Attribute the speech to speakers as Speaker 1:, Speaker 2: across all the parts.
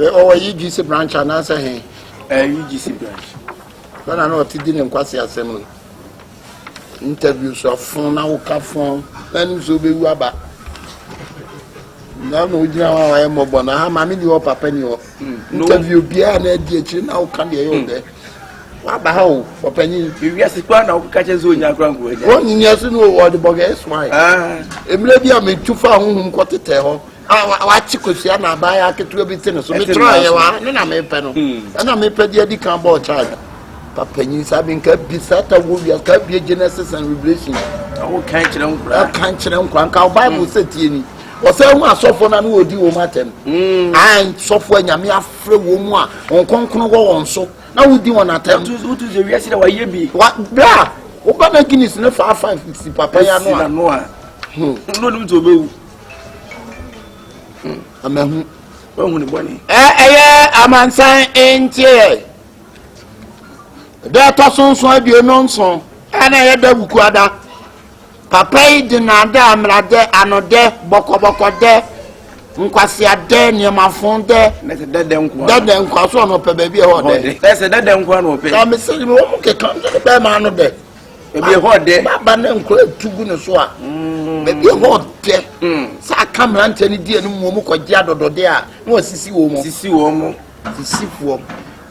Speaker 1: or UGC branch and answer him.
Speaker 2: UGC branch.
Speaker 1: When I know what he didn't quite assembly. Interviews of phone, now phone, then so be wabba. Now, no, I am mobile. I have my papa. Interview behind a DH now can be on there. What the hell for penny? Yes, it's one of catches on your ground. 1 year to know what the bogus why. Maybe I made too far home, got it tell. I could see and I buy a kit to be thin, so try and I may panel. And I may pay the Adicambo child. Papa, you having kept beside a wood, you kept be Genesis and Revelation. I can't Bible said to you. Or say, one software and would do matter. And software, Yamia free woman on Concon on so. Now we do one attempt. What is the rest of the be? What? Blah! Obama Guinness no far 550 Papa. No, to be. I'm a money. I'm on sign in tear. There are so be a nonsense. And I had the Bukwada. Papa did not damn like that, and no there, Boko there. Nkwasi ade ni ma fon de dede nkwaso no pe baby ho de se dede nkwa no pe na me se mo ke kan de be ma no de baby ho de baba na nkwa tugu ne so a baby ho de sa camera ntani die no mo ko gya dodode a na osisi wo mo sisi fuo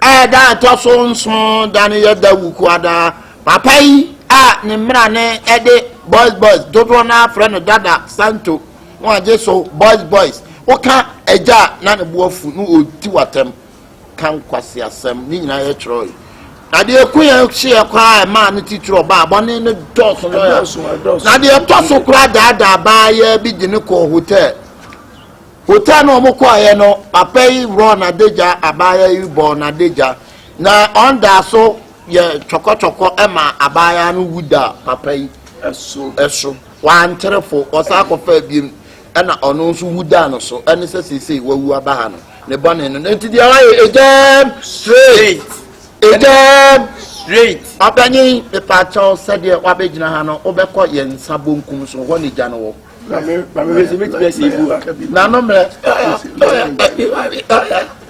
Speaker 1: da to so nso da ne ya da wuku ada papa yi a ne mra ne ede boys dodo na friend dada santo won je so boys Oka eja na ne boafu no odi watem kan kwase asem ni nyina ye chro na de ekuya hye kwa ma ne titiro ba abone ne doso no ya na de toso kura da ba ya bi gine ko hotel no mo kwa ye no papa yi ro na deja abaya yi bo na deja na onda so ye choko ema abaya no wuda papa yi eso wan terefo osako fa biem ana ono so wuda no so ene sese wawu abaha no ne bone no enti dia ejam straight apanyi e pa chaw sede wabegina ha no obekọ ye nsa bonkum so ho ne gya no wo mame se metibese ibu na no mre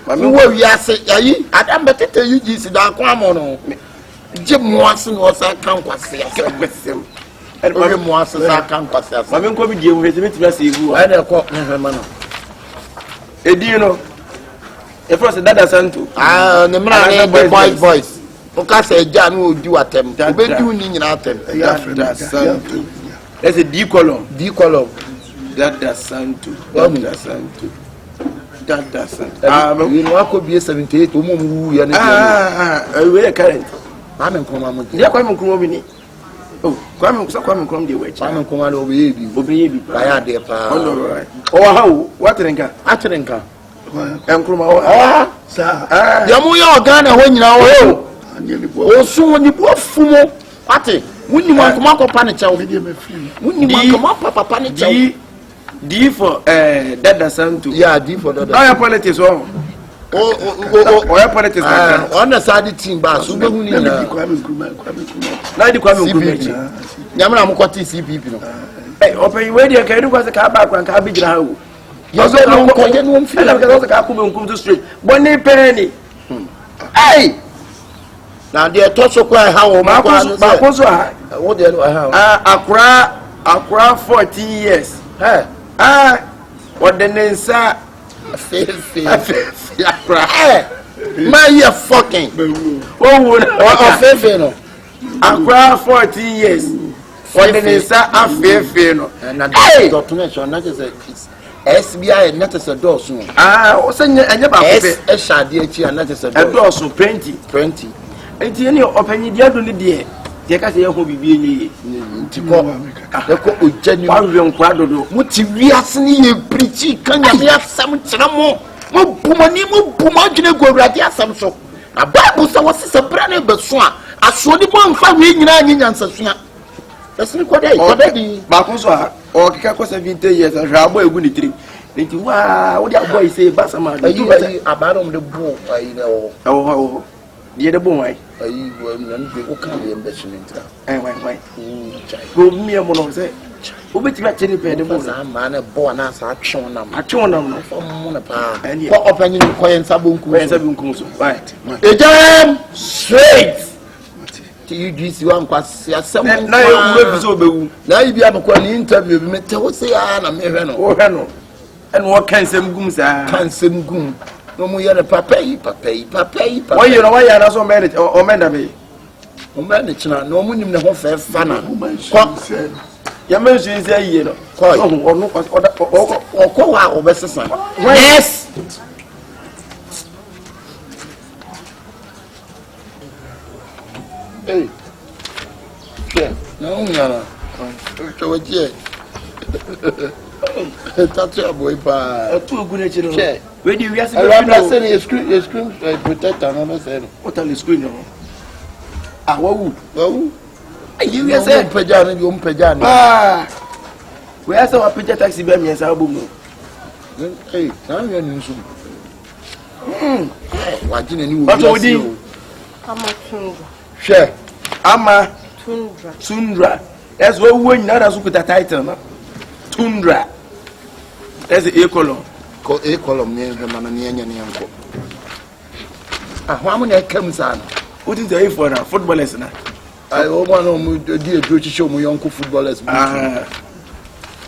Speaker 1: mame wo wiase yayi adam betete UGC da kwa mo no je moase no sa kan kwase asem Every month, I can't pass. I'm going to be with me. I know. Edino. If I said that, I sent to the man, boys. Because a Jan will do attempt. That's a D column. That's sent to. You know, I could be a 78 woman who you are current. I'm in command. They're coming. Oh, come from the way. I'm command over you. I had the power. Oh, how? What drinker? Atrinka. And Kruma. Sir, Yamuya Ghana when you know. Oh, soon when you bought Fumo. Ate, when you want to mark up Panicha, when you want Papa Panicha. D for Dada Santo. Yeah, D for Dada. I politics. Oh, politics. On the side team, but so we need to Yamana Mukoti CP. Hey, open where you can do was a car back and car big now. You also don't call you feel like a car come to street. Bonnie penny. Hey! Now, dear Tosso cry how Marcos what do you have? Accra 14 years. What the name, sir? My fucking oh, Accra 14 years. What the name, sir? And that is SBI and that is a door soon. What's in a shady and that is a door soon 20. And you open your dear dear. Take us here who be being genuine quadro. What we are seeing pretty can you have some more? Pumagine go radia some so. A Bible was a brand new swan. I saw the one family in Sasuna. That's not what they Bacosa or Kako 70 years and Rabo a good tree. What your boy say, Bassama? You are bad on the bull. I know. Oh, the other boy. I will not be okay. Why? Go me a mono say.
Speaker 2: Ubeti ba cheni pe de mo
Speaker 1: na ma na bo na sa atwe nam
Speaker 2: no
Speaker 1: fo mo na pa ko opanyin ko yen sabonku
Speaker 2: so right
Speaker 1: ejam straight you this one kwase asem
Speaker 2: na you we bi so bewu
Speaker 1: na yi bia mekwa ni interview bi mete wo se ya na me hwe no
Speaker 2: wo hwe no en wo kan sem gum sa
Speaker 1: kan sem gum no mu yere papa yi
Speaker 2: wo yi no wa ya na so me o me na be
Speaker 1: o me ne china no mu nim ne ho fe fa na
Speaker 2: ya mention say yi no onu
Speaker 1: ko wa obesesa yes hey yeah no nyana so what ye tatu aboy pa
Speaker 2: tu ogun e chi no we di wi ase
Speaker 1: be no say the screen protector no say
Speaker 2: what all the screen no wawu
Speaker 1: ayi wi ase peja ni yo peja ni
Speaker 2: we ase wa peja taxi be mi asa bomu
Speaker 1: hey na yo ni nsu wa jina ni wo
Speaker 2: but odi
Speaker 1: share
Speaker 2: ama tundra as we won na da su kuta title na tundra as a column
Speaker 1: ko a column ni hema na ni enya ni enko ho amu na kam sa na
Speaker 2: what is the for na footballers na
Speaker 1: I want to do a do show my young footballers.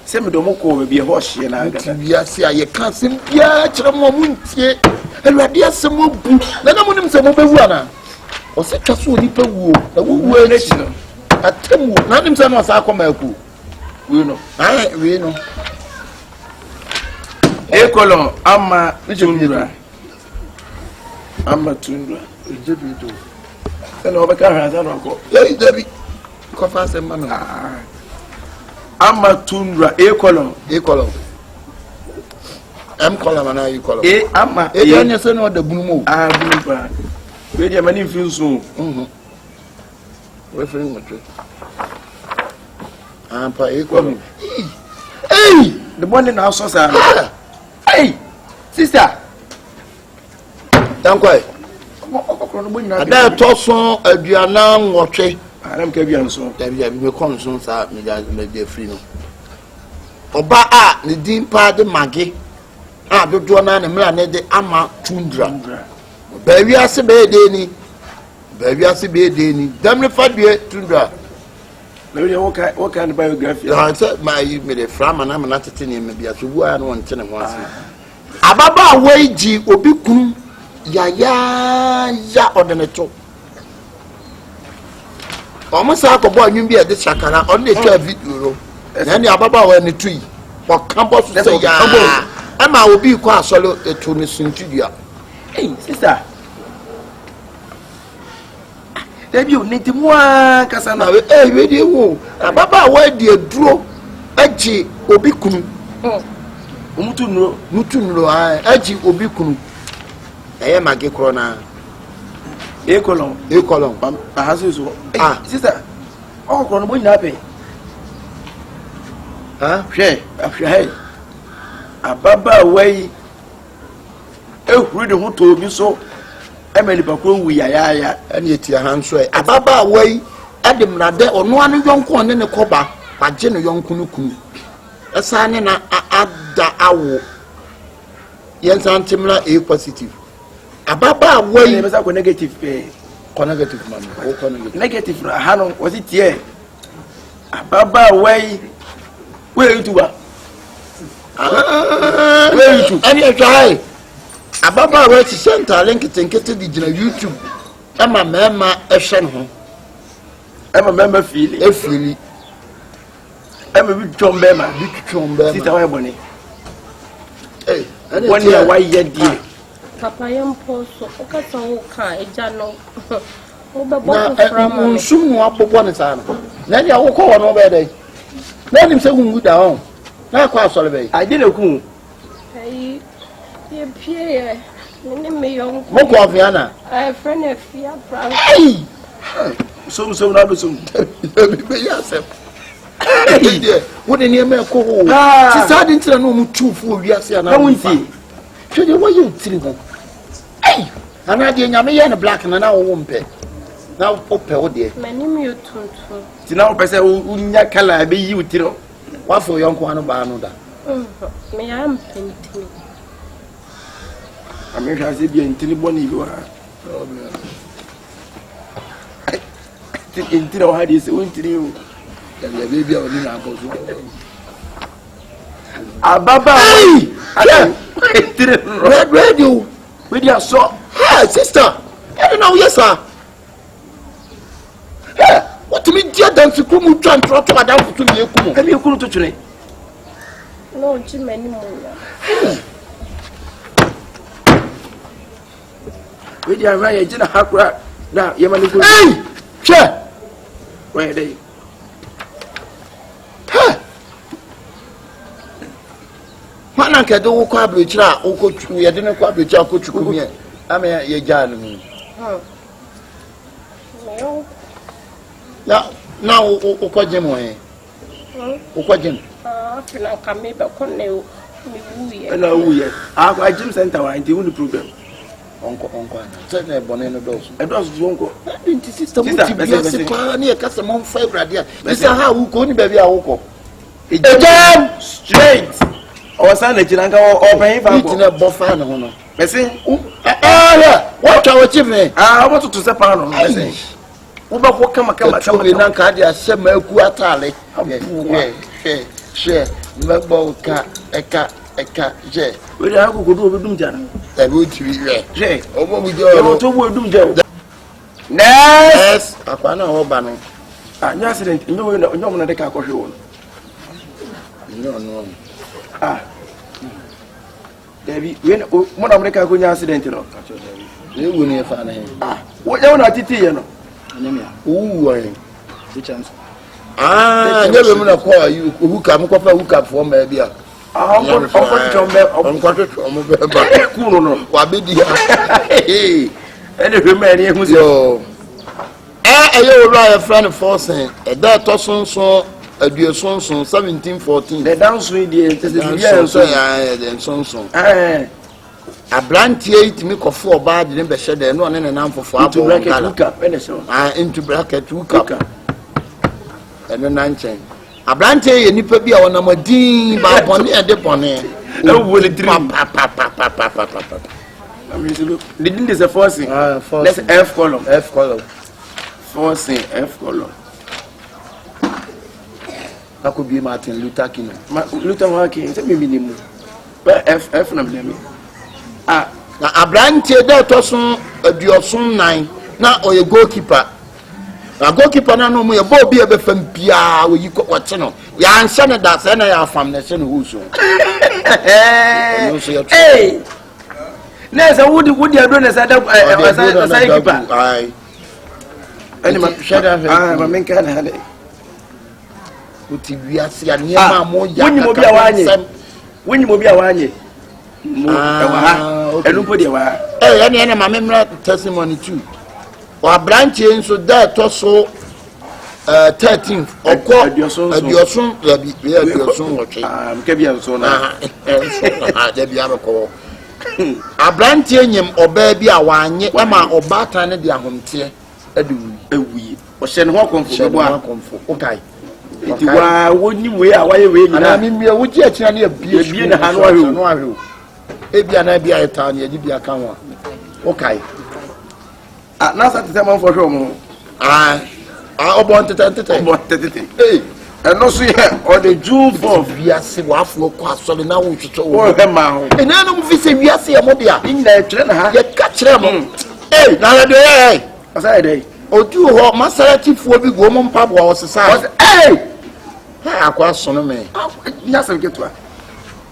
Speaker 2: Se me do mo ko be ho hye na aga.
Speaker 1: Bia se aye kan sem bia kire mo muntie. Awurade asem obu. Na na monim se mo bewu ana. O se twa so onipa wuo. Na wuwu achi no. Atemu. Na nim se no sa akoma aku.
Speaker 2: We no.
Speaker 1: We no.
Speaker 2: E kolon ama tundra. Ama tundra.
Speaker 1: Ejebi do.
Speaker 2: Se no be ka hwa no ko.
Speaker 1: Hey David. Ko fa se ma no.
Speaker 2: Ama tundra e kolon
Speaker 1: M column na you column
Speaker 2: e ama
Speaker 1: e anya se no da bunumo
Speaker 2: bunu pa we dia mani fin so
Speaker 1: we fin mo tre pa e column hey
Speaker 2: the morning now so sa hey sister
Speaker 1: dankwa
Speaker 2: okoro no nyina
Speaker 1: ada to so aduana nwotwe
Speaker 2: aram ka bia nso
Speaker 1: da bia me konso sa me ga me de free no oba ne din pa de mage dodo na ne mra ne de ama tundra bawi ase be de ni damle fadue tundra
Speaker 2: na we what kind of biography
Speaker 1: I said my me de frama na na tete ne me bia so bu a no won tene ho ase ababa waiji obi kun ya odeneto omo sa akobo anwun bi e de chakara on dey twa video ro na ni ababa wa ne tui o kambo so say ya ama obi ko asolo etu ne suntudua
Speaker 2: hey sister debi o neti mo kasa na
Speaker 1: we dey wo ababa wa di aduro aji obi kunu mutu nro aji obi kunu eye mage kro na
Speaker 2: e kolon
Speaker 1: ahaso so
Speaker 2: sister o kro no bo nyina pe hwe ababa wai ehuru de ho to bi so emeli pa ko wu ya
Speaker 1: ene etia hanso ababa wai ademrade ono anu yonko ne koba baje ne yonko no kunu esane na ada awo yensa ntimla a positive ababa wai
Speaker 2: be sa ko negative
Speaker 1: man o ko
Speaker 2: negative ha no was it here ababa wai we tuba
Speaker 1: ani atwai ababa wa ti center link tenkete di gina YouTube ama mema ehwe ho
Speaker 2: ama mema fili ama bi twombe sita wa boni woni ya wa ye die
Speaker 3: papa yempo so okasa wo ka eja no wo be bo frama
Speaker 1: na nsumu abobo ne sana na dia wo ko wono be dai na nim se hungu da on na kwa asole be
Speaker 2: aje na ku
Speaker 3: hey ye pie ni me yon
Speaker 1: mo ko afiana
Speaker 3: friend afia bra
Speaker 1: hey
Speaker 2: so na do so
Speaker 1: be yasem wo de ne me ko ho ti sadi ntira no mu tufu owiase ana
Speaker 2: wonti
Speaker 1: twede wo ye utiri ho hey ana de nyame ye ne black na wo mpe na ope wo de
Speaker 3: manim yo tuntu
Speaker 2: ti na wo pese unya kala be yi utiro
Speaker 1: What for young one about another?
Speaker 3: Me am painting.
Speaker 2: I mean, I said, in Tiliboni, you are. Until I had this winter, you. And the baby of the uncle. Baba, red radio with your saw. Hey, sister, I don't know, yes, sir. Hey, what to me, dear, dance to come to and trot to Madame to me. Have you come to today?
Speaker 3: No, Jim anymore.
Speaker 2: With your right, dinner, Hakra. Now, you're money. Hey, sure. Where are they? Mana ka do ko abrochira okochu ye de ne ko abrochira okochu mi e ame ye janu mi na okoje mo e okoje
Speaker 3: fina ka me be ko ne mi wuye
Speaker 2: na wuye a gym center wa nti woni problem onko se na bone no do so onko nti sister mo ti bia se pa na e ka se mo fa ibrade a this how wo ko ni ba bia wo ko ejam straight o san na jinanga o pen fa ko na bofa na ho no person what ka wo chief me what to say pa no person wo ba ko kama we na ka dia se ma aku atale she mebo ka eka je we da akoko do obedum jana e bo tiri re je obo bu je o to bo edum je yes akwa na ho ba no anya accident nyo na de ka ko hwe wo no Debbie, when one of the Cagonia accident, you know, you will never find him. What you want to tell you? Ooh, the chance. I never call you who come up for maybe. I'm going to cool. What did you? Any man who's your. You were a friend of forcing a dead Tosson so. Aduason 1714 the dance with the so abrantie itimi kofo oba de be hye no ne nan fofo abo into bracket hook up eno nanchen abrantie ye nipa bi a wona madin ba bone e de bone e wo le dream the din is a forcing let's f column forcing f column Ako bi Martin Luther King. Luther King, say me minimum. But F na me. Na abrante de tosun aduosun 9 na oye goalkeeper. Na goalkeeper na no mo ye ball bi e be fam bia we yi ko wote no. Ya anse ne da se na ya fam na se no hu so. Hey. Na say wudi ado na say da say keeper. Ai. Ani ma shada ma men kan hade. Uti wiase aniema mo ya wonyi mo bia wanye mo ewa enu po de wa ene ma memra testimony too wa branch enso da to so 13 okọ adiosun woche mke bia so na da bia ko abranch enyem oba bia wanye e ma obatan ne de ahomte adu ewuyi o hye ne ho konfo bo a okay iti wa woni we a waye we nyina na mi wo ji akira na bie na ha no ahwe ebia na bia eta na di bia kan wa okay na sa tete man fo hwe mo obon tete eh eno so ye o de June 4 bia se wa afo ko asole na wo twetwe wo he ma ho ena no mu fi se bia se ye mo bia nyina e kire na ha ye ka kire mo eh na le de asa de otu ho masarati fuo bi go mo mpa bo wo sesa eh ha akwa sono me nya sem ketua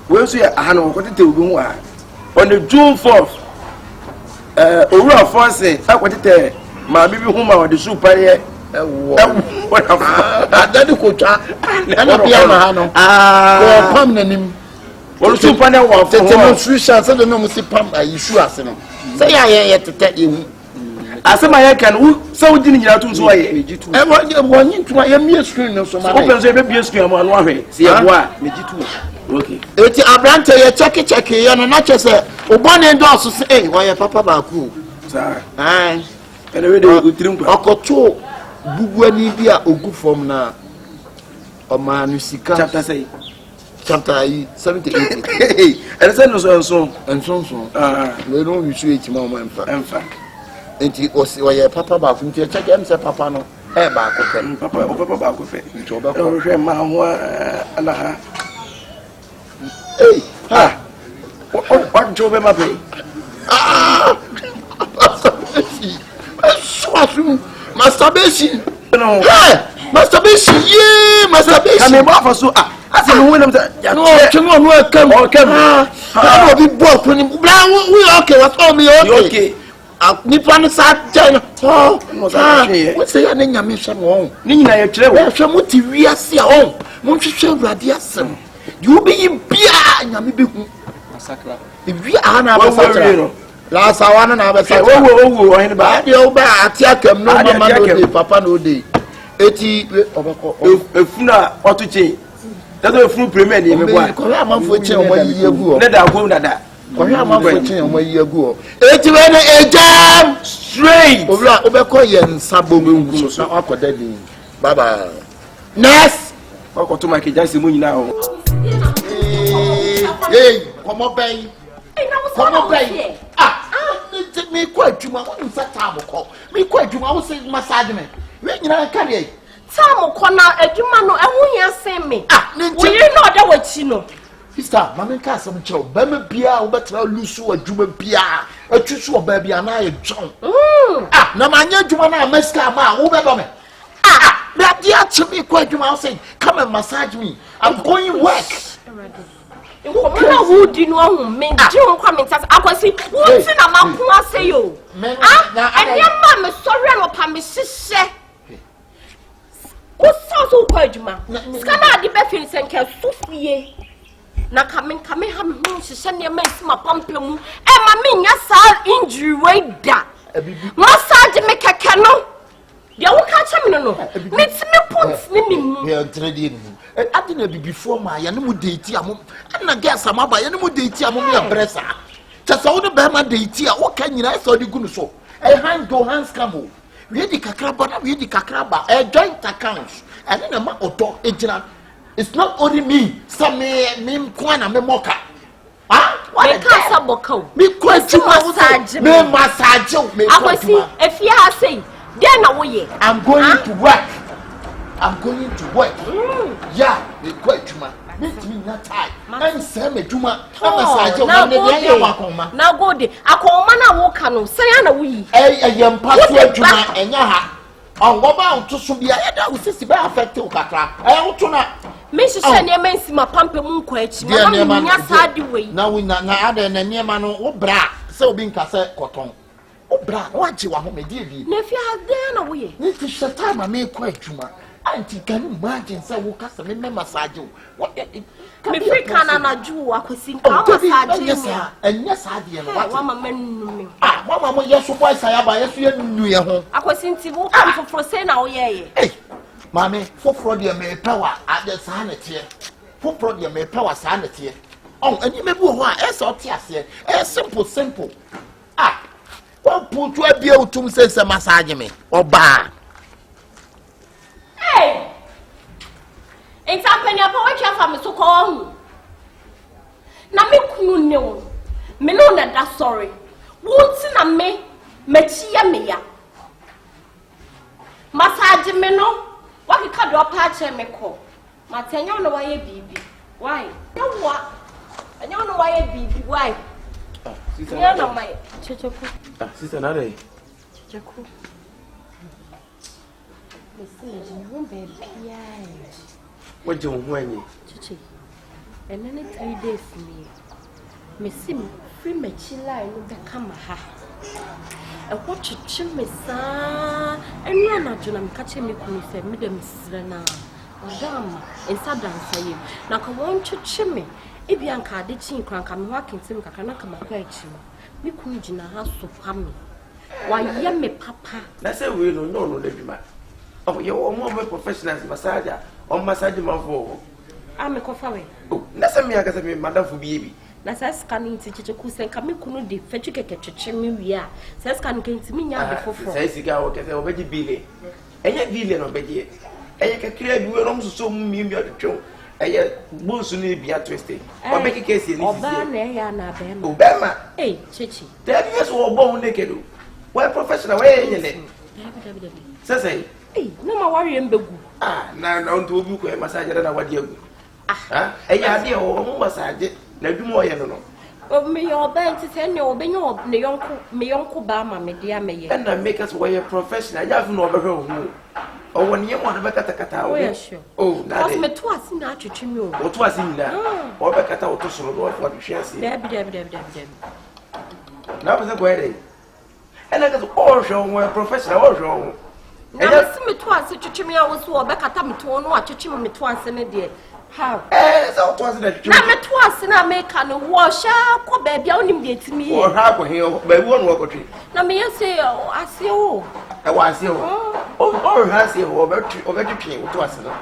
Speaker 2: we so ya aha no ko tete obi hu a on the June 4th owura force akwatete ma bibi hu ma wode su pare ewo adade ko twa na bia ma ha no ko pam nanim wo su pare wo tete mo su sha se de no mo si pam ayisu ase no se ya ye tete ehu asema ya kan so wudi ni nyina tunso aye mejitu wo nyi ntuma ya mie screen no so ma na open so be bie screen ma no ahwe se ya bo a mejitu okay eti abrante ye check ye no na chese obone ndo so se wo ye papa ba ku sa ene we de utirim kwa okoto bubu ani bia ogu form na
Speaker 1: Omanu Sika.
Speaker 2: Chapter say.
Speaker 1: Chapter 78.
Speaker 2: And send us and so.
Speaker 1: We don't use it more and
Speaker 2: fact.
Speaker 1: And he was your papa back from check and say papa no. Back
Speaker 2: papa back with it. Hey, what job am I paying?
Speaker 1: Masturbation. No. Masturbation. Yeah, masturbation.
Speaker 2: Can you offer so? I said, no, come.
Speaker 1: I will be bought when we okay. What's all me okay? Nippon sat down. What's the name? I miss some home. Nina, you're traveling. Some we are see home. Montreux Radiasum. You be in beer and Yami Massacre. If we are now, last I want to have a say, oh, anybody, oh, bad, Tiakum, no, Papa, no day. 80 if not, what to change. That's a full premier. I'm for change 1 year ago. Let our home that. I'm for change 1 year ago. 80 a jam straight. Obekoyen Sabu, so bye bye. Next.
Speaker 2: Welcome to my kids now.
Speaker 1: Hey, come on, baby. Come on, baby. Me quite you, my own Satamoko. Me quite you, I will say massage me. When you carry
Speaker 3: Tamu Kona, a Jumano, and we are saying me. Will you know that what you know?
Speaker 1: Sister, Mamma Castle, Joe, Bama Pia, better Lusu, a Juma Pia, a Chusu, baby, and I, John. Now my young Jumana, Mescama, over me. That dear to me, quite you, I'll say, come and massage me. I'm going work.
Speaker 3: Who do you know? Men don't come and say, I was saying, what's in a mouth? Say you. And your mamma, sorry, I'm a sister. What's so good, man? Scana the Beffins and Sophie. Now come home, she send your man my pumpkin, and my mean, yes, injury way that. Massage make a canoe. You won't catch him, no. Meets me points, me. I didn't before my animal deity. And I guess I'm about animal deity among your breasts. Just all the Bama deity. What can you saw the good so? A hand go hands come. We had the Kakraba, we had the Kakraba, a joint account. And then a man or dog agent. It's not only me, some me, Kwana, me mocha. Ah, what a castle, me quite massage, me massage, me. I will see if you are saying, then away. I'm going to work. I'm going to work. Yeah, they quite Juma. Make me not tired. I'm Sam Juma. Now go there. I call Mana Wokano. Say, Anna, we a young pastor Juma and Yaha. On what about to Subia? I will see by affected Katra. I want to know. Mrs. Sanya Mensi, my pumpkin moon quetch. Now we not other than near Mano or Bra. So being cassette cotton. Oh, Bra, what you want me, dear? If you have done away, this is the time I make quite Juma. Auntie, can you imagine? So we'll cast a massage you. What? Me free canna do. I could sing. Yes, and yes, I did. Mamma, Mamma, yes, why say I buy a few new year home. I was in Tibu for say now, yea. Hey, Mammy, for Frodier may power at the sanity. For Frodier may power sanity. Oh, and you may go on as or here. A simple. Ah, well, put to a bill to say some massage me or bar. Hey! It's happening upon what you have to call. Now, me no, me no, that's sorry. What's in a me, Mechia mea. Massage me no, what you can't do a patch and me call. Matanya no why a baby. Why? No, what? And you know why a baby. Why? Sister, no, my sister, not a Jacob. What do you want? And then 3 days me. Missy, free me chilla and become a ha. And what you chill me, sir. And you're not catching me when you said, Madam Srena, Madame, and Saddam say, now come on to chill me. If you are the chin crank, I'm walking to Kakanaka, we couldn't in a house of family. Why, yummy papa. That's a real no, lady man. Oh, you're more professional massager or massage my for. I'm a coffee. Oh, that's a me, I got a madam for baby. That's scanning to Kyekyeku and coming to the fetch a chimney. We are. Says can came to me now before. Says you go, okay, already Billy. And yet, Billy, no, Betty.
Speaker 2: ɛyɛ kakra bi wo no so mi mi ɔtwetwe ɛyɛ bones no bi atwiste ɔbɛki kesi ni
Speaker 3: oba na ɛyɛ na bɛma
Speaker 2: obɛma
Speaker 3: chichi
Speaker 2: that yes wo bo naked we professional we yele sese
Speaker 3: na ma wari mbegu
Speaker 2: na nto obi ko massage na wadi agu ɛyɛ ade o mo massage na dum ɔyɛ no
Speaker 3: o me yo ba nti se ne obenyo ne yonko me yonko ba ma me dia me ye
Speaker 2: and make us we professional ya fi no obehwe ho o won ye mo na bekata
Speaker 3: o yeah sure
Speaker 2: oh na
Speaker 3: de me to asi na atwetwe mi o
Speaker 2: to asi na o bekata o to soro no o hwe asi
Speaker 3: dabi
Speaker 2: na be se go ere and I go o hwe we professional o hwe ho
Speaker 3: na me si me to asi twetwe mi a wo so o bekata me to no atwetwe me to asi ne de how
Speaker 2: so to asi na twetwe
Speaker 3: na me to asi na make no wo sha ko ba bia onim de timi
Speaker 2: o ha ko he ba bi won wo ko twi
Speaker 3: na me yese asi o
Speaker 2: e wa asi o ha asi o betwetwe to asi no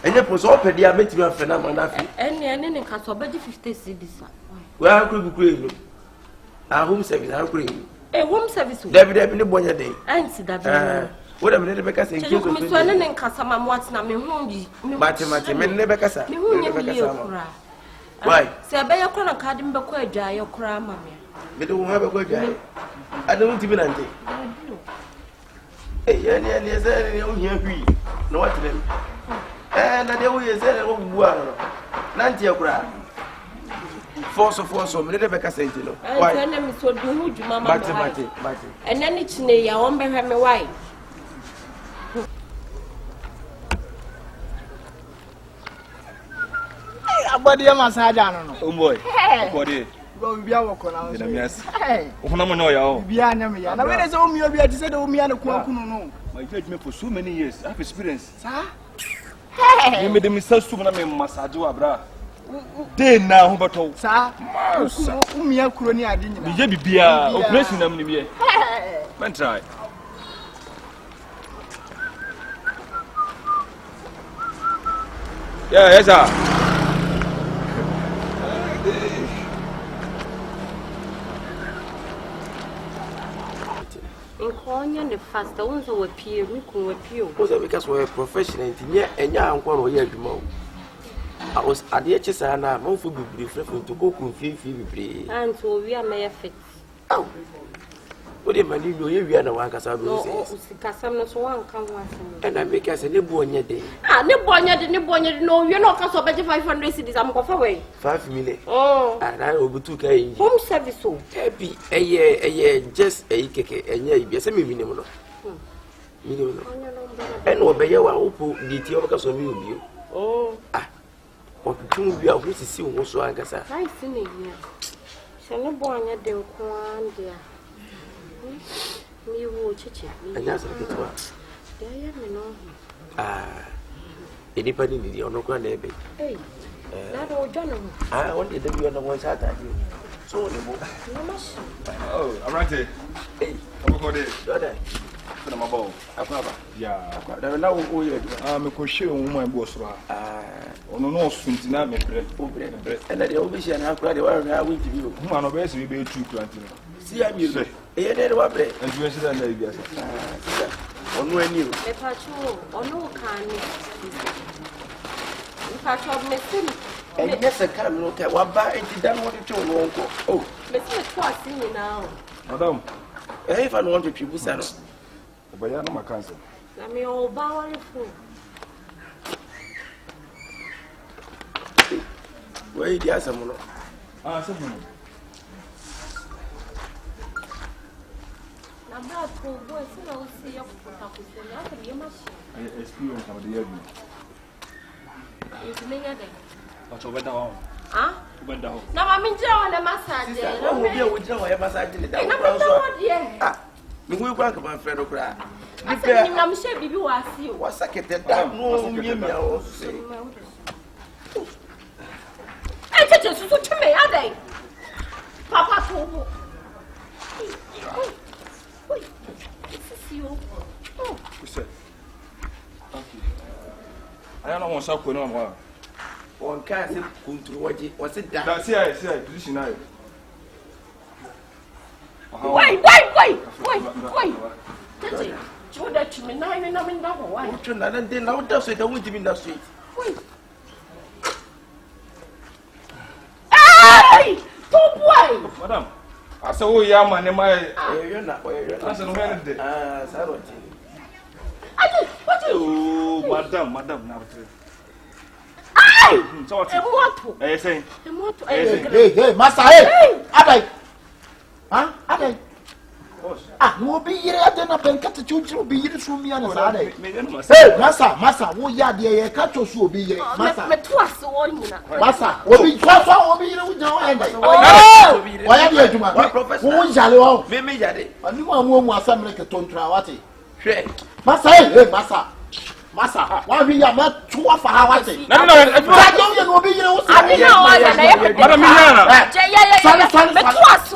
Speaker 2: enye poso opedi a metimi afa na man afi
Speaker 3: ene ne ka so obedi 50 cedis
Speaker 2: we ha kuro bi kuro a home service ha kuro
Speaker 3: home service
Speaker 2: dabi ne bonya dey
Speaker 3: anti dabi
Speaker 2: wo da me ne be kasa nke
Speaker 3: so me so ne nkasa ma mo atina me hu bi
Speaker 2: mate me ne be kasa
Speaker 3: me hu nya bi ekura
Speaker 2: why
Speaker 3: se be yakora na kadi mbe ko adwa yakora ma
Speaker 2: me do ha be ko adwa adu nti bi nante yani se ne o hia hwi no what them na de wo ye se ne wo bu a no nante yakora force me ne be kasa nti no
Speaker 3: why na me so du hu djuma ma
Speaker 2: mate
Speaker 3: ena ni chine ya won be hwe me why
Speaker 4: abodi ya massage no
Speaker 5: oh boy abodi
Speaker 4: go bia wo kona
Speaker 5: na miasi ohuna mo no ya o
Speaker 4: bia nya me ya na we dey say o mi obi ati say dey o mi ya na kuankunu no
Speaker 5: my judge me for so many years I have experience
Speaker 4: sa
Speaker 5: me me dem sa su na me massage wa bra dey na ho beto
Speaker 4: sa o mi ya kuro ni ade nyina
Speaker 5: bi je bibia operation na me bi man try yes sir
Speaker 3: Inkonya ne faster unzo wapie ruku wapie
Speaker 2: o because we professional ntinya enya ankwa ro ye adwuma o os ade eche sa na mo fu bibiri frefo to ko ku fifi bibiri
Speaker 3: anto wi amaya fit
Speaker 2: aw o de mani no ye wi na wa kasa do se
Speaker 3: o sikasa no so wan kan wa sem
Speaker 2: and I make us ne bu onye de
Speaker 3: ne bu onye de no wi no kasa be 500 cedis am ko fa we 5
Speaker 2: million
Speaker 3: na
Speaker 2: obutu kai
Speaker 3: home service o
Speaker 2: ebi eye just keke enya ibi se me minimum no minimum no en obeye wa opo diti o kasa mi obi o tun bi a ho sisi wo so ankasa
Speaker 3: ai sine yi se ne bu onye de ko andia mi wo chichi
Speaker 2: anya se ketwa
Speaker 3: ya me no
Speaker 2: edi pani ni ono kwa na ebe
Speaker 3: na do jono
Speaker 2: on de bi ono won sa ta so ne bo
Speaker 5: oh amrante obo de
Speaker 2: doda
Speaker 5: na mabo
Speaker 2: akwa ba
Speaker 5: ya
Speaker 2: da na wo ye
Speaker 5: me ko hwe wo man bo soro ono no sunti na me pre
Speaker 2: ena de obi hia na akwa de wa na wo tibi o
Speaker 5: hu ano be se be tu kranti
Speaker 2: si ya mi so e de wa bre
Speaker 5: entu ensi da na ibi asa
Speaker 2: onu ani o
Speaker 3: e pa chu onu kan ni pa chu me sin
Speaker 2: enye se kan no ka wa ba enti dan wo de chu no nko oh
Speaker 3: me sin to asini na o
Speaker 5: madam
Speaker 2: if I want to tribu sa no
Speaker 5: obaya na makanse
Speaker 3: na me o ba wori fu
Speaker 2: we di asamu no
Speaker 5: se fu
Speaker 3: na ba ko bo se na o si ya ko ta ko se na ka ye ma shi
Speaker 5: experience am de yabi
Speaker 3: e me nya de
Speaker 5: o to beda ho beda ho
Speaker 3: na ma min jira wala massage
Speaker 2: na wo bi wo jira wo ya massage ni da
Speaker 3: na
Speaker 2: wo so
Speaker 3: so
Speaker 2: mi hu kwa ka ma fre do kra
Speaker 3: asa ni na mo she bibi wa si o
Speaker 2: wa sakete da no mi mi a o se
Speaker 3: cheche su chime ya dai papa to bo oi sisi o
Speaker 5: Você. Aqui. Aí não vamos só com não, mano.
Speaker 2: On ka se control waje o se da
Speaker 5: Da, see position aí.
Speaker 3: Wait. Cheche. Children to me, 9 and I'm in that one.
Speaker 2: And then now does it, I won't be in that street.
Speaker 3: Hey! Top way!
Speaker 5: Madam, I saw you, man, in my.
Speaker 2: You're not where you're
Speaker 5: That's an head. Oh, madam, now.
Speaker 3: Hey!
Speaker 5: So what's
Speaker 3: what?
Speaker 5: I say?
Speaker 1: Hey, master, hey! Adai. Huh? Adai. Ah, no be here at the Napenka to choose to be here from me on a Saturday. Hey, massa, who ya dear catch us will be here. Massa, massa, will be will be here with no end. Why are you to my professor? Who is Jalo? Maybe Yadi. And you want more assembly to Trawati. Massa, hey, massa, why we are not too far. I don't know, be here.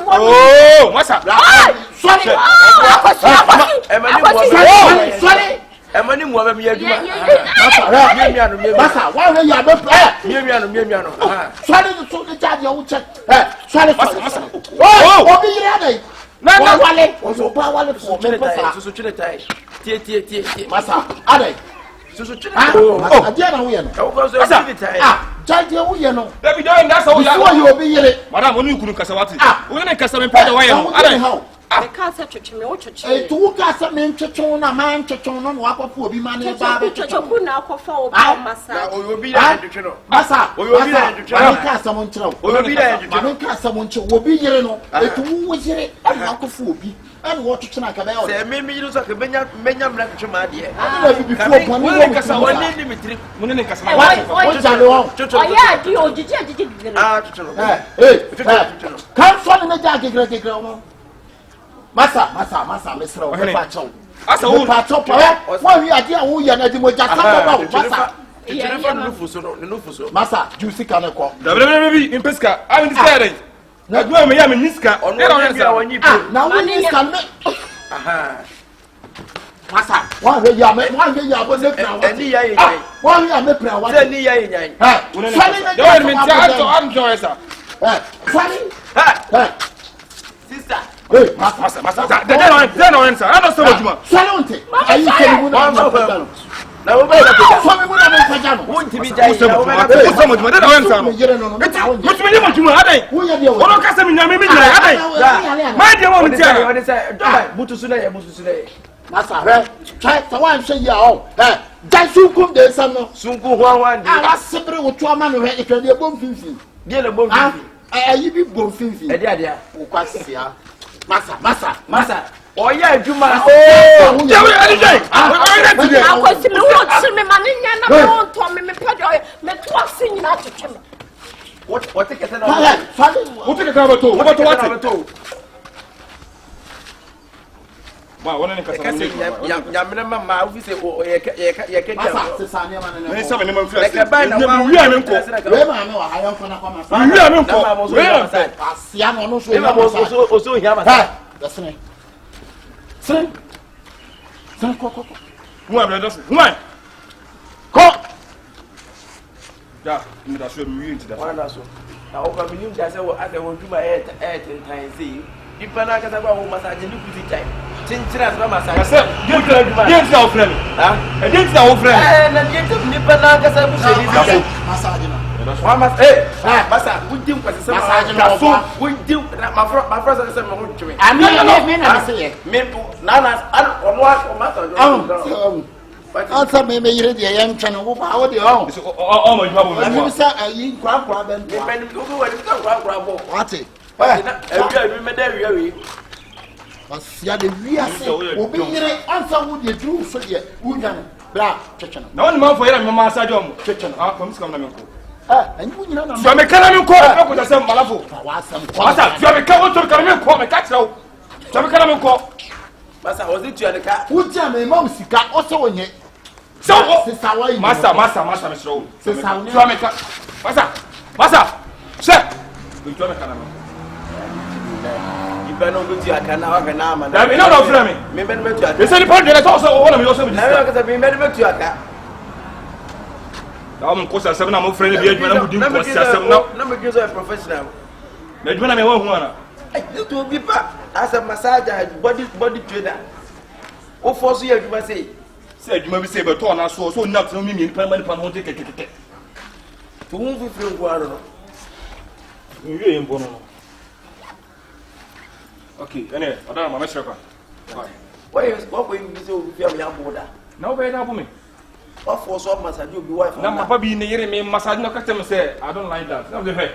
Speaker 5: Oh, what's up?
Speaker 1: Sorry.
Speaker 3: I can't touch me.
Speaker 1: A two cast men chachon, a man chachon, and wapa poor be man.
Speaker 2: Massa, we will be there to channel. Massa, we will be there to channel.
Speaker 1: Cast someone to
Speaker 2: we will be there to channel.
Speaker 1: Cast someone to will be here. No, a two was here and Wakafubi and what to Chanaka.
Speaker 2: There may be used like a Benjamin Lecture, my dear.
Speaker 1: Before one limited. Come from the jacket, girl. Massa, Mr. Pacho. I saw Pacho. Why we are dear, we are not the Massa. Massa, juicy canako.
Speaker 5: The in Pesca, I'm deciding. Not where we are in Niska or
Speaker 1: now when you can make. Massa, why we are making one day, I was a why we are making one day. Sister. Hey, master. Then no answer. I don't know what you want. Salute. Are you telling me now? Now we want to be there. So much more. Don't answer. What's my name? You are there. Who are you? What can I mean? My dear, what is it? Butusule. Master, try to one say ya oh. That soon come there some sunku one. I was separate with two man who had a bomb finfin. Dear the bomb. I be bomb finfin. Dear, Quasia. Massa. Oh yeah, Juma. Oh, I was in the water, me money, and I don't tell me, me singing out to him. What take it? What take it? What? Wow, one in the Yamma, we say, oh, you can't Chinchras massage. Yes, our friend. Against our friend. And get to Nipanaka massage. Massa, we do massage. We do my brother is a to me. I say, Nana's but also maybe you're the young channel. How do you own? Oh, my God. You grab what it? But the real will be here. Answer would you do so yet? We can blah, Chicken. No more for your massage on Chicken. Come to and you know, so I'm a cannon call with some malafo. You have a cover to come call a catch out. So I'm a cannon call. Massa was it you the cat? Would you have a mom's cat also in it? So, Massa, Mr. Since Massa, sir, we don't have a you better go to your canal and arm and I mean, not Fleming. They said the point that also one of you also been better to your cat. I'm course, I'm not friend of you. Number gives a professional. But when I'm a woman, it will be back as a massage body trainer.
Speaker 2: O force you adwuma say.
Speaker 5: Say adwuma bi say be to na so nap no mi pan ho kekekeke.
Speaker 2: To won fi firi ngwa no.
Speaker 5: Nwie yembo no. Okay, ene, oda ma mesre kwa.
Speaker 2: Why you be so fi am ya boda?
Speaker 5: Na obe na me.
Speaker 2: What force of massage you be wife?
Speaker 5: Na papa bi ne yere me massage no kata me say I don't like that. Na dey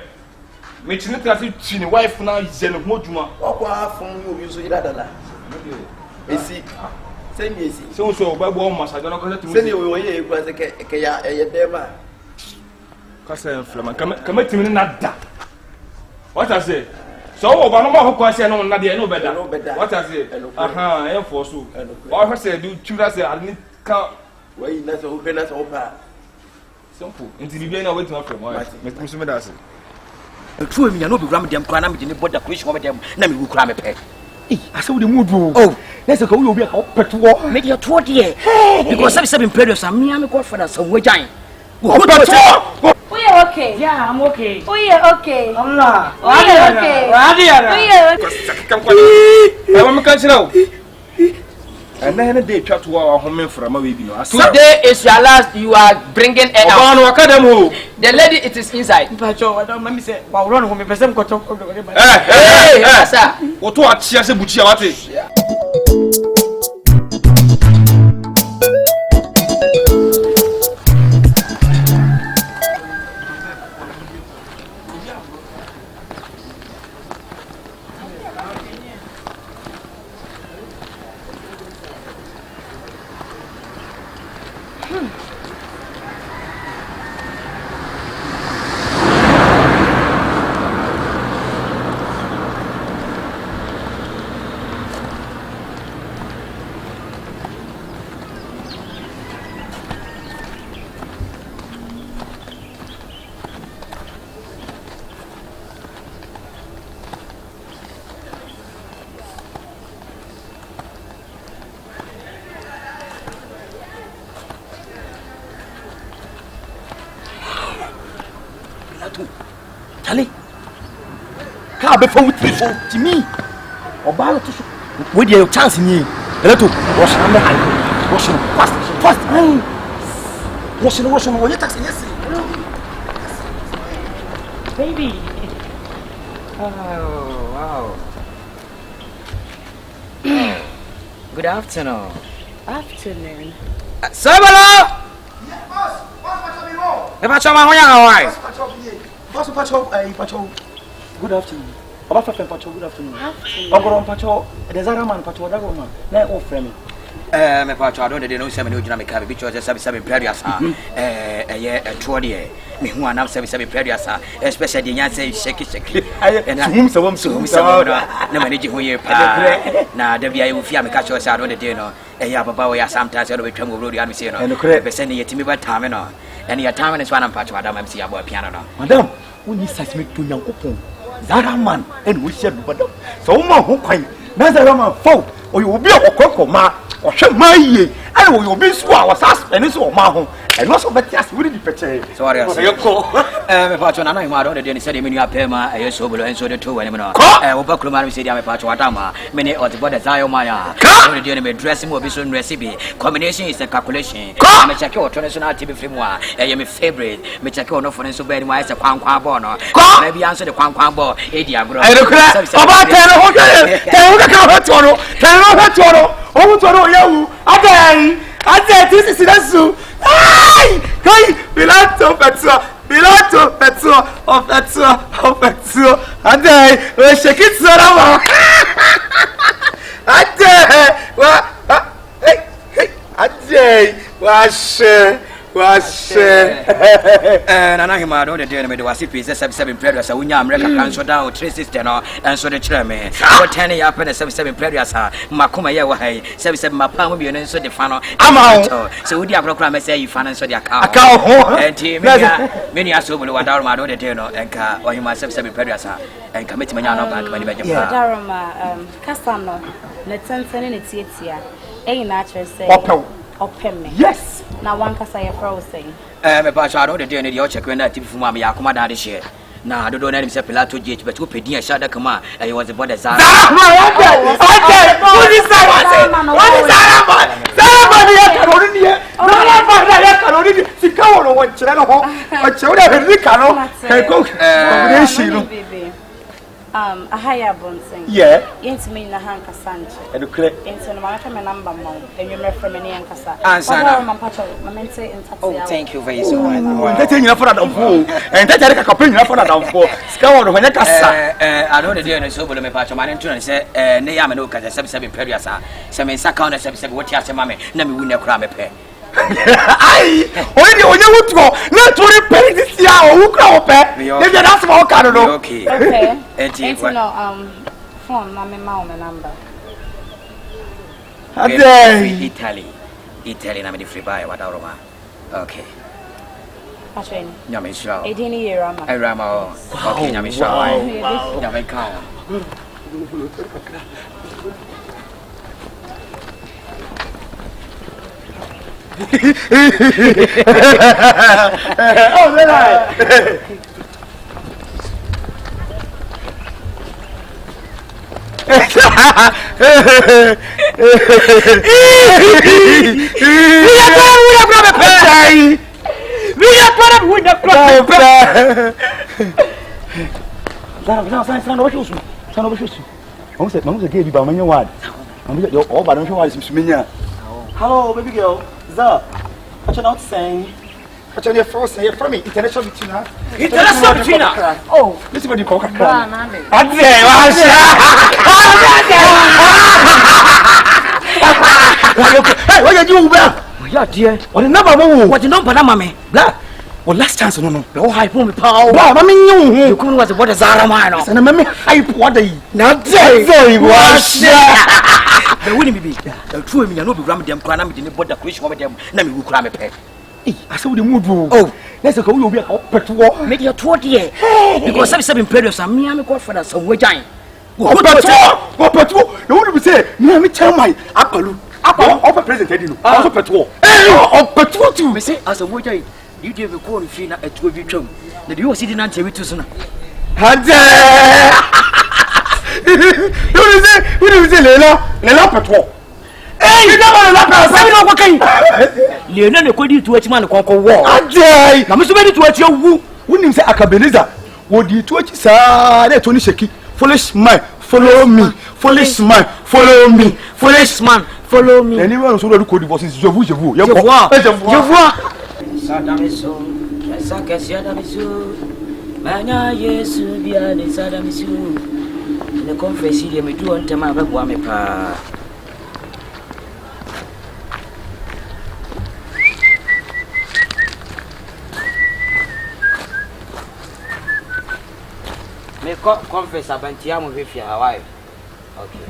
Speaker 5: me chine trasi chine wife na je no moduma.
Speaker 2: Okwa afun you be so ira dala. Esi. Say me esi.
Speaker 5: So Bible massage no kata
Speaker 2: say me we ye ekura say ke ya dema.
Speaker 5: Kasa flama kama timi na da. What I say? So oba no ma hokwa say no na de no beda. What I say? Aha, e for so. What I say do chura say I need ka
Speaker 2: why na so be na so pa.
Speaker 5: Simple. Until you na wait to from why. Me so me da say.
Speaker 6: True me no be gram dem kra na me de border creation wo dem na me wu kra me pe.
Speaker 4: Asa wo de mu do.
Speaker 6: Oh,
Speaker 4: let's go we obi ka peto.
Speaker 6: me de to de. Because seven periods am me am godfather so we giant.
Speaker 4: Go peto.
Speaker 3: Oh, yeah, okay.
Speaker 4: Yeah, I'm okay.
Speaker 3: Oh, yeah, okay.
Speaker 4: Allah.
Speaker 3: Oh, yeah, okay. Oh, yeah, okay.
Speaker 5: I want me catch now. And then they try to our home from my baby.
Speaker 6: Today is your last. You are bringing it out. The lady, it is inside.
Speaker 4: Pacho, I don't mind say. Wow, run home. Me person go talk.
Speaker 6: Hey, sir.
Speaker 5: What to achia se buchi awate.
Speaker 6: Charlie, can't be for to me. Or buy to with your chance in you. A little wash under hand, washing fast. Washing, your taxi, yes.
Speaker 4: Baby. Oh, wow. Good afternoon.
Speaker 3: Afternoon.
Speaker 6: Sabala!
Speaker 2: Yeah, boss, pacho me mo.
Speaker 6: If I show my way,
Speaker 2: Boss, pacho. Good afternoon. Papa pacho, good afternoon. Ogoron pacho, the Zara man pacho, that woman. Na o frame.
Speaker 6: me pacho, I don't know say me no jina me ka bi cho 77 previous a twodie. Me hu anam 77 previous especially the nyanse shake. And hum na manage hu ye pa. Na da bia ye ufia me ka cho say I don't know. Ya baba we sometimes I don't betwem road and me say no. Be say ne yetimi ba time no. And your time is one pacho Adam MC about piano no.
Speaker 4: Madam, we need seismic to Yankopon. Zara man, and we said, madam. So, my who kind, Nazara man fault, or you will be a cocoa or shall my ye, and we will be swallowed and it's all my home, and also bet us really better.
Speaker 6: Sorry, I call. Pacho, I know I don't say when you are Pema, I so will answer the two anymore. Obacluma said, I'm a Pacho Adama, many of the body Ziomaya. Only the dressing will be soon recipe. Combination is a calculation. I'm a check your traditional TV film. I am a favorite. Me check your no for so very wise a Quanqua bono. Maybe answer the Quanqua bo, Edia Gro. I this is the hey, Pilato Petro, of Petro, and I shake it so wash and I am out on the day with was if 77 predators. I will America cancel down 3 sisters and so the chairman. What 10 up in 77 predators are Makuma Yaway, 77 Mapam will be an answer the funnel. I'm out. So would you have no say you finance the account? And many are so below what our mother and car or you must 77 predators and commit me now back when you make your
Speaker 3: Darama, Castano, let's send it here. A natural say, open me.
Speaker 4: Yes.
Speaker 3: Now one can say a pro saying.
Speaker 6: Me pacho I don't dey any your check when that tip from me akoma da de share. na do na se Pilato gate but opedi a shada kama e was about the Zara.
Speaker 4: Okay. What is Zara? Zara ya karoni ni. Zara ya karoni sika wono wonkyere no ho. Okyere na hedi ka no. Combination.
Speaker 7: A higher bondsing.
Speaker 4: Yeah.
Speaker 7: Yes, me na hanka Sancho.
Speaker 4: Educate.
Speaker 7: Into my number mom, and you refer me and Cassa.
Speaker 6: Oh, thank you very so much.
Speaker 4: That you for that fool. And that I can for that fool. Scour when I
Speaker 6: know the dear so me patch my intern say, Nayamano can 77 period. Some in Sakana 77 what you ask mammy, let me win a crime pay.
Speaker 4: Aye, when you would go, not to repair this year or who crop. Maybe that's more kind of
Speaker 6: okay.
Speaker 7: Okay. Phone, my number.
Speaker 6: Italy, I'm the free buy what aroma. Okay.
Speaker 7: Patrin.
Speaker 6: Yamisha.
Speaker 7: 18 year
Speaker 6: Rama. Okay, Yamisha. Yamika.
Speaker 4: Oh, then I. Hello, baby girl. Sir, what you not saying? What you first say from me? International between us.
Speaker 6: International between us.
Speaker 4: Oh, this is what you call it. Hey, what you do, Bella?
Speaker 6: Yeah, dear.
Speaker 4: What the number?
Speaker 6: What the number, mammy?
Speaker 4: Blah. Well, last chance, no.
Speaker 6: No hype on me, power.
Speaker 4: Blah, mammy, you
Speaker 6: couldn't was what a Zara mine.
Speaker 4: And a mammy hype what they
Speaker 6: not
Speaker 4: say.
Speaker 6: The winning be true me, I know be ram them cram in the border question over them. Let me cram a pet.
Speaker 4: I saw the mood.
Speaker 6: Oh,
Speaker 4: let's go. You'll be a pet war.
Speaker 6: Make your 20 years. Because 77 periods are me, I'm a godfather, so we're dying.
Speaker 4: What petrol? You want to say, me tell my apple. Apple president, also petrol. Oh, petrol too.
Speaker 6: Me say, as a wager, you give a corn free at 12 years. The you sitting on TV too soon.
Speaker 4: Who do you say, Lela petrol? Hey, you never let us say, no, okay.
Speaker 6: Leonard, according to a man, conquer war.
Speaker 4: Ajay, I'm so ready to watch you. Wouldn't say Akabenezer. Would you to watch Tony Sheki? Foolish man, follow me. Foolish man, follow me. Foolish man, follow me. Anyone who would call divorces, je vois.
Speaker 6: Sadamiso, Sakasiadamiso, Mania, yes, be a Sadamiso. The conference here, me do on time, I have one pa. Me confess about Tiamo with your wife. Okay.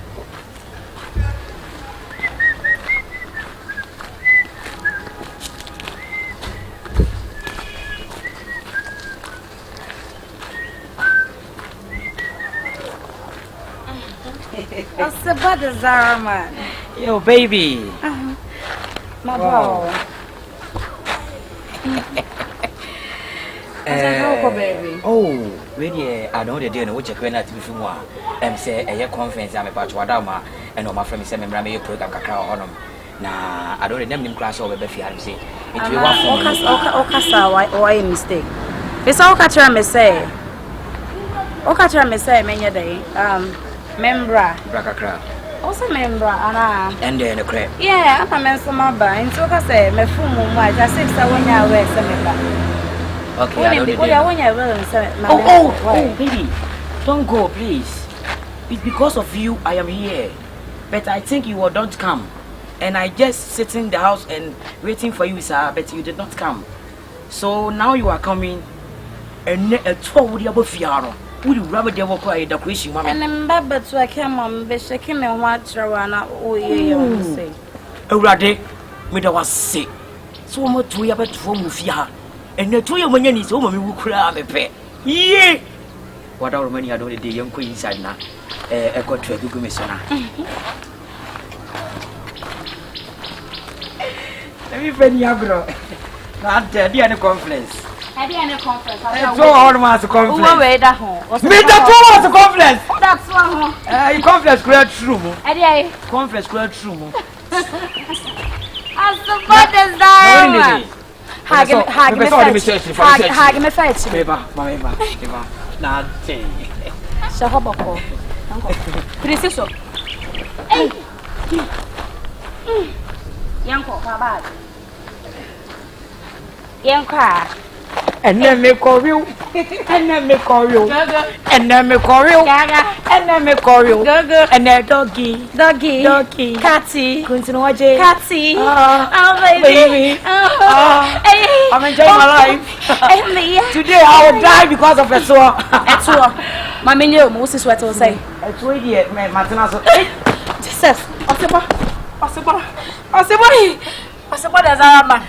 Speaker 7: What's about the Zara man?
Speaker 6: Yo, baby.
Speaker 7: My boy. Baby.
Speaker 6: Oh, really? I know the day in which I went out before one. Say a conference. I'm about to Adama, and all my friends say, "Member, you program Kakao on them." Nah, I don't remember them class over Befi. I say, "It will work for me."
Speaker 7: Okasa, why mistake? It's all catcher me say. Okatra me say many day. Membra.
Speaker 6: Brakakra.
Speaker 7: Also membra,
Speaker 6: and then a crap.
Speaker 7: Yeah, I'm a member. And so I say, me fumu white. I say, so when you wear some member.
Speaker 6: Okay, I don't Oh, baby, don't go, please. It's because of you I am here. But I think you don't come. And I just sit in the house and waiting for you, sir. But you did not come. So now you are coming. And a 12 would you have a would you rather devil cry the question, mamma? And I'm bad, but I came on, be shaking and watch around. Oh, yeah, say. Oh, Raddy, me that was sick. So much we have a form of ya. And the 2 years is over, we will cry a pet. Yeah. What our money I don't the young queen inside now. A got to a good commissioner. Let me find you, bro. Not the conference.
Speaker 7: I didn't conference.
Speaker 6: It's so hard to conference.
Speaker 7: Who were that home?
Speaker 6: Me the two was a conference.
Speaker 7: That's one.
Speaker 6: You conference create true.
Speaker 7: I did.
Speaker 6: Conference create true.
Speaker 7: I support this diamond. Hag me fetch.
Speaker 6: Eva. Nothing.
Speaker 7: So hoboko. Preciso. Hey. Yanko, how bad? Yanka.
Speaker 6: And then me call you. And then me call you. And then me call you. And then me call you. And then doggy. Catty. Catty.
Speaker 7: Oh, baby.
Speaker 6: I'm enjoying my life. Today I will die because of a sore.
Speaker 7: Mamma mia, most is what I say.
Speaker 6: I told you, Martina.
Speaker 7: Jesus. Possible as a man.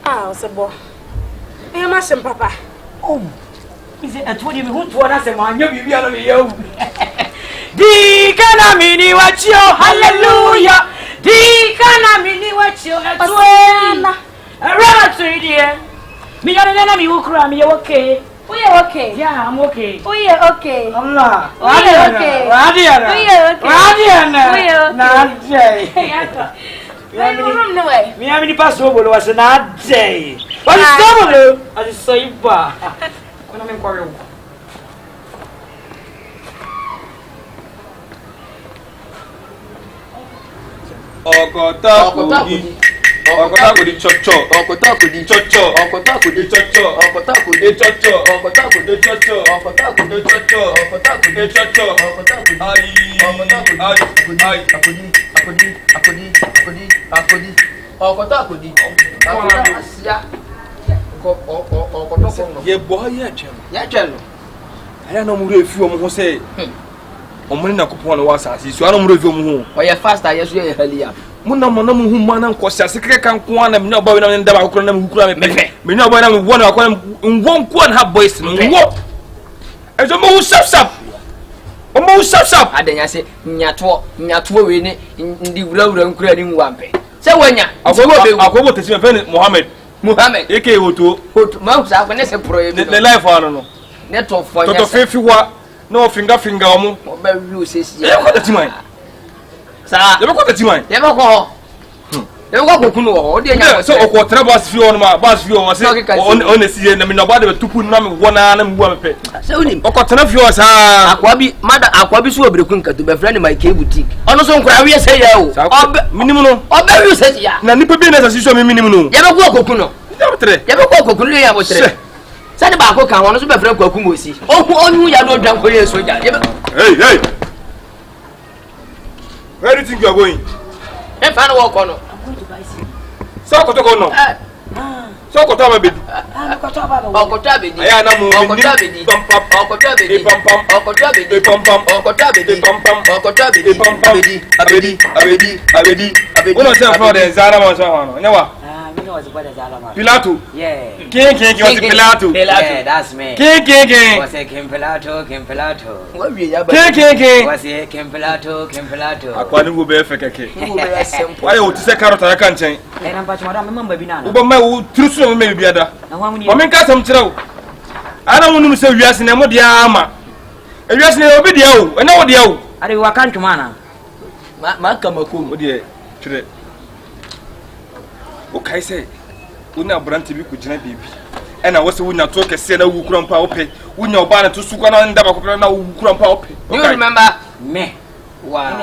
Speaker 7: Ah, Osebo. I am asking Papa.
Speaker 6: Oh, is it? I told you who to us and man, you be on you. Dikana mini what you, hallelujah. Dikana mini what you, around 3 dear. Me got an enemy who cry me, okay.
Speaker 7: We are okay.
Speaker 6: Yeah, I'm okay.
Speaker 7: We are okay.
Speaker 6: Allah.
Speaker 7: We are okay.
Speaker 6: Radiana.
Speaker 7: We are okay.
Speaker 6: Radiana.
Speaker 7: We are okay.
Speaker 6: Not
Speaker 7: Hey,
Speaker 6: me have any password was not day. What is double? I just say ba. When I'm in quarrel.
Speaker 5: Okota kudi chocho. Okota kudi chocho. Okota kudi chocho. Okota kudi chocho. Okota kudi chocho. Okota kudi chocho. Okota kudi chocho. Okota kudi. Akodi. Okota kudi. Akodi asia. Okota kono. Ye boy ye chem. Ye chem. Aya no mu refi o mu ho say. Omuni na kopon no wasasi. So ana mu refi o mu ho. Oye faster ye so ye halia. Muna mona mu huma na nkosia sekere kan ko ana me oba we na ndaba akoro na mu kura me pe me oba na mu wona akoro nwon ko na boys no wo ezo mo sap o mo sap adanya se nyato we ni ndi wurawura nkura ni nwampe se wanya agogo tesi me Muhammad eke hoto
Speaker 2: ma usa ko ne se pro ye
Speaker 5: the life ano no
Speaker 2: ne to fo nya
Speaker 5: to fefi wa no finger omo
Speaker 2: oba wi o sesi
Speaker 5: e ko tetiman sa de ko tetiman
Speaker 2: de ko e wo ko kunu wo de nya
Speaker 5: so o ko tra bas fi on ma bas fi on se on ne si na me no ba de tupu na me wona na me bua me pe
Speaker 2: se oni
Speaker 5: o ko tra fi on sa
Speaker 2: akwa bi so obrekun katu be friend my ke boutique ono so nkura wi se ya o
Speaker 5: minimum no
Speaker 2: oba wi se ya
Speaker 5: na nipa bi na sa si so minimum no
Speaker 2: ya be ko kokunu ya be ko kokunu ya bo tre sani ba ko kan ono so be friend kwaku mosi onu ya no dwan ko ye so ja
Speaker 5: hey where do you think you are going
Speaker 2: e fa no wo ko no
Speaker 5: so ko to ko no so ko to ma be
Speaker 2: okoto abedi
Speaker 5: aya na mu
Speaker 2: okoto abedi okoto abedi okoto abedi okoto abedi
Speaker 5: uno se for the zara ma so hono nyawa
Speaker 6: me was about Zalama.
Speaker 5: Pilato.
Speaker 6: Yeah.
Speaker 5: King was Pilato.
Speaker 6: Yeah, that's me.
Speaker 5: King.
Speaker 6: Was it King Pilato?
Speaker 2: What we ya
Speaker 5: King.
Speaker 6: Was it King Pilato?
Speaker 5: Akwani wo be fekeke. Why you to say carrot I can change.
Speaker 6: And I'm madam remember binana.
Speaker 5: Uba ma wo trusu me bi ada. O men ka sam kire wo. Ana wonu se wiase na mo dia ama. Wiase na obi dia wo. Na wo dia wo.
Speaker 6: Are wa kan tumana.
Speaker 2: Ma kamakum.
Speaker 5: Wo dia kire. O kai say una branti bi ku gina bibi. Ena wo se wunya to kese na wu kura mpa ope. Wunya oba na to su kwa na ndaba ko na wu kura mpa ope.
Speaker 2: You remember
Speaker 6: me?
Speaker 2: Wow.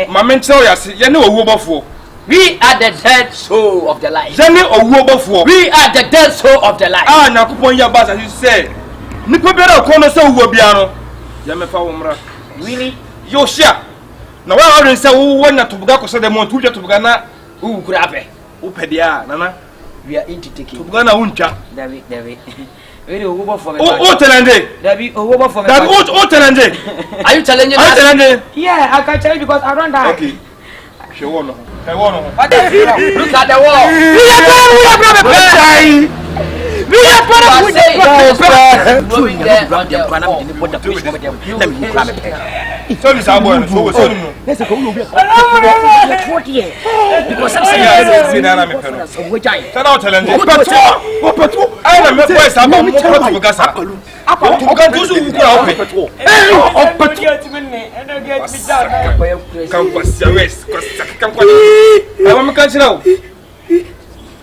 Speaker 5: Ma men tell yase ye ne owu obofo.
Speaker 2: We are the dead soul of the life.
Speaker 5: Jene owu obofo.
Speaker 2: We are the dead soul of the life.
Speaker 5: Ah, nakupon ya baza you say. Nipa bera ko no se wu bia no. Ya me fa wo mra.
Speaker 2: Really?
Speaker 5: Yo shia. Na wa wa ren se wo wona tobuga ko se de mo tuja tobuga na
Speaker 2: Wu kura ape.
Speaker 5: Upedia nana.
Speaker 2: We are into taking.
Speaker 5: Tobuga na uncha.
Speaker 6: David. Very over for me.
Speaker 5: Oh, telende.
Speaker 6: David, over for me.
Speaker 5: That oh telende.
Speaker 2: Are you challenging
Speaker 5: us? Telende.
Speaker 6: Yeah, I can challenge because I don't die.
Speaker 5: Okay. She won. I won.
Speaker 2: What the look at the wall.
Speaker 6: We are
Speaker 5: Sorry, Samuel. Sorry, no.
Speaker 6: Let's go. Because I'm
Speaker 5: saying, I'm challenge. I am a boy, Samuel.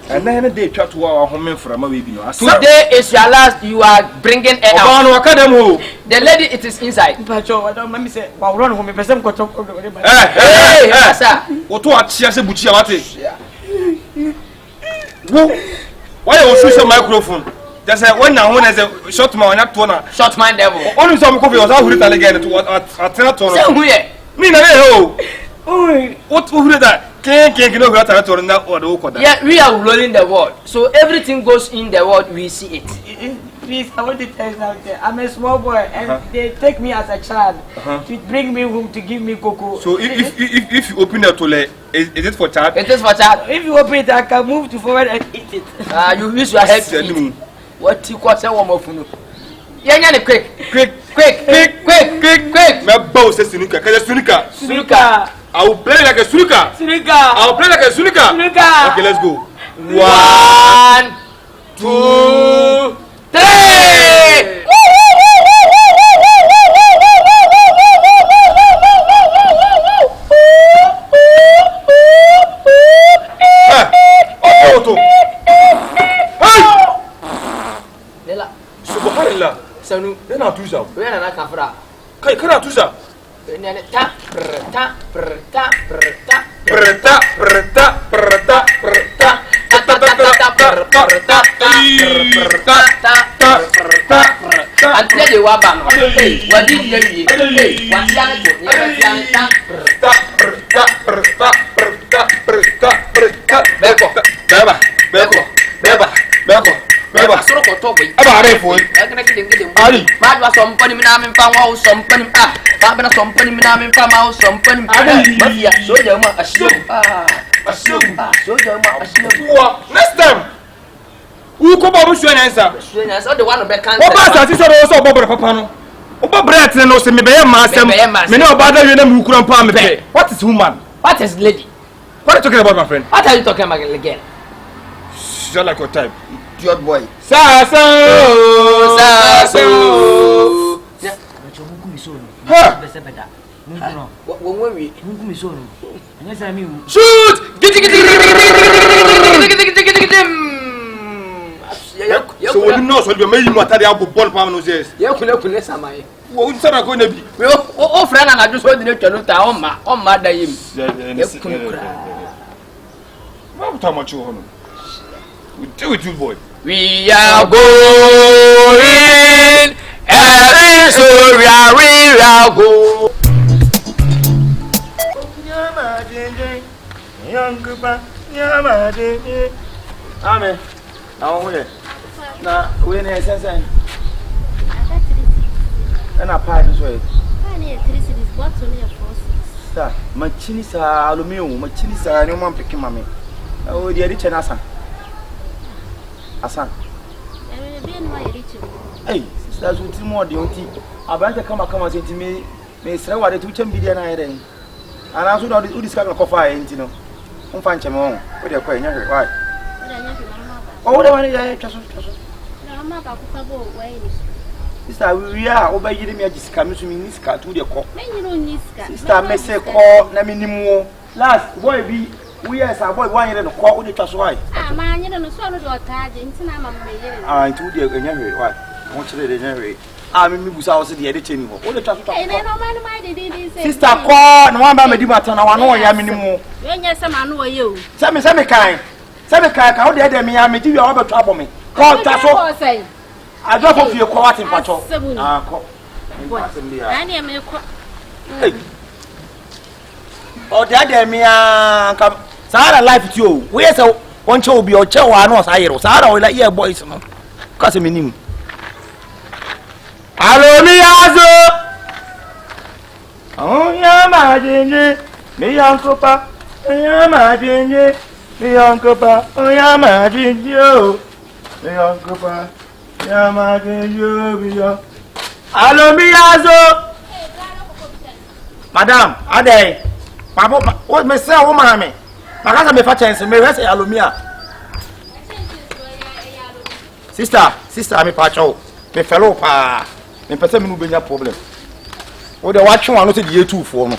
Speaker 5: And then they try to our home from a baby.
Speaker 8: Today is your last. You are bringing it out. The lady, it is inside.
Speaker 6: I don't let me say, well, run home. Hey,
Speaker 8: sir.
Speaker 5: What to watch? Yes, Bucci. Why you switch the microphone? Just when now when as a short man, not one
Speaker 8: short man devil.
Speaker 5: Only some coffee was out with it again to what at 10 to me. What who that? Yeah,
Speaker 8: we are rolling the world. So everything goes in the world, we see it.
Speaker 6: Please, I want to tell you something. I'm a small boy and they take me as a child to bring me home to give me cocoa.
Speaker 5: So if you open the toilet, is it for child?
Speaker 8: It is for child.
Speaker 6: If you open it, I can move to forward and eat it.
Speaker 8: You use your head to eat. What you call one more food? Yeah, quick.
Speaker 5: My boss says Sunika. I will play like a Sunika. I will play like a Sunika. Okay, let's go. 1, 2, 3. Subhanallah. Sanu, yana tuza.
Speaker 8: Yana na kafra.
Speaker 5: Kai kana tuza. Beba soro ko to boy aba are fo agana kidin ali ma dwa so mpani mina me fa wa so mpani ba bana so mpani mina me fa ma so mpani mafia so je ma asio so je ma asio next time u ko ba bu so na nsa
Speaker 8: the one be can
Speaker 5: o ba sa ti so so bobore papa no o ba bread no se me be ye ma asem me no ba da we na mu kura pa me pe what is woman,
Speaker 8: what is lady,
Speaker 5: what are you talking about, my friend?
Speaker 8: What are you talking about again?
Speaker 5: Just like your type.
Speaker 2: Idiot boy.
Speaker 8: Saso.
Speaker 5: Ha.
Speaker 8: Shoot.
Speaker 5: So we know so you make matter dey abo ball pa no yes.
Speaker 8: Ye kule samai.
Speaker 5: Wo nsara ko na bi.
Speaker 8: O friend na just hold the twelo ta o ma da yim. Ye kule.
Speaker 5: What time much you hono? We do it, you boy.
Speaker 8: We are going, every soul we are go.
Speaker 4: Amen. Now we na we na sense. And a pie this way. Sir, machini sa aluminium, machini sa no man pick mama. Oh, the rich and Asan. Hey, sisters with more the OT. I bank come and say to me, may say what the 2 billion I then. And I should not do this kind of coffee, ain't you know. I'm fine, Chamon. What are you quite right? Oh, the one I trust. Sister, we are obeying me. Just come to me, Niska to the call. Sister, may say call, Namini. Last boy be. We are a boy, 1 year and a quarter with the trust why.
Speaker 9: Man, you don't swallow your card into my mamma.
Speaker 4: I told you again, why? I want to read I mean, we saw the editing. All the trust. Sister, call, no one by me, Dimatan, I know I am anymore.
Speaker 9: Yes, some man know you.
Speaker 4: Semi kind. How dare me? I may do you all about trouble me. Call Tasso. I drop off your quality in patrol. I am a oh, that me, come. Sarah life to you. Where's a one show be your chow? I know Sarah will like your boys. Cause me name. Hello, me azo. Oh, yeah, my dingy. Me uncle pa. Yeah, my dingy. Me uncle pa. Oh, yeah, my dingy. Me uncle pa. Yeah, my dingy. Hello, me azo. Madam, ade. Papa, what me say woman me? Makasa me fa chance me rest alumia. Sister, me pacho. Me fellow pa. Me pese me no benya problem. O de watch one no say the 2 for no.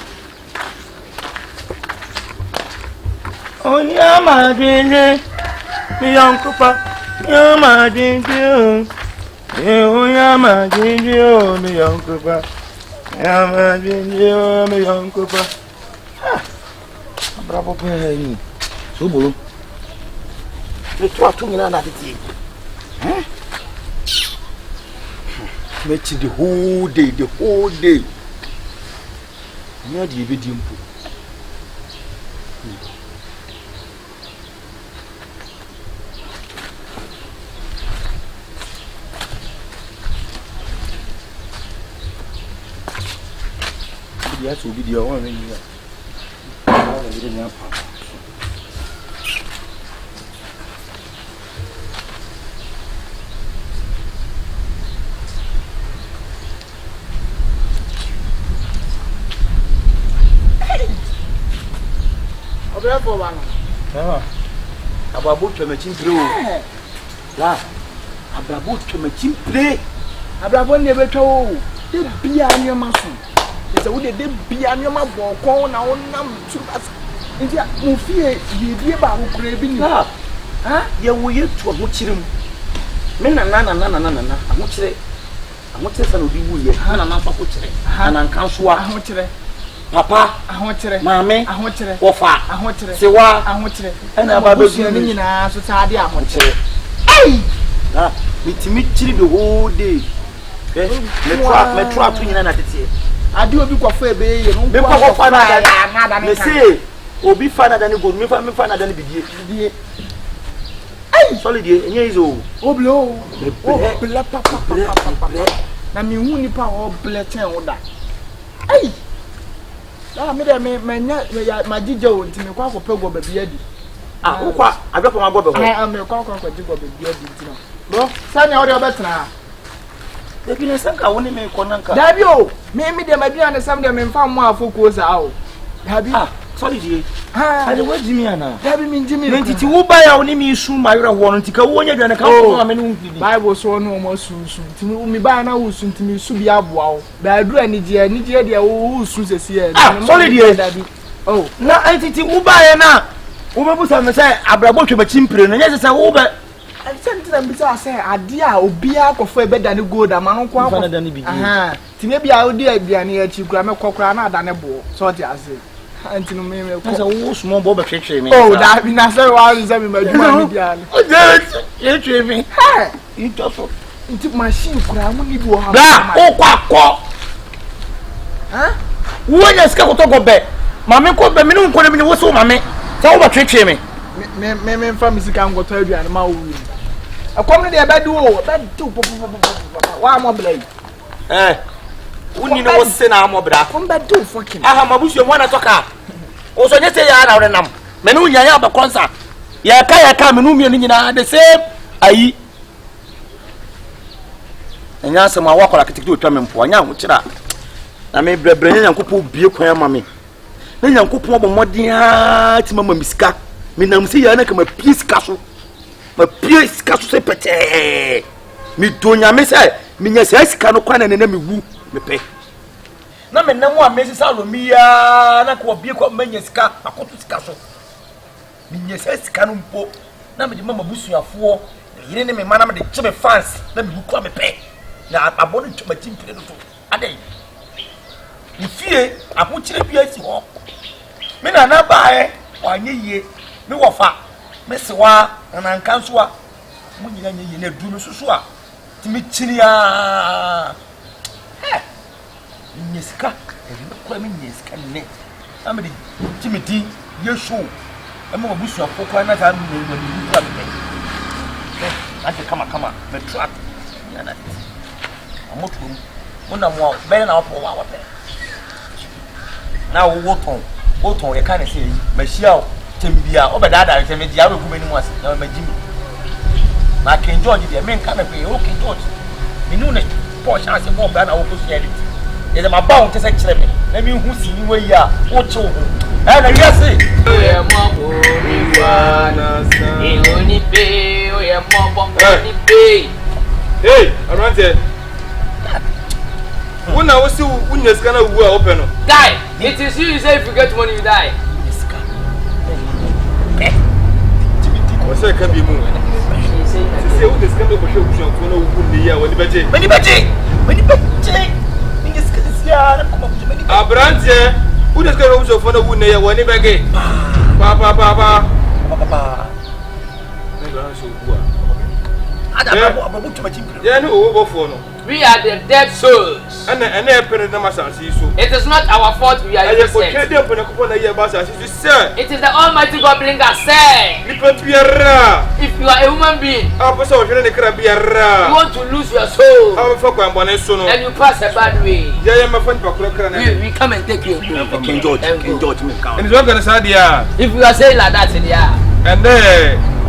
Speaker 4: Onya ma dinde. Mi yankupa. Yama dinde. Onya ma dinde mi yankupa. Yama dinde mi yankupa. Bravo pay. So bolo. Me try to me na tete. Me chi the whole day. Me dey be dimpo. Yes, will be the one when you are.
Speaker 1: Obrigado, mano.
Speaker 4: Ababu tweme chimpre o. La. Ababu tweme chimpre.
Speaker 2: Abrabo ne betwa o. De bia nyoma so. Ese wo de bia nyoma bo kon na wonam tubas. Nti mo fie yedie ba wo kura bi ni.
Speaker 4: Ha? Ye wo ye tu ho kirem. Me na. Aho kire. Aho kire sa no bi wo ye. Ha na fa ko kire. Ha na nkan so a.
Speaker 2: Aho kire.
Speaker 4: Papa,
Speaker 2: aho kire.
Speaker 4: Mame,
Speaker 2: aho kire.
Speaker 4: Wofa,
Speaker 2: aho kire.
Speaker 4: Sewa,
Speaker 2: aho kire.
Speaker 4: Ena ba be
Speaker 2: ni nyina so saade aho kire.
Speaker 4: Ei! Na, mitimi kiri the whole day. Me try to nyina na tete.
Speaker 2: Ade obi kwafo ebe ye no.
Speaker 4: Me kwa fa na da. Me say, obi fa na da ni go, me fa na da ni bidie. Ei! Solid ye, enye izo.
Speaker 2: Oblo. Obla papa. Na mi hu ni pa obla ten oda. Ei! Ah, me de me nya magije o ntimi kwa akopɛ go baby adi.
Speaker 4: Ah, ukwa abɛfo ma go be ho.
Speaker 2: Ah, me kwa jigo baby adi ntina. Bro, sanya o de obetena.
Speaker 4: Ebi ne sanka woni me konanka.
Speaker 2: Dabi o, me de madua ne sam de me mfa mo afoko za o. Dabi.
Speaker 4: Ah, sorry die. Ah, ade wajimi ana.
Speaker 2: Dabi min jimi.
Speaker 4: Me titi wo ba ya oni mi su ma yira ho no ntika wo nya dwane ka ko ma me no nfidi.
Speaker 2: Bible so no mo su ntimi mi ba na wo su ntimi su bia boa o. Ba adu ani je de wo su sesi e.
Speaker 4: Ah, sorry die.
Speaker 2: Dabi. Oh,
Speaker 4: na entity wo ba ya na. Wo be busa me say abrabo twema chimpire no nya se wo be
Speaker 2: Sentira mbisa say ade a obi akofo ebeda ne gold amano ko akofo. Aha. Time bia odi aduane achi kura me kokora na adane bo. So ti ase. Anti no me ko.
Speaker 4: Say wo small bo be twetwe me.
Speaker 2: Oh, that be na say wa say me maduma ni bia.
Speaker 4: O je twetwe me.
Speaker 2: Ha!
Speaker 4: You just
Speaker 2: Nti machine kura mu ni bi wo ha.
Speaker 4: Bra, o kwakọ.
Speaker 2: Ha?
Speaker 4: Wo nya sika ko to go be. Mame ko be me no ko na me wo so mame. Say wo be twetwe me.
Speaker 2: Me mfa misika ngoto aduane ma wo wi. Akom ne de be du o, be du wa mo blai.
Speaker 4: Uni no wo se na mo bra.
Speaker 2: Kom be du fucking.
Speaker 4: Aha mabusu mo na toka. O so nyete ya na renam. Me no nya ya ba konsa. Ya ka me no mi ni nyina the same ayi. Enya se ma wakola kitikiti otwa me mpo anya ho kira. Na me brebre nya nyankopɔ bie kwan ma me. Na nyankopɔ bo modin a ti mama misika. Me nam se ya na ka ma pie sika so. Ma pie sika so se pete. Mi donya me se mi nya se sika no kwan na na mi wu me pe. Na me nam a me se salomi ya na ko bie ko manya sika akoto sika so. Mi nya se sika no mpo. Na me di mama busuafo. Yire ne me mana me de chebe fans na mi wu ko me pe. Na abone tuma timpire no to. Adai. Ifie abuchire bia si ho. Me na na bae wanye yie. Me wofa. Me sewa na nkanso a mu nyina nye yie na du no susu a. Ti me chiri a. Nyesika. Ko me nyesika ne. Amedi ti me di yesu. E mo busu afoko na ta me no ni ku me. Ante kama me trap. Yana. Amotu mona mo be na opo wa pe na wo ton ye kan se yi mahia o tembia o be dada re me dia we ku meni mu ase na magimi ma King George de me nka me pe o King George me nu ne po chance mo ba na wo ko so ye ma ba on te se kire me na me hu si ni we ya wo che wo eh na wiase
Speaker 8: oye mo mi wa na sa e oni pe oye mo bo oni pe
Speaker 5: hey arante una wo si unya sika na wu a open no
Speaker 8: die it is you say if you get money you die
Speaker 5: what's that can be mu say wo sika do ko show kushon ko na wu ni ya woni beje ninge sika sia na kuma kujo mani abrante una sika do kushon ko na wu ni ya woni bege pa yeah no wo for no
Speaker 8: we are the dead souls
Speaker 5: and na masansi so
Speaker 8: it is not our fault we are innocent
Speaker 5: it
Speaker 8: is the almighty God bring us say if you are a human being you want to lose your soul and you pass a bad way we come and take you
Speaker 4: King George
Speaker 5: and it's not gonna say
Speaker 8: if you are saying like that
Speaker 5: and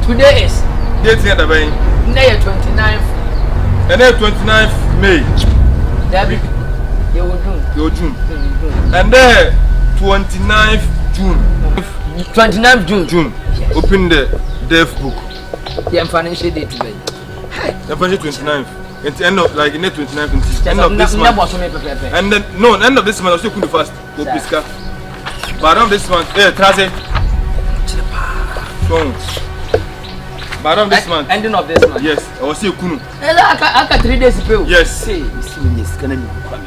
Speaker 8: today is
Speaker 5: date the
Speaker 8: 29th
Speaker 5: and then 29th May
Speaker 8: David you June
Speaker 5: and then 29th June
Speaker 8: 29th June
Speaker 5: yes. Open the deaf book
Speaker 8: the financial date today
Speaker 5: the financial 29th at the end of like in the 29th end of this month and then no end of this month also could fast go piska but of this month trace so but of this month
Speaker 8: ending of this month
Speaker 5: yes I was say kunu
Speaker 8: aka 3 days pay
Speaker 5: yes
Speaker 4: say me sika na me kwa me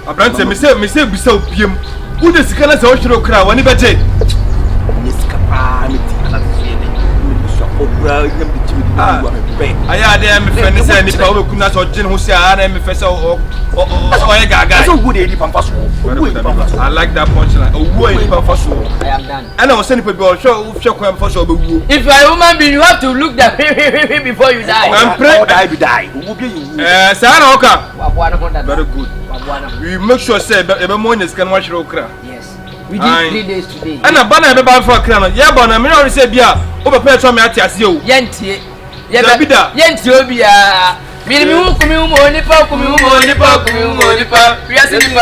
Speaker 5: abrante me say bisa opiem wo de sika na say o hwere okra woni beje
Speaker 4: me sika pa me ti ala fie ne me so okra nyam de timi wa me pe
Speaker 5: aya de me fe ne say ni pa wo kuna so gin ho sia na me fe say o ye gaga
Speaker 4: so good e di pampa so
Speaker 5: I like that punchline o ye pampa so
Speaker 8: I am done
Speaker 5: and I was saying people o hwe kwan fa so be wu
Speaker 8: if you are a human being you have to look the before you die
Speaker 5: and pray
Speaker 4: die wo be you
Speaker 5: say na oka
Speaker 8: very
Speaker 5: good we make sure say e be mo nyes kan wa hwere okra
Speaker 8: yes we did 3 days today
Speaker 5: and abana e be ba for okra no ye ba na me no say bia o be pay to me ati ase o
Speaker 8: yentie
Speaker 5: yentie
Speaker 8: obia mini mu kumi mu nipa we are sitting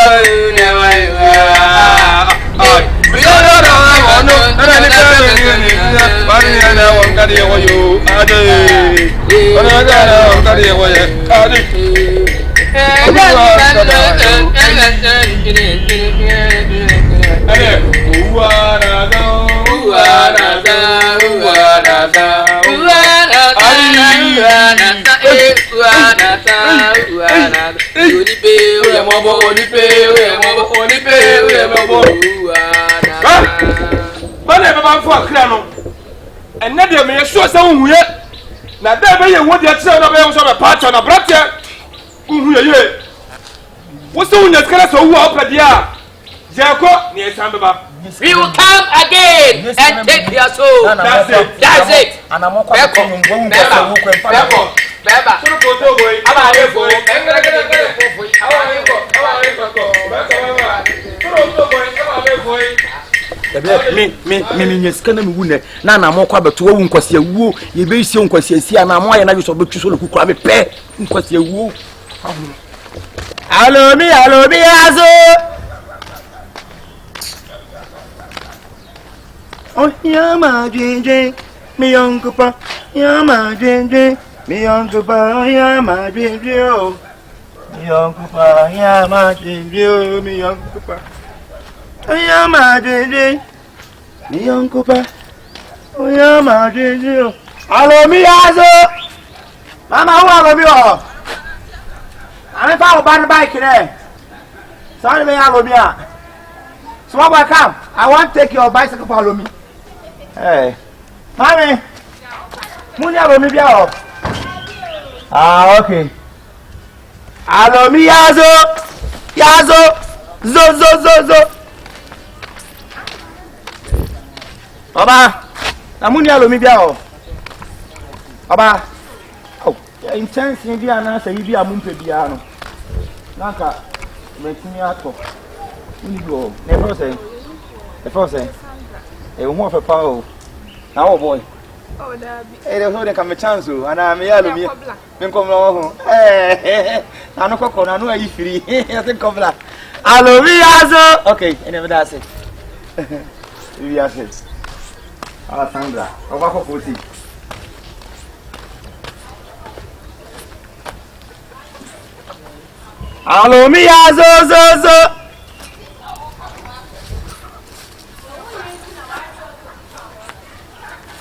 Speaker 5: Bana be ban for akra no enne de me so se huye na da be ye wodi atre na be so be patch na brate huye ye wo se hunya skala so wu opradia jako ni esambe ba
Speaker 8: we will come again and take your soul that's it
Speaker 4: anamoko ko nyumbo wu ko kwempa
Speaker 8: beba
Speaker 5: suru ko to boy
Speaker 8: aba refo
Speaker 4: me nyeska na me wu ne na anamoko abeto wu nkwasi awuo ye be isi nkwasi asia na amo aye na so betu so lo kukura me pe nkwasi awuo alo mi azo oh ya ma jinje mi yonkupa ya ma jinje mi yonkupa ya ma jinje oh mi yonkupa ya ma jinje oh mi yonkupa ya ma jinje mi yonkupa ya ma jinje oh alo mi azo mama wa alo mi oh I'm about bike there. Sorry, me alo mi ah. So what come? I want to take your bicycle follow me. Hey. Mommy. Muni alo mi bia o. Ah, okay. Alo mi yazo. Zo. Baba. Na muni alo mi bia o. Baba. Oh, intense ni bia na say bia mu mpe bia no. Nanka metumi ato. Uni go. Never say. E wo fa pa o. Na wo boy. Oh Dabi. E de so de ka me chance o. Ana me yalo mi. Me kom na wo ho. Na no kokko na no ayi firi. I think kobla. Alomiazo. Okay, I never does it. We are it. Sandra, over for 40. Alomiazo, zo.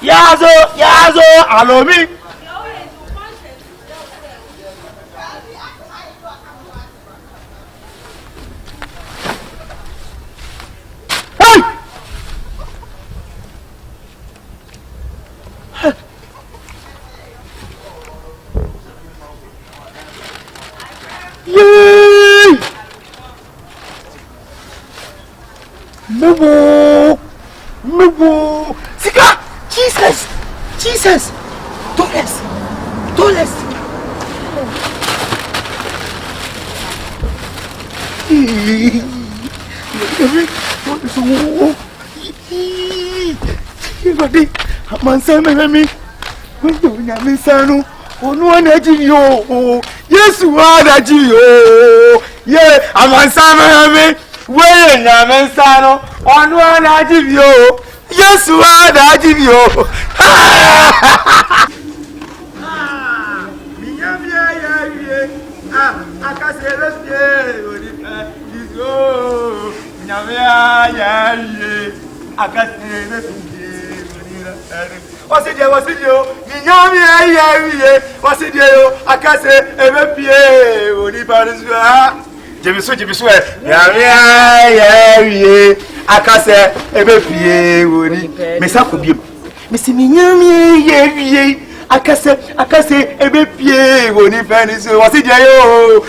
Speaker 4: Yazo, alomi. Yay! Mubu! Sika! Jesus! Dollars! Yes, what I do, yeah, I'm on Sam, where I'm Sano, on one I give you. Yes, what I give you. I can say, what's it, you? What's it, you? I can't say, MPA, would you pass? Jimmy, I can't say, MPA, would you? Miss Akubi, Miss Minyami, I can't say, MPA, would you pass? What's it, you?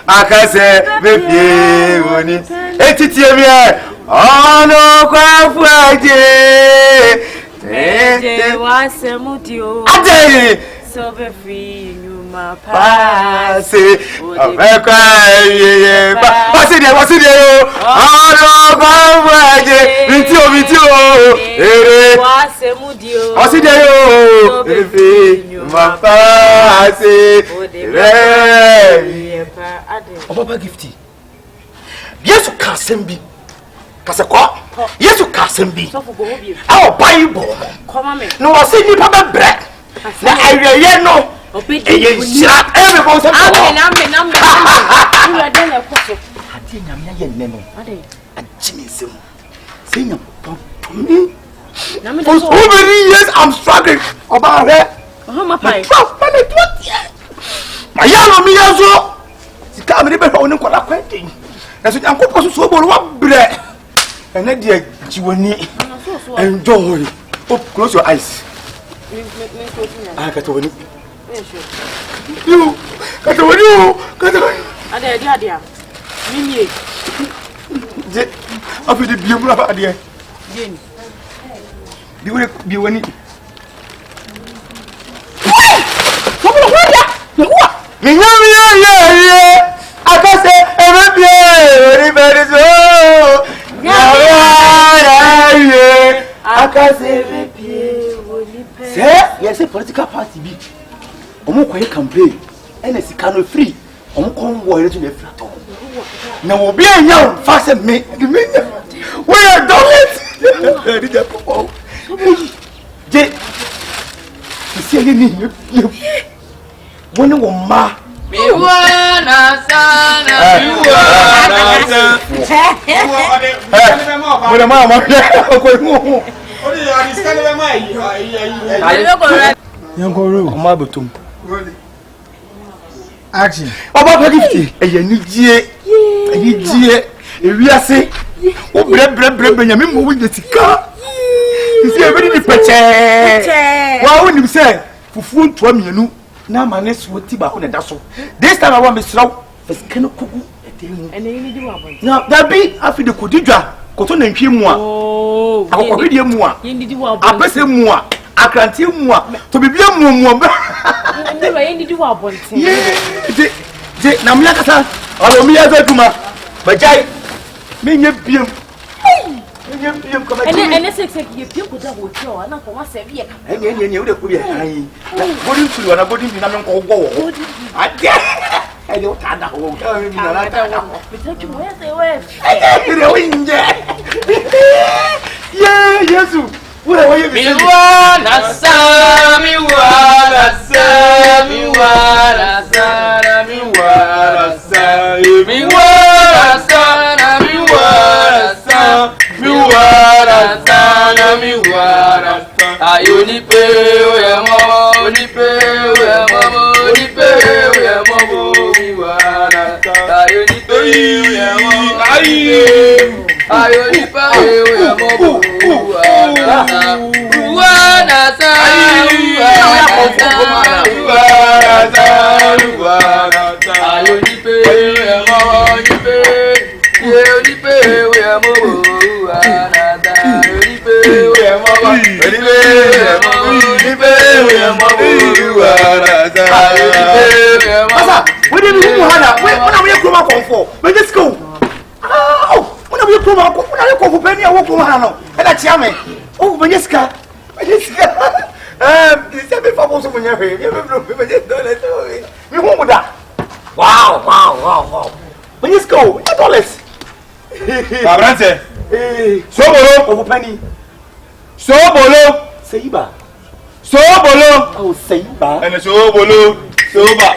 Speaker 4: I can't say, MPA, would you? It's oh no, Friday.
Speaker 7: Was a mudio. So be free, you my pass.
Speaker 4: What's it? Oh no, Friday. Me too.
Speaker 7: Was a mudio.
Speaker 4: What's it? So be free, you my pass. Oh, Papa Gifty. Yes, you can't send me. Kaseko yes you can be our bible no I say ni papa bread na ayeye no eye shira everybody say amen you are there koso ati nyame ye nne no agimi nsem say nyam me for so many years I'm struggling about her my pai my yalo mi yazo sika me be fa woni kwala kwenten na so yankopɔ so bolo wa bread. And then dear Jiwani and don't worry. Oh, close your eyes. I got to you. Dear. Mimi. I'll be the beautiful idea. You will be winning. I can say, everybody so. I can't say, yes, a political party be. Omo kwaye campaign, and it's kind of free. Omo come war to the flat. Now we'll be a young fast me. We are done it. You see, you one woman. You wanna action. About 50. A year. We are saying, oh, bread, moving the car. You see, everybody picture. Why wouldn't you say, for food to me, now my next would tiba on a dasso. This time I want to slow for skin of cuckoo. And then you now that be after the Kudija, Cotton and Chimwa. Oh, I will read you more. You need to I press him more. I can't tell more to be more. I need to walk one thing. Namaka, I'll be a Kuma, but Jai, me, and this is you people that would show, and not for one severe. And you would be a high. What do you do? And I wouldn't be a go. I I don't have that one. Yeah, yes. What are you doing? Wow. When you go, $8.
Speaker 5: Abrante. Sobolo.
Speaker 4: Over penny.
Speaker 5: Sobolo.
Speaker 4: Seiba.
Speaker 5: Sobolo.
Speaker 4: Oh, Seiba.
Speaker 5: And sobolo. Soba.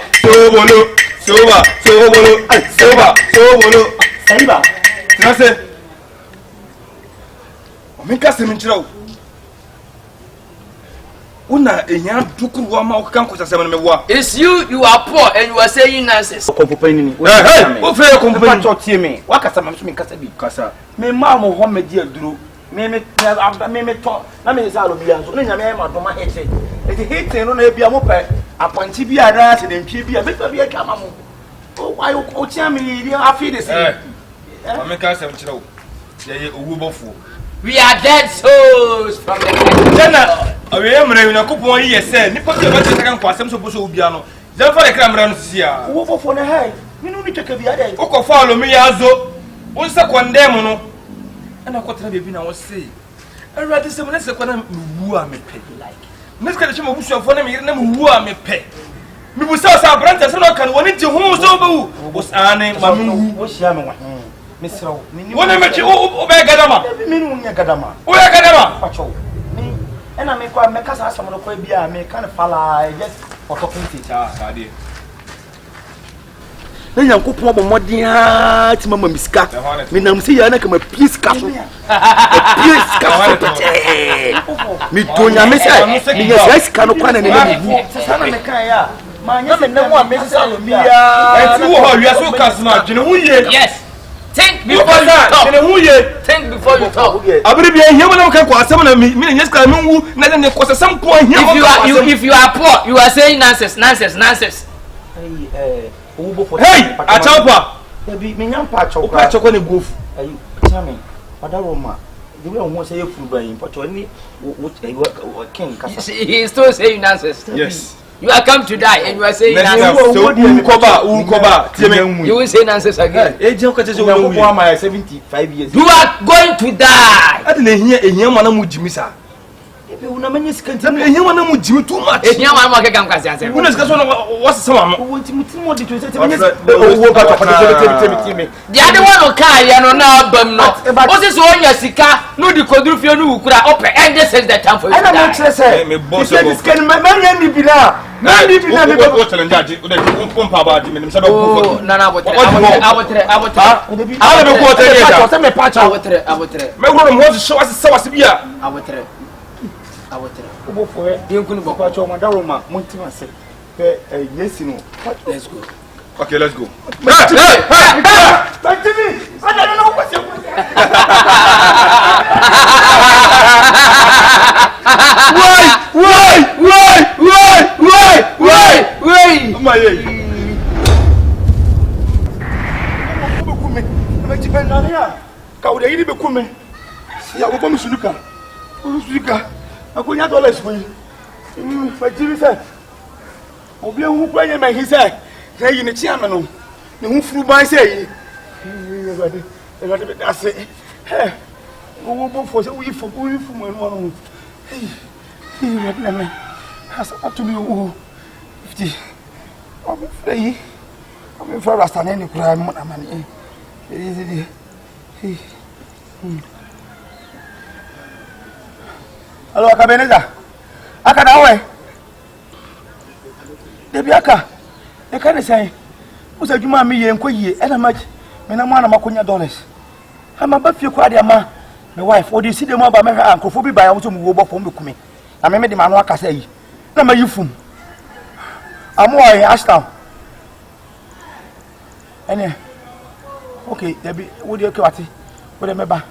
Speaker 4: Seiba.
Speaker 5: Nase. Ominka seminchiro. Una enya dukuru wa ma okan ko sasem no mewa.
Speaker 8: It's you are poor and you are saying nonsense.
Speaker 4: Kompopani ni.
Speaker 5: Hey, o fe kompopani
Speaker 4: to tie me. Wakasa ma so me kasa bi.
Speaker 5: Kasa.
Speaker 4: Me ma mo ho me di aduro. Me to na me sa lo bi anso. Na nyame ma do ma hete. E hete no na bia mo pe apanti bi ara se de ntwie bi a me fa bi atwa ma mo. O why o tia me ri afi de se.
Speaker 5: Ominka seminchiro. Ye owu bofo.
Speaker 8: We are dead souls from the
Speaker 5: Jana, we am na kupon yi yese. Ni pote ba teka kan kwasem so boso obia no. Jana fa de kra mra no sia.
Speaker 4: Wo fofo na hai. Me no ni tweka bi ada.
Speaker 5: Ukọ fa lo mi yazo. Unsa condemn no. Ana ko tra bebi na wo sei. Awurade se mo na se kwa na wu a mepe like. Neska de chemo busuafo na me yire na wu a mepe. Mi busa sa branta se no kan woni ti hu so bewu. Osane mamu
Speaker 4: wo hia me wa. Misraw.
Speaker 5: Wona mechi o be gadama.
Speaker 4: Me no nya gadama.
Speaker 5: O ya gadama.
Speaker 4: Pacho. Me ena me kwa me kasa asam no kwa bia me kan fala just opportunity.
Speaker 5: Ade.
Speaker 4: Na Nyankopon bo modin a ti mama miska. Me nam se ya na kama piece ka so. Piece ka so. Mi tonya me se me ya sai sika no kwa na ne mu. Sasa na me kan ya. Ma nya se na mo a me se alo bia.
Speaker 5: E ti wo ho wi aso kasma dwene hu ye.
Speaker 8: Yes. Think before you talk. Think before you talk.
Speaker 5: Abri bia hia wona kan kwa asem na me nyeska me wu na de ne kosa sam ko hia.
Speaker 8: If you are poor, you are saying nonsense.
Speaker 5: Hey, achapa.
Speaker 4: Ebi me nyam pa achoko.
Speaker 5: Pa achoko ne gofu.
Speaker 4: Ayi, chame. Odaroma. The way won say furu ban, but oni king kasa.
Speaker 8: He is still saying nonsense.
Speaker 5: Yes.
Speaker 8: You are come to die and you are saying nonsense.
Speaker 5: So who koba.
Speaker 8: You will say nonsense again.
Speaker 5: Eje ko tese
Speaker 4: wo wo am 75 years.
Speaker 8: You are going to die.
Speaker 5: Ade na ehia mana mu jimi sa.
Speaker 4: Ebi una manya skanti.
Speaker 5: Ehia mana mu jimi too much.
Speaker 8: Ehia mana mo ke kam kwase ase.
Speaker 5: Una ska so no what's sama mo.
Speaker 4: Wo nti mutimo de 20 wo ba pa temi.
Speaker 8: Dia de won ka ye no na abam no. O se so onya sika no di koduru fie no wukura ope and this is the time for you.
Speaker 4: I na me say.
Speaker 5: Me boss go.
Speaker 4: Skan manya ni bila. Na ni bila me
Speaker 5: go challenge aji. O de pompa ba di me nim sabe go.
Speaker 8: Na abotre.
Speaker 5: Ala me go tell you
Speaker 4: that. Me pa cha.
Speaker 8: Abotre.
Speaker 5: Me go no mo so wase bia.
Speaker 8: Abotre.
Speaker 4: Obo fo e
Speaker 8: Yenkunu bo.
Speaker 4: Pa cha o madaroma montima se. Pe yes no.
Speaker 8: Let's go.
Speaker 5: Okay, let's go.
Speaker 4: Hey! Back to me. I don't know what you Why?
Speaker 5: Oh my God.
Speaker 4: Ka wo de yiri be kume. Ya wo bom sunuka. Sunuka. Akonya dollars for you. Fajiri say. Obi hu kwa nya me hi say. Say you ne chiame no. Ne hu furu ban say yi. Everybody be that say. Hey. Wo bo for say we for mo no. Hey, what na me. Has up to me 50. Obi free.
Speaker 2: I'm for us and any crime money. Hello, Akabenezer. Akadawe. Debiaka. E kan say. Usa djuma mi ye nko yie. E na match. Me na ma na makonya dollars. Ama ba fie kwa de ama. My wife, what do you see the mobile man uncle for be by also move up from the kumi. I made the man work as a na ma yufum. I'm why Ashtown. Any okay, there be what do you kwati? What am ba?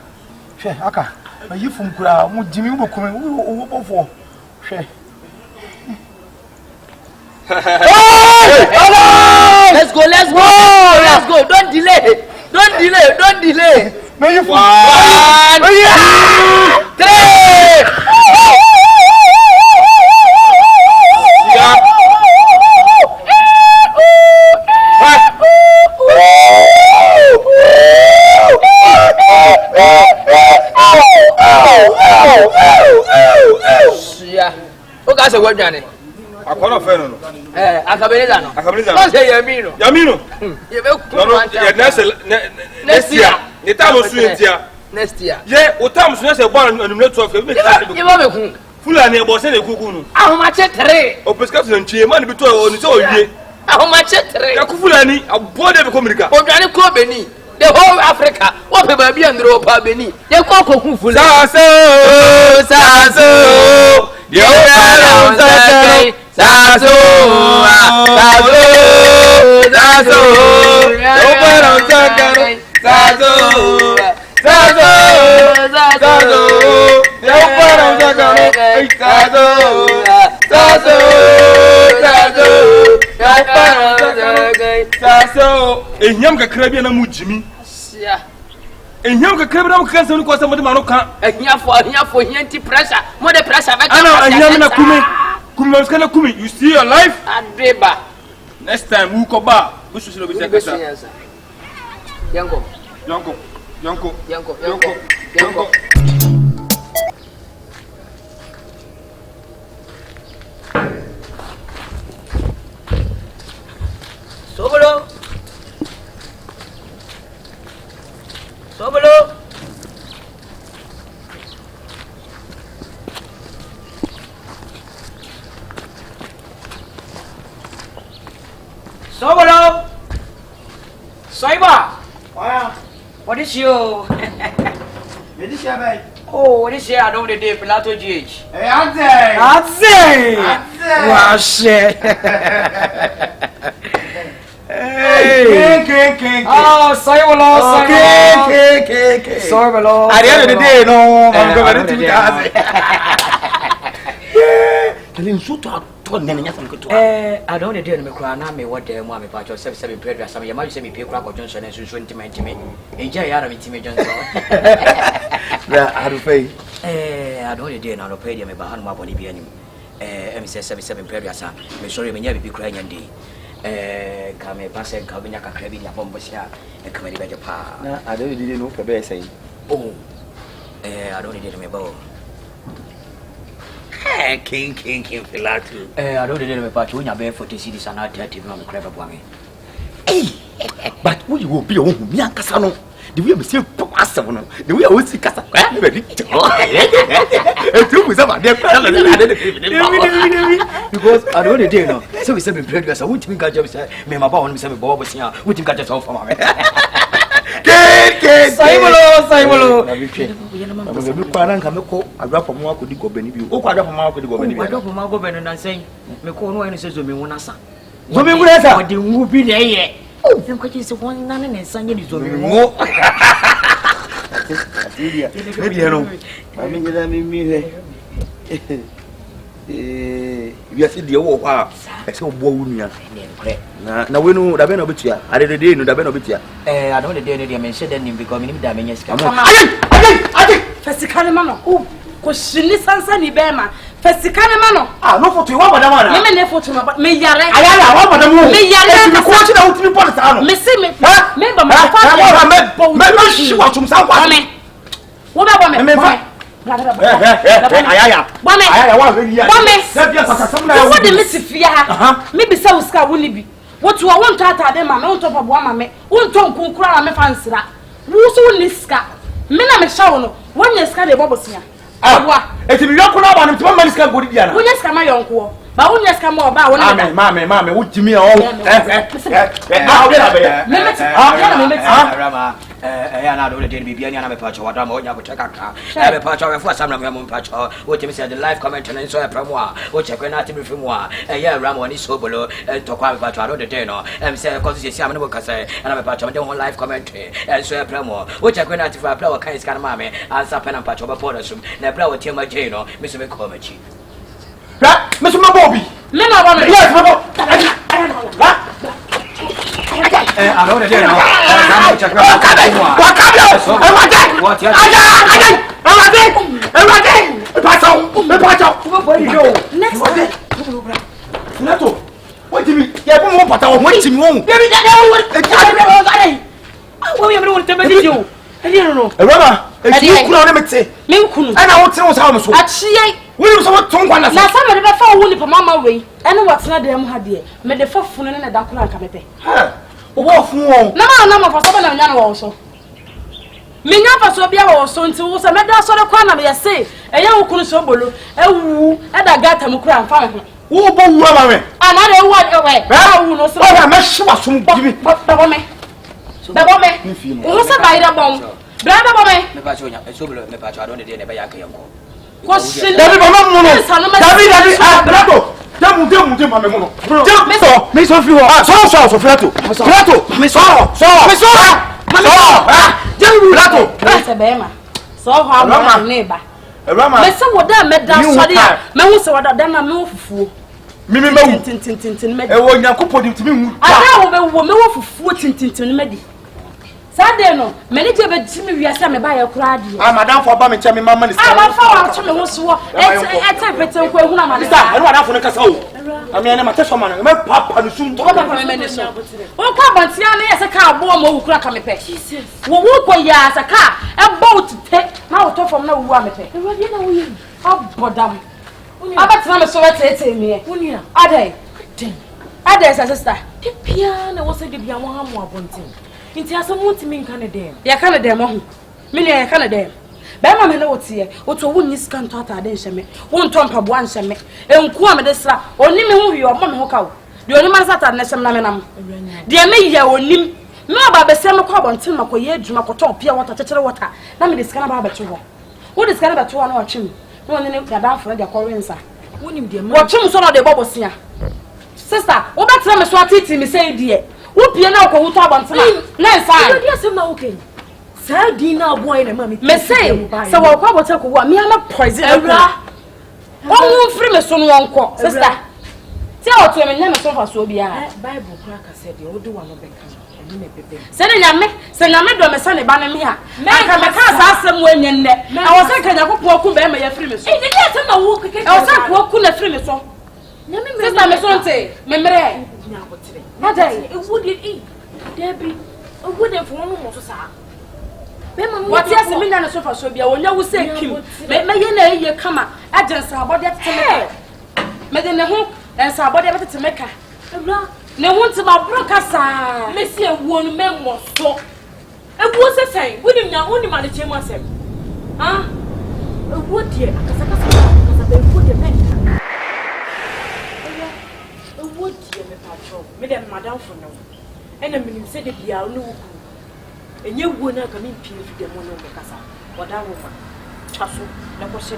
Speaker 2: She aka. Ma yufum kura mu jimi mu kumi wo for. She.
Speaker 6: Let's go. Don't delay.
Speaker 2: May you
Speaker 6: 1, 2, 3.
Speaker 8: Oga se wajane. Akono fe no.
Speaker 6: Akabenezer no.
Speaker 8: Don't say Yamino.
Speaker 6: You be
Speaker 8: next year. The time was
Speaker 6: next year.
Speaker 8: Yeah, what time was next year? Born on the net of
Speaker 6: you be
Speaker 8: Fulani about saying kuku.
Speaker 6: How much 3?
Speaker 8: O prescription chie man between on so ye.
Speaker 6: How much 3?
Speaker 8: Fulani a board of Comerica.
Speaker 6: O Johnny Kobeni. The whole Africa. What people be and drop Beni. They call Koku Fulani.
Speaker 8: Saso. Enyam kakra bia na mu jimi
Speaker 6: sia
Speaker 8: enyam kakra bia na mu kansa ni ko sa mo de ma no kan
Speaker 6: enyafo hianti pressure mo de pressure ba
Speaker 8: ana enyam na kumi skana kumi you see your life
Speaker 6: adeba
Speaker 8: next time who ko ba bu su lo bi se kasa
Speaker 6: yanko Sobolo. Soiba.
Speaker 2: Wow.
Speaker 6: What is you? Oh, what is here? I don't need Pilato GH.
Speaker 2: Hey, Ante.
Speaker 6: Wow, shit.
Speaker 2: Hey.
Speaker 6: Oh, Soibolo.
Speaker 2: At the end of the day, no, I'm going to
Speaker 6: I don't need to cry now. Me what the mommy patch or 7 previous. Some of you say me pay crack or Johnson and so intimate me. Enjoy out of me, Johnson.
Speaker 2: How to pay?
Speaker 6: I don't need to know pay me behind my body being M77 previous. Me sorry, me never be crying and day. Come pass and come in a crabby bombosia and come in the pa.
Speaker 2: I don't need no for saying.
Speaker 6: Oh, I don't need me bow. King, Philato. I don't know about you. You're barefoot to see this and not 30 on the crab of women.
Speaker 4: But who you will be on Yankasano? The way we see Pasano, the way I see Casa. Because I don't know. So we said, previous, I wouldn't think I just said, me, my boy, Mr. Bob was here, we think I just off from Simolo. I drop from Marco Digo Benny. Oh, I drop from Marco Digo Benny. I drop from Marco Benny and saying, Meko, and says to me, when I saw. Women will be there. Oh, then what is the one none and Sunday is more. Maybe I know. I mean, you see the old wow. I saw Bonia. Now we know the Benobitia. I did a day, no, the Benobitia. I don't know the mention them becoming damage. I think
Speaker 7: Fesicane Mano. Oh, because she listens any Bema. Fesicane Mano. Ah, no for you, what Madame? I mean, for to me, Yara. I want Madame. Me Yara, the question out to me, Politano. Miss me, remember my father. She wants some someone. What about me? What the Miss Fia? Maybe so Scar will be. What you want to tell them, I don't talk about mamma, won't talk kunkura, me fancy. Who's on this scar? Men am shown when you scar the bubbles here. Ah, if you don't know about him, 2 months can go to Diana. When you scam my uncle, but when you scam more about one, mamma, what do you mean?
Speaker 6: I don't be any other patch or what I'm going to check out. Every patch of some of them patch or what you said the live comment and so a promo, which I cannot be from one. A year Ramon is so below and talk about I don't know. And say, because you see, I'm going to say, and I'm a patch of the whole live commentary and so a promo, which I cannot if I blow a kind of mammy and some pen and patch of a portion, the blow a Tim Jano, Mr. McCormick.
Speaker 4: Mr. Bobby,
Speaker 7: Mama,
Speaker 6: I don't know.
Speaker 4: What do you mean? Yeah, one more pattern. What do you mean?
Speaker 7: I don't know.
Speaker 4: Rama, if you could say, and I want to know how much. We was what tongue one. Now, somebody found one for Mamma way. And what's not them had here. Made the 4th phone and a dark one come. Wolf, no, for someone also. Minapa so be our son to was a medal sort of corner, I say, a young Kunsobolo, a woo, and I got him crown family. Who bone woman? Another one away. Well, no, so I must show us some give it, but the woman. The woman, who's a bite of bomb. Brother, woman, the patch, the patch, I don't need any Bayaka. What's the name of Miss of you are so Flato. That's a bema. So how my neighbor. Rama, let's say what that made down. No, so what that move for. Mimi, I want you put him to me. I know woman for 14 Medi. Saturday no, many Jebet me we are some by a crowd. I'm a down for Bammy Chammy Mamma. I'm a foul to me was what at a better way. I don't have to castle. I mean, I'm a testimony. My papa and soon talk about my medicine. Oh, Papa, Tiana as a car, warm or crack on me pay. Well, walk away as a car, a boat to take. Now, talk from no one. How bodam. I'm a time so let's say me. Ade, Ade, sister. The piano was a good young one. Inti asamu ntimi nkane dem ya kana dem ho mini ya kana dem ba ma me na wotie woto wonni sika nto atade nheme wonto mpabo anheme enku a me desra oni me hu hwe omo me ho kawo de oni ma sata na hyem na me nam de me ya onim me oba besem ko abonten makoye adwuma koton pia wata chechere wata na me de sika na ba beto ho wo de sika na beto ho na watwem na oni ne dada fo de akọrensa wonim de ma watwem so na de bobosia sister wo betra me so atiti me say die Whoopie na ko wuto abantena na nsa you dey say ma okay say din na boy na ma me say so wo ko abota ko wa me am poison awura won free me so no wonko sister ti o to me nya me so fa so bia bible kura ka say dey o do wa no be kan ani me bebe se nyame do me se ne ba na me ha aka me ka sa asem wo enye nne na wo se ka nyakopon ku be ma ya free me so e dey say na wo keke e wo se ko ku na free me so nyame me sister me so nte me mere Natay, it wouldn't eat. Debbie, a wooden for one more. What yes, a million so far so be a one you say, Kim. May you come at agents about that to make the hook and somebody ever to make her. No one to my broker, Missy, one man was so. And what's the same? We didn't know only manage him myself. Ah, a wood dear, because I put the men. Me dem madam for no ena me say de bia no wuku enye wuo na ka me pie fi dem no be kasa oda wo ma chaso na ko hye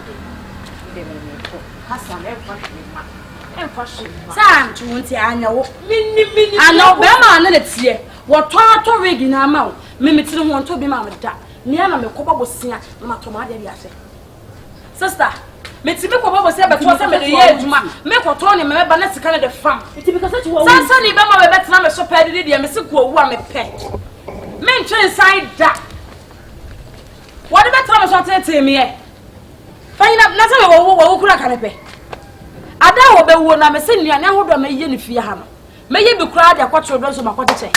Speaker 4: de me ko hasan e fa shima sam tunti anyawo mini ana be ma na tie wo to wig na ma wo me metire ho to bi ma me da ne na me ko bobosia na ma to ma de bia se sister metimi ko bobo se beto se me de ye adwuma me ko to ne me ba na sika ne de fam metimi ka se wo sansa ni be ma be betena me so pedi de me se ko owu a me pe me ntwe inside da what be betena me so tete me e fanyina na se wo kura ka me pe ada wo be wo na me se nua ne hodo me ye ne fie ha no me ye bi kura de akwato do so makoteche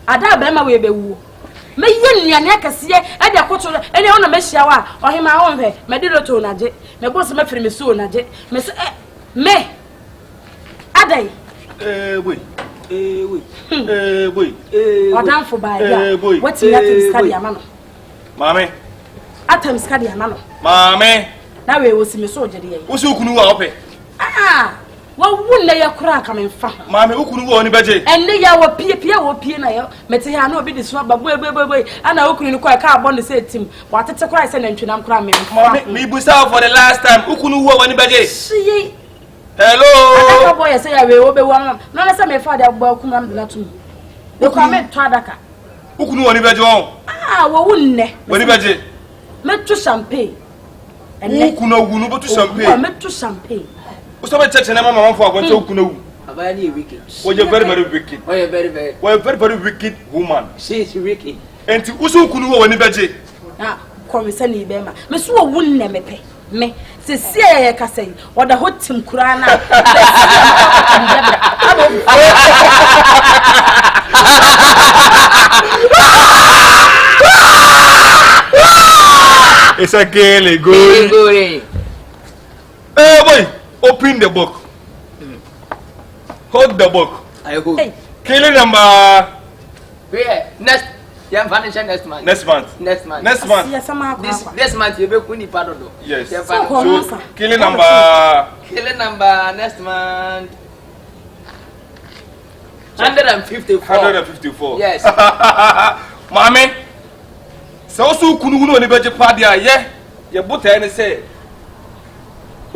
Speaker 4: ada be ma we be wo me ye nuane akase e de akoto e ne ona me hia wa ohima wo hwe me de loto na je me boss me firi me so na je me se me adai we
Speaker 5: boy.
Speaker 7: Madam for by what's in that study, Amano?
Speaker 5: Mammy,
Speaker 7: at times, study, Amano.
Speaker 5: Mammy,
Speaker 7: now we will see me soldier.
Speaker 5: Who's who can open?
Speaker 7: Ah, what wouldn't lay your crack coming from?
Speaker 5: Mammy, who couldn't go any budget?
Speaker 7: And lay our Pia or Pia, Metiano be the swab, but wait, and I couldn't quite carbon the same team. What it's a Christ and I'm cramming.
Speaker 5: Me boost out for the last time. Who couldn't go any budget?
Speaker 7: See,
Speaker 5: hello,
Speaker 7: boy, I say I will obey one. No, as my father welcome them to me. You come at Tadaka.
Speaker 5: Who couldn't go any budget?
Speaker 7: Ah, what wouldn't they?
Speaker 5: When you budget?
Speaker 7: Met to champagne. And
Speaker 5: who could know go to champagne?
Speaker 7: Met to champagne.
Speaker 5: Who's over church and I'm for one so could know.
Speaker 8: Very wicked.
Speaker 5: Well, you're very wicked.
Speaker 8: Oh, you're very.
Speaker 5: Well, very wicked woman.
Speaker 8: She is wicked.
Speaker 5: And to who could know any budget?
Speaker 7: Ah, come send you, Bema. Miss Woo wouldn't let me pay. Me, Cecilia Cassay, or the hot Tim Kurana.
Speaker 5: It's a girl, good. Hey, boy, open the book. Hold the book.
Speaker 8: I hope.
Speaker 5: Killing number.
Speaker 8: Where? Next. Yeah, furniture next month.
Speaker 5: Next month.
Speaker 8: Next month.
Speaker 5: Next month.
Speaker 7: Yes,
Speaker 8: this month you be kuni padodo.
Speaker 5: Yes.
Speaker 7: So,
Speaker 5: killing number.
Speaker 8: Killing number next month. 154.
Speaker 5: 154.
Speaker 8: Yes.
Speaker 5: Mommy. So kunu no ni beje party aye. Ye buta any say.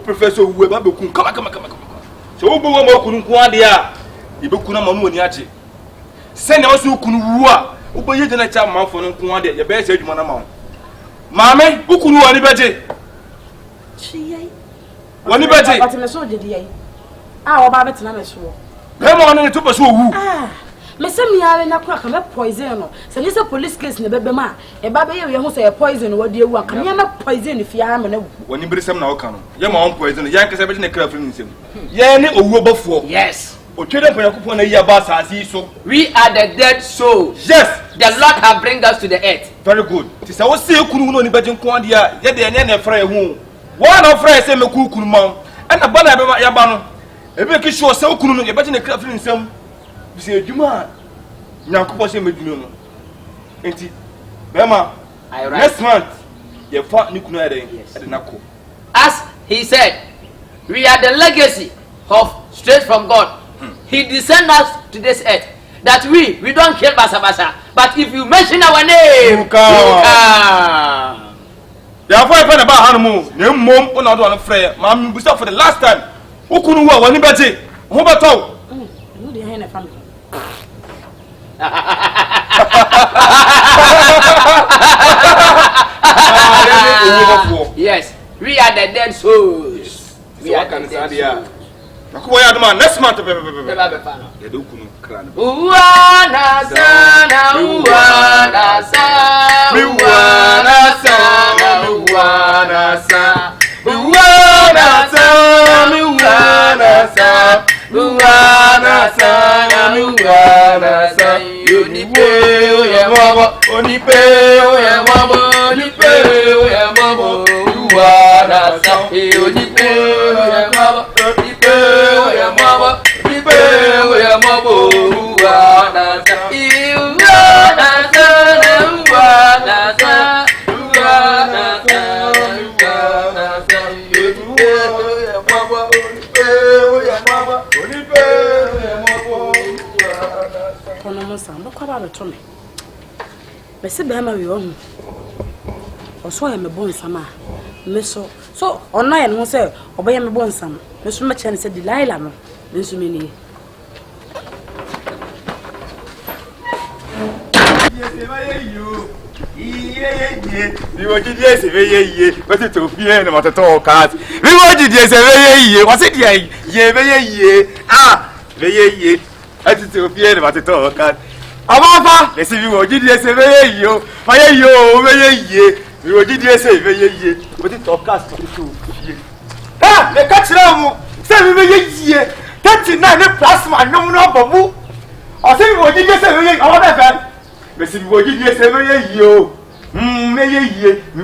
Speaker 5: Professor we ba be kun. Come. So wo bo mo kunu ku ade a. Ye be kuna ma no ani aje. Se na so kunu wu a. Wo bo ye jena cha manfo no ku ade ye be se adwuma na ma. Mommy, wo kunu woni beje.
Speaker 7: Chiyai.
Speaker 5: Woni beje.
Speaker 7: But me so jedi ai. Ah, oba betena me so.
Speaker 5: He mo no to so wu.
Speaker 7: Ah. Me say me are na kura ka me poison no. Se ni say police case na bebe ma. E ba be ye ho say poison wo de ewu aka me na poison fi ha me na wu.
Speaker 5: Woni birisem na wo ka no. Ye ma on poison. Ye nkese be na kra firi nsem. Ye ni owuo bofo.
Speaker 8: Yes.
Speaker 5: Otwede panyakopon na yi ba saasi so.
Speaker 8: We are the dead souls.
Speaker 5: Yes.
Speaker 8: The Lord has bring us to the earth.
Speaker 5: Very good. Ti say wo se kunu no ni beje nko ade a ye de ene na frɛ hu. One of frɛ say me kunu ma. Ɛna ba na be ya ba no. Ebe ki sure say kunu no ye beje na kra firi nsem. Bi se adwuma. Nyankopon say me dwuma no. Enti bema next month ye fa ni kunu ade ade na ko.
Speaker 8: As he said, we are the legacy of straight from God. He descended us to this earth that we don't kill basa, but if you mention our name,
Speaker 5: ya for na ba hanumu na mmom una do na frɛ ma me busa for the last time ukunu wa wani bete ho beto
Speaker 7: no dey na family.
Speaker 8: Yes, we are the dead souls. We are the dead souls.
Speaker 5: Nakuwa ya duma next month be ya do kunu kra na
Speaker 8: uwana sana uwana sana uwana sana uwana sana uwana sana uwana sana uwana sana uwana sana unipe oya mama unipe oya mama unipe oya mama uwana sana unipe oya mama ya mama, ibe ya mama, uwana sa, uwana sa, uwana sa, uwana sa, uwana sa, ibe ya mama, ibe ya mama, ibe ya mama, uwana sa.
Speaker 7: Kono musa, mbokwa ba beto me. Bese be ma we ohun. Oso ya me bon sama. Me so ona ya no se oboye me bon sama. Me so me chane se Delilah no. Me so me ni.
Speaker 5: We want you to say ye, but it's to fear no matter to cars. We want you to say ye, what's it ye, ah, ye, as it's to fear no matter to cars. Amava, let's see you want you to say yo, fire yo, ye. We were did say ye, but it talk us to fear. Ah, the catch now, 7 years, 39 plasma, no babu. I say, what did you say? All that. Let's see what did you say, yo. We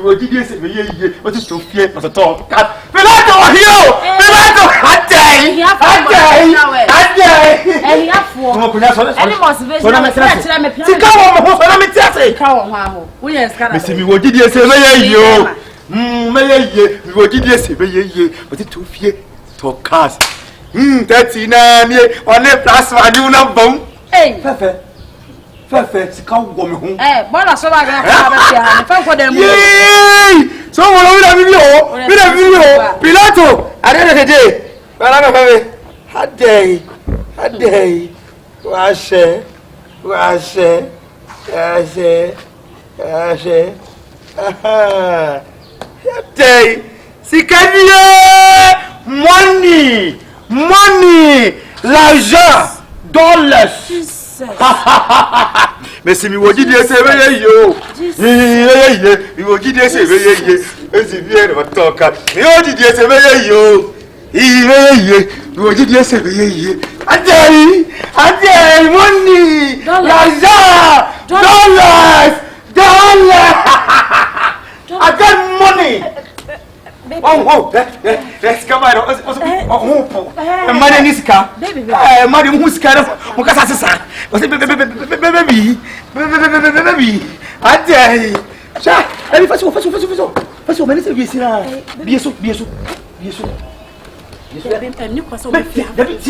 Speaker 5: were did you say, what is to fear, but to talk. Pilato, here, Pilato, hot day.
Speaker 4: Fefe, sika wo me ho.
Speaker 7: Bona so ba ga ka ba tia ha. Fa ko dem.
Speaker 2: So wo lo na video. Pilato, are na de. Bala na fefe. Hadday. Washe. Hadday. Sikadiye. Money. L'argent. Dollars. Mais si mi woji die se beye yo. Mi woji die se beye ye. Ezi bien va toka. Mi woji die se beye yo. Mi woji die se beye ye. Hadday, money, l'argent, dollars. I got money. Oh, let's come on. Money niska. Money muska. Mukasa sasa. Baby. Hadday. Cha, allez façon. Mani se biesira. Bieso. David tell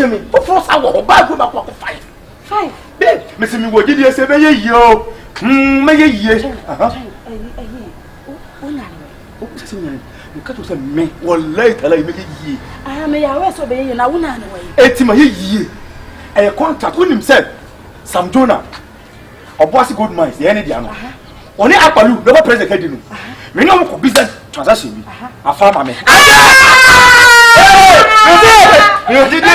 Speaker 2: me. Force awo ba go ba ko 5. Babe, me se mi wo gidi ese be ye yo. Me ye. Nka to se me wallahi tala me ye.
Speaker 7: Me ya we so be ye na wona na we.
Speaker 4: Eti ma ye. E contract wonim se Sam Jonah. Oboasi gold mines ye ne dia no. Oni apalu no president kadi no. Me no ko business transaction bi. Afama me. You did it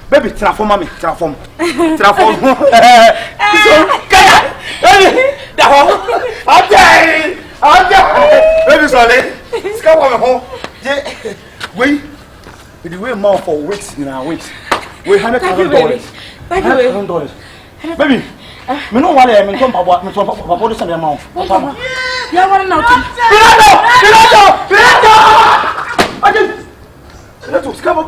Speaker 4: baby, transform. Baby, sorry. Come on home. Wait. The way more for weeks in our weeks. We $100,000. $100,000. Baby, me no wale me ton papa me ton papa do send amount. Papa.
Speaker 7: Ya wan na to.
Speaker 4: Pilato, skaba.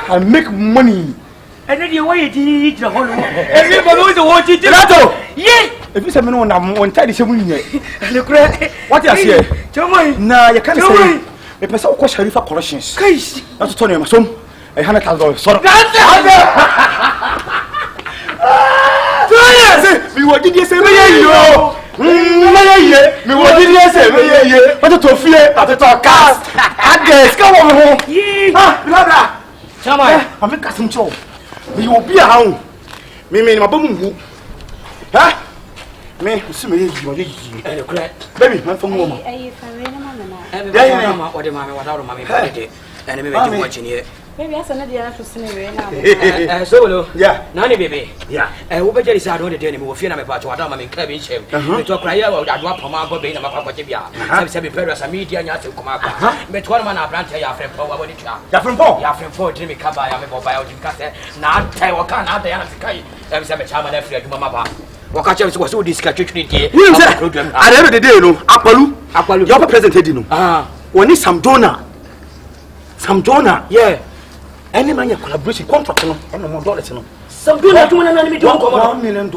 Speaker 4: I make money.
Speaker 6: And then you wait to the whole world. Everybody knows the watch it. Yeah.
Speaker 4: If you say no one tell the same what you say? Nah, you can't say. The person who Sheriff corrections. That's Tony Masom. $100,000. Sorry. We were did you say yo? Me what did you say? What to fear at the cast. I guess come on home. Brother. I make some show. We will be around. Me my bum. Huh? Me see me baby, man from woman.
Speaker 6: What am I without mommy? And me watching here.
Speaker 7: Baby, I said to see me now.
Speaker 6: So,
Speaker 4: yeah,
Speaker 6: Nanny baby.
Speaker 4: Yeah,
Speaker 6: and who better is I don't do any more fear of my part. What I'm in cabin shape. We talk right about that one from our baby and my papa. I've said, Pedro, some media and Yasu Kumaka. But one man I planted your friend Paul. Your friend Paul, Jimmy Kaba, I'm a mobile cassette. Not Taiwan, not the Anakai. I'm some charm and free Mama. Wakacha was so discretion. At the
Speaker 4: end of the day, no, Apalu, you're presented, you know. When it's Sam Jonah, yeah. Any man your collaboration contract no $1 million no.
Speaker 6: Some do not $1
Speaker 4: million.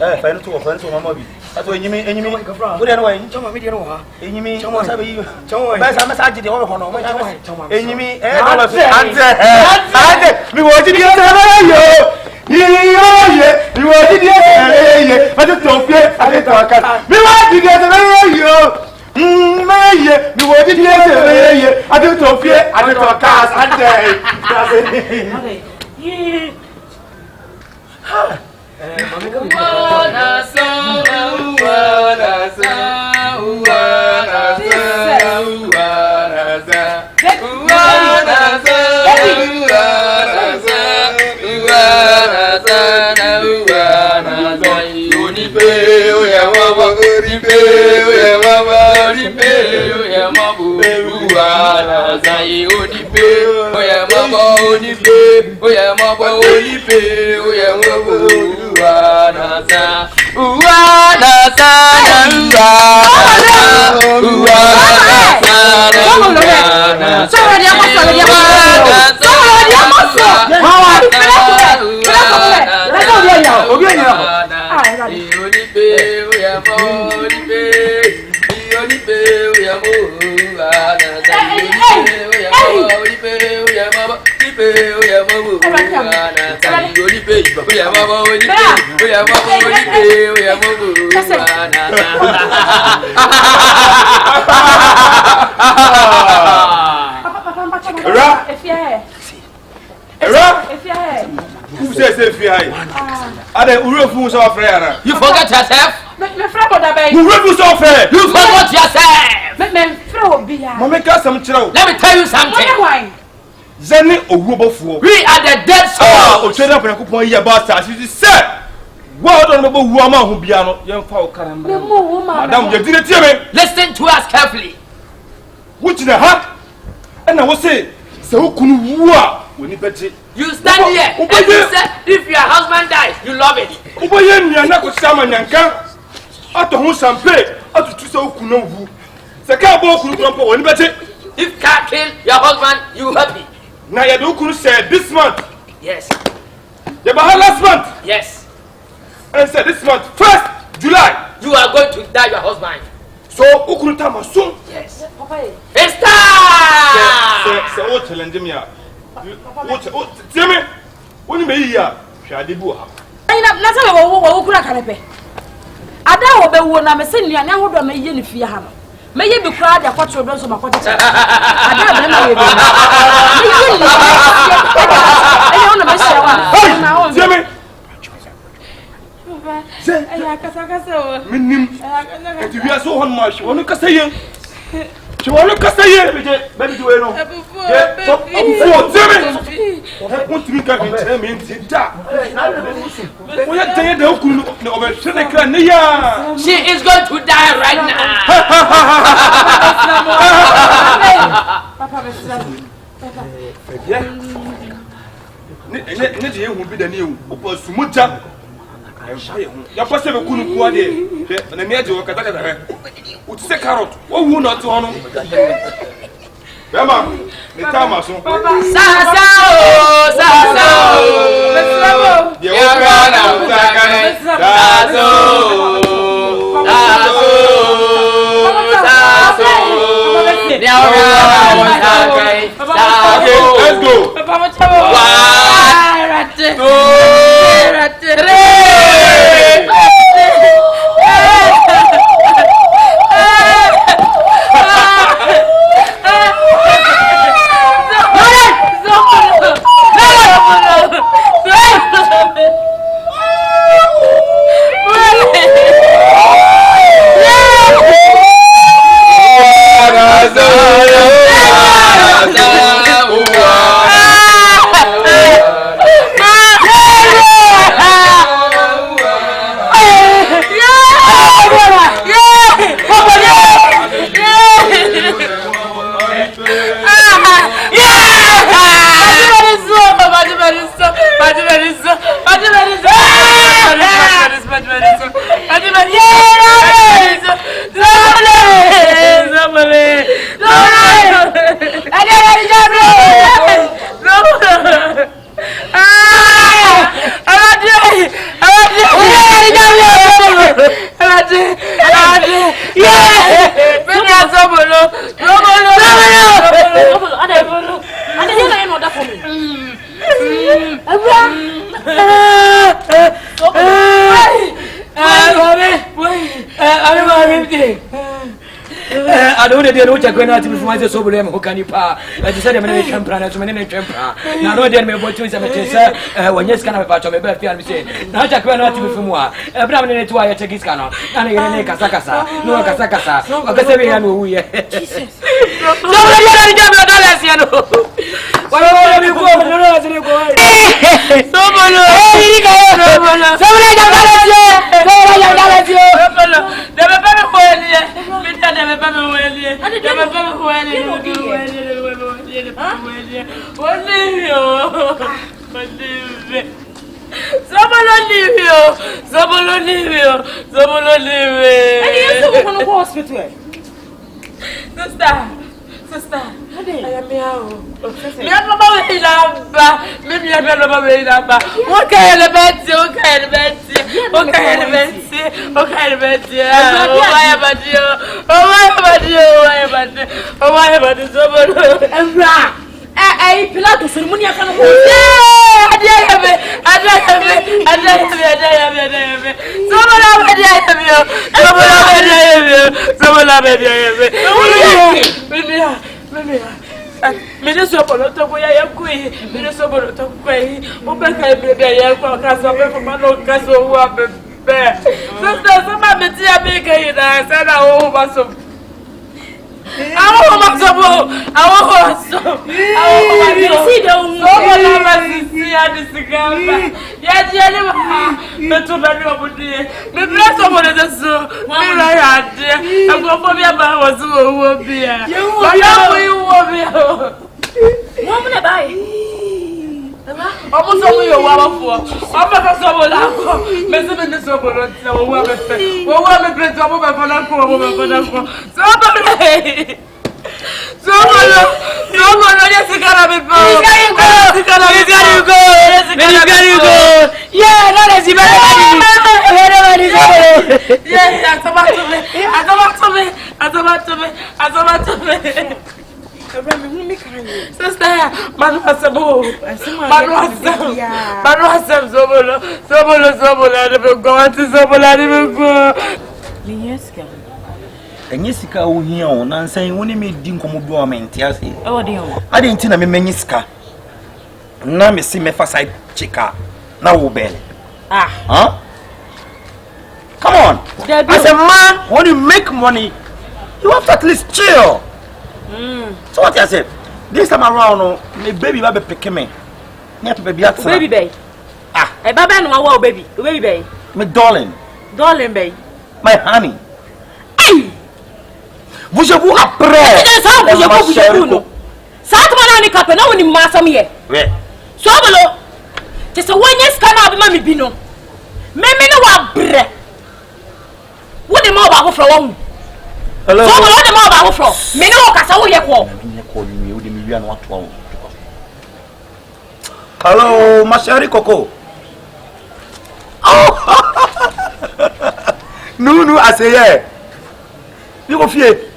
Speaker 4: Eh, find two friends mama bi. That's why you mean what do you know? Chama me dey no ha. Enyimi chama sabe yi. Chama. Ba sa message dey ho no. Enyimi dollars ante. Me wo di dey say yo. Me wo di dey say yo. But to fie ade to aka. Me wo di dey say yo. Me wo di dey say yo. Ade to fie ade to aka ante.
Speaker 8: Who says if you are the refuse of prayer? You forget yourself? You refuse of prayer? You forgot yourself? Let me tell you something. Zeni Owobofuo. We are the dead souls. O tweda pena kupon ye ba stars. You say, "What on about woman who biano? Yemfa o karamba." Madam, you didn't hear me. Listen to us carefully. Which the heart? And I will say, "So kunu wuwa woni beti." You stand here and you say, if your husband dies, you love it. Oboye nua ko sama nyanka. Ato ho sampe, ato tu so kunu wu. Se ka bo kunu trompo woni beti. If car kill your husband, you happy. Now you do say this month. Yes. You behind last month. Yes. And say this month, 1st July. You are going to die your husband. So ukuru tama soon. Yes. It's time. Say what challenge me ya. What tell me. When you me here, shadi bu ha. Na tell wo ukura kanepe. Ada wo be wo na me se nua na hodo me ye ne fie ha no. Me ye be kura da kwa children so makote. Ada be na ye be. Ele ona me share wa. Na o. Tell me. Say. Aya kasa o. Minim. Eti wi aso hon ma shi wonu kasa ye. She wonu kasa ye be do we no. Ye so abufu tell me. Want me ka tell me nti da. Wo ya tanye da okunu na obehwe kra ne ya. She is going to die right now. Papa ne je hu bi da ne hu opo sumuja. Ya pase be kunu ku ade. Na me aje wo kata kata. O ti se carrot. Wo hu na to hono. Bema, me tama so. Sasa o. Ye o kana utakane. Sasa let's go. I don't know what you're going to do for so blame who can you pa. I decided to make him plan as many tempera. Now, no, then, my boy, to when you can have a me birthday and say, now, Jack, we're not to more. A brown minute to I take his cannon. And I make a Casacasa, no Casacasa, or Casabian who we are. So
Speaker 7: Somebody leave me. And you still want to go hospital? Sister, I am here. Me am Mama Weilaba. Maybe I am Mama Weilaba. What kind of bed? Pilatus Munia can go. Sika wo hia o na nsan woni me di nkomobi o mente ase e wode ho ade nti na me manyi sika na me si me fa side chika na wo bele come on as a man when you make money you have to at least chill so what I said this time around no me baby ba be pick me na baby at baby bay e baba no wa baby bay me darling bay my honey vous je vous après ça vous non ça comment on est capé non on est massam hier ouais so bolo te se wonye scanner be mami bi no me no wa bre wo de ma ba go fro wo hello so bolo de ma ba go fro me no ka sa wo ye ko ni wo de mi wi an wa to wo hello ma chérie coco oh nous asseyez you go fie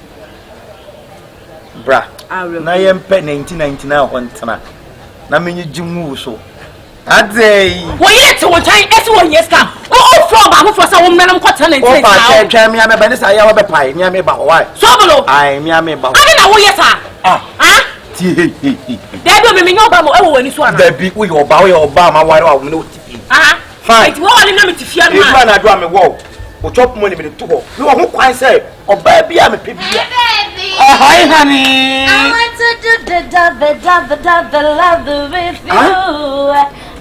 Speaker 7: bra na yempe 1999 hontana na menyi jimu so adey wo yet wo tan ese wo yeska o from ba for say wo menam kwata 1999 o ba twa me ame bani sa ya wo be pai me ame ba why so bolo ai me ame ba ade na wo yesa ti dey do me menyo ba mo e wo wani so ana dey bi wo yo ba ma ware wa wo ne o tifi fine it wo wani na me tifi ana ma na do ame wo o chop money me to go me wo ho kwan say oba bia me pebia hi honey I want to do the love with you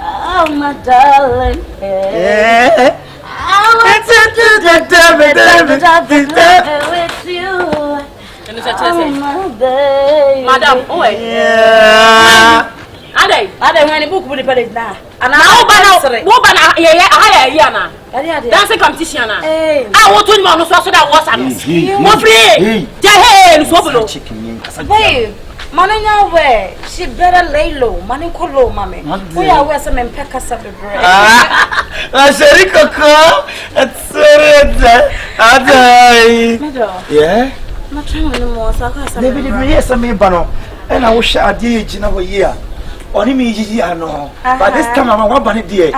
Speaker 7: oh my darling yeah I want to do the love with you oh my baby madam oh yeah Ade when book with the palace na. Ana wo bana ye ana. Dancing competition na. Wo to ni ma no so that was am. Mo free. Je no so bolo. Hey, mananya we. She better lay low. Mani ko low mama. We are we some peka sabebre. Sheri Coco. It's Ade. Yeah. Ma try no more so ka sabebre. David me yes me ba no. E na wo sha ade egi na wo ye Oni mi jiji ano. But this time I'm one bunny dear.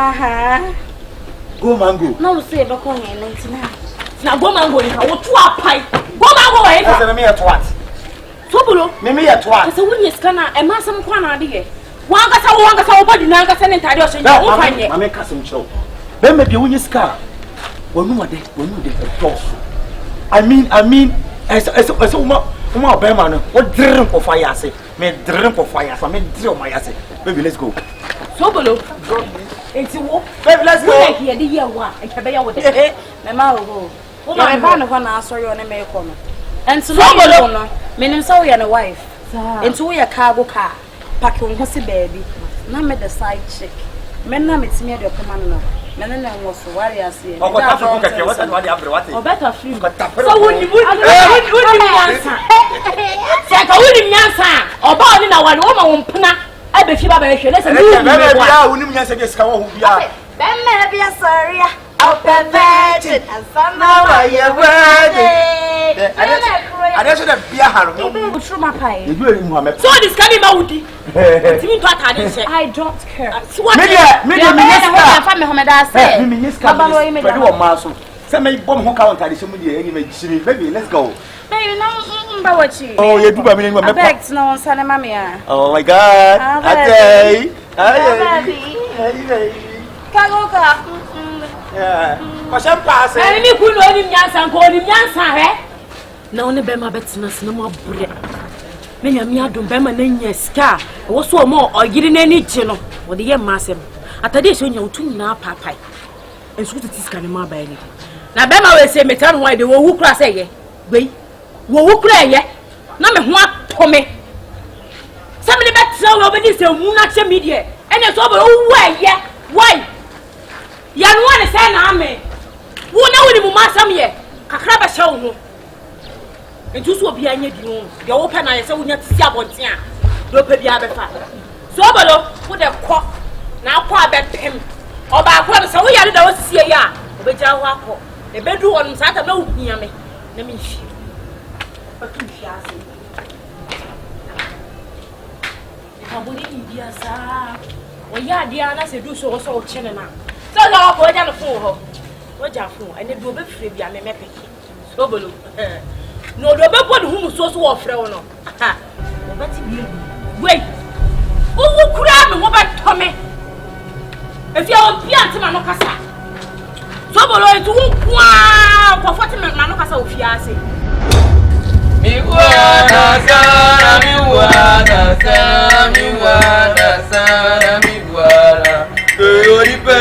Speaker 7: Go mango. No say ba ko yen 99. Na go mango ni ka wo to apai. Go mango wa yen. Say me at what? So bolo. Me at what? Say wunye scanner e ma sam kwa na ade ye. Wanga sa wo body na nga se ne ntade o shenja wo fanye. Ma me ka sem chow. Be me bi wunye scar. Wonu de boss. I mean as uma obema no. What drink for fire say. Me drink for fire, so me drink my ass. Baby, let's go. So bolo. Enti wo. Baby, let's go. Like here the year one. E ke be ya wo de. Me ma wo. Wo ma ba no ho na asori o ne me ko no. Enti so bolo no. Me nim so we na wife. Enti wo ya cargo car. Pack wo ho si baby. Na me the side chick. Me na me timi e de pema no. Menene ngoso wari ase.
Speaker 4: O ko ta fo keke wata no ade abre wate.
Speaker 7: O better free.
Speaker 3: So woni nyansa. Se ka woni nyansa. Oba oni na wani wo ma wo mpena abe fi ba ba hwe na se mi
Speaker 4: bia woni nyansa ke sika wo hu bia.
Speaker 7: Bemme bia sorry. Perfect. And somehow you word.
Speaker 4: I so that bia haro.
Speaker 7: True my pie.
Speaker 4: You do Muhammad.
Speaker 3: So this can be Maudi. I don't care.
Speaker 4: Media minister.
Speaker 7: Family Homeda say.
Speaker 4: Minister. But you maso. Say me bom ho count tradition mu dey me gishiri. Baby, let's go.
Speaker 7: Baby, no mbawachi.
Speaker 4: Oh, you do ba me me.
Speaker 7: Begs no sane mama ya.
Speaker 4: Oh my god. Hey. Hey.
Speaker 7: Kagoka.
Speaker 4: Yeah. Pasha pass.
Speaker 3: I me ku no ni nyansa ko ni nyansa he. Na one be ma betina se na mo abre. Me nyame adom be ma na nya sika. Wo so mo oyiri na ni gi no. Wo de ye masem. Atade so nya otu na papai. Ensu titi sika ne ma ba ni. Na be ma we se metan ho de wo wu kura se ye. Gbei. Wo wu kura ye. Na me ho atome. Se me betra wo be di se mu na che me die. Ene so bo wo ye. Why? Ya no one say na ame. Wo na woni mu masam ye. Kakra ba hye wo ho. Entu so obi anya di ho. Ye wo pe na ye se wo nya tisi abonten a. Do pe bia be fa. So obolo wo de kɔ na akɔ abepem. Oba akɔ be se wo yare da wo sisi ye a. Obeja ho akɔ. E bedu won sa ta na wo hia me. Na me hwi. Ba tu hwi ase. Aboni bia sa. O ya dia na se du so so o chene na. So na ko ja no fun ho. Wo ja fun. Ene do be fire bia me mepeki. So bolo. No do be bod hu so so wo frɛ wo no. Ha. Wo beti bi. Wei. Wo kura me wo ba tome. Efi o bia ntema no kasa. So bolo etu kwa ko foti me ma no kasa o fi ase.
Speaker 8: Mi wana sana mi wana sana mi wana sana mi wana. Oripe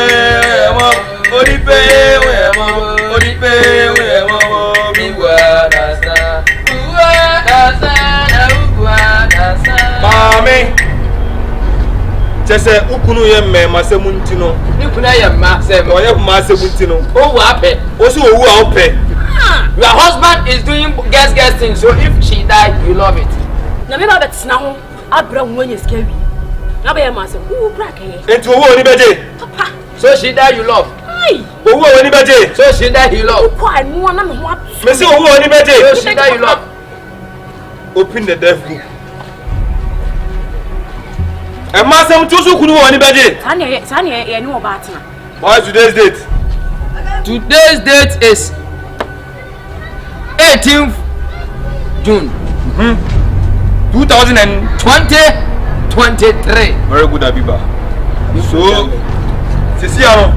Speaker 8: mi wana sana. Mami, chese ukunu ye me masemuntino. Ukunu ye masem. Oye masemuntino. Owu ape. Osu owu a ope. Your husband is doing guess things, so if she died, you love it.
Speaker 3: Na me ba betina ho abra ho anya sika wi. Na ba ye masem. Wo bra ka ye.
Speaker 8: Enti owu oni beje.
Speaker 3: Papa.
Speaker 8: So she died, you love.
Speaker 3: Ai.
Speaker 8: Owu oni beje. So she died, you love.
Speaker 3: Ko anu na me ho ap.
Speaker 8: Me say owu oni beje. So she died, you love. Open the death book. E masem tusu kunu oni beje.
Speaker 3: Sani ye ni oba atina.
Speaker 8: What is today's date? Today's date is 18th June 2023. Very good, Abiba. So, sisi ano,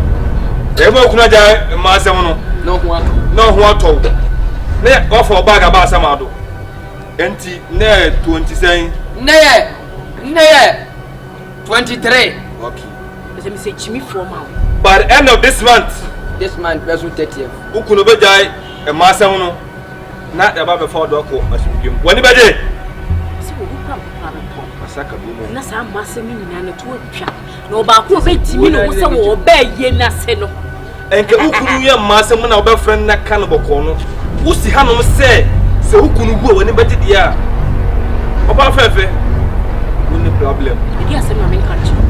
Speaker 8: ebo kuna ja masem no. No ho ato. Ne offer bag aba samado. Enti ne 27. Ne 23. Okay.
Speaker 3: Let me say chimi for ma.
Speaker 8: By the end of this month, verse 30th. Ukuno be jai e masem no. Na eba be for doko asubim. Wani beje?
Speaker 3: Si wo kwa pa po.
Speaker 8: Asaka bi mo.
Speaker 3: Na sa masem ni na to atwa. Na oba ko be timi no se wo ba ye na se no.
Speaker 8: Enke ukunu ye masem na oba friend na kan boko no. Wo si hanom se ukunu gu wani beje dia. Oba fefe. No problem.
Speaker 3: Idi asem na men kan chiro.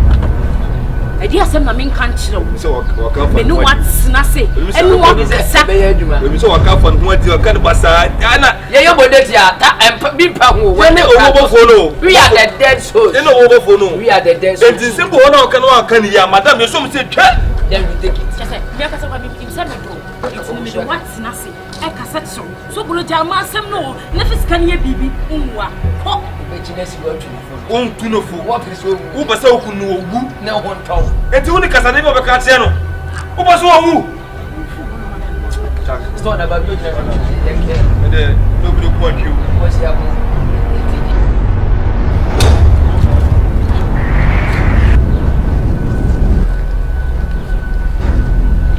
Speaker 3: Idi asem na men kan chiro.
Speaker 8: So waka
Speaker 3: me no what na say. Enu what sa
Speaker 8: be aduma. We so waka for no adi waka no basa. Ana ye bodeti ata bi pa ho. We ne owo follow. We are the dead souls. You know owo follow. We are the dead souls. It simple one waka no waka ni ya madam you so me say twa. Then we take it.
Speaker 3: Just say me akasa ba me say me do. It's me the what na say. E kasa so. So bolo jama asem no na fisika ne bibi unwa. Ho.
Speaker 8: Bechinesi wa tunofo. On tunofo. What is so? Who basa okunu ogu na ho ntaw. Enti woni kasa ne be ka tie no. Who basa owu. It's not about you. Nobody want you. What's happening?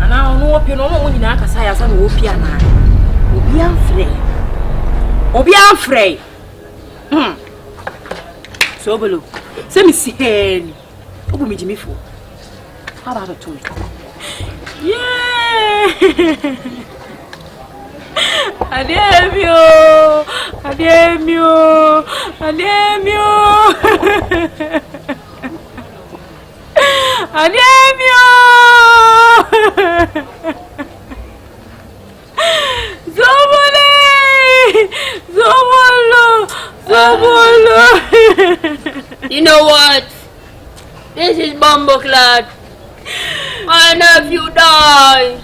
Speaker 3: Ana no opio no mo nyina akasa ya sa no opia na. Obi afrey. So bolo. Se mi si hen. Obu mi jimi fo. How about to?
Speaker 7: Yeah. Ademio. Zobolo.
Speaker 3: You know what? This is Bumbleclad. My nephew died.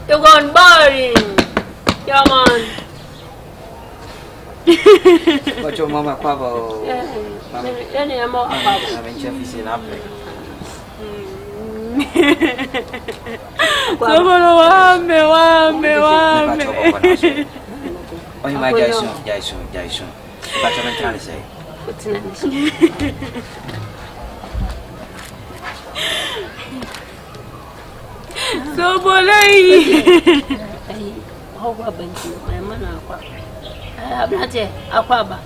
Speaker 3: You're gonna bury him. Yeah, man.
Speaker 6: But your mama, Papa. Oh, you might die soon. But I'm trying to say.
Speaker 7: So bolai.
Speaker 3: How about you? My man, Aquaba.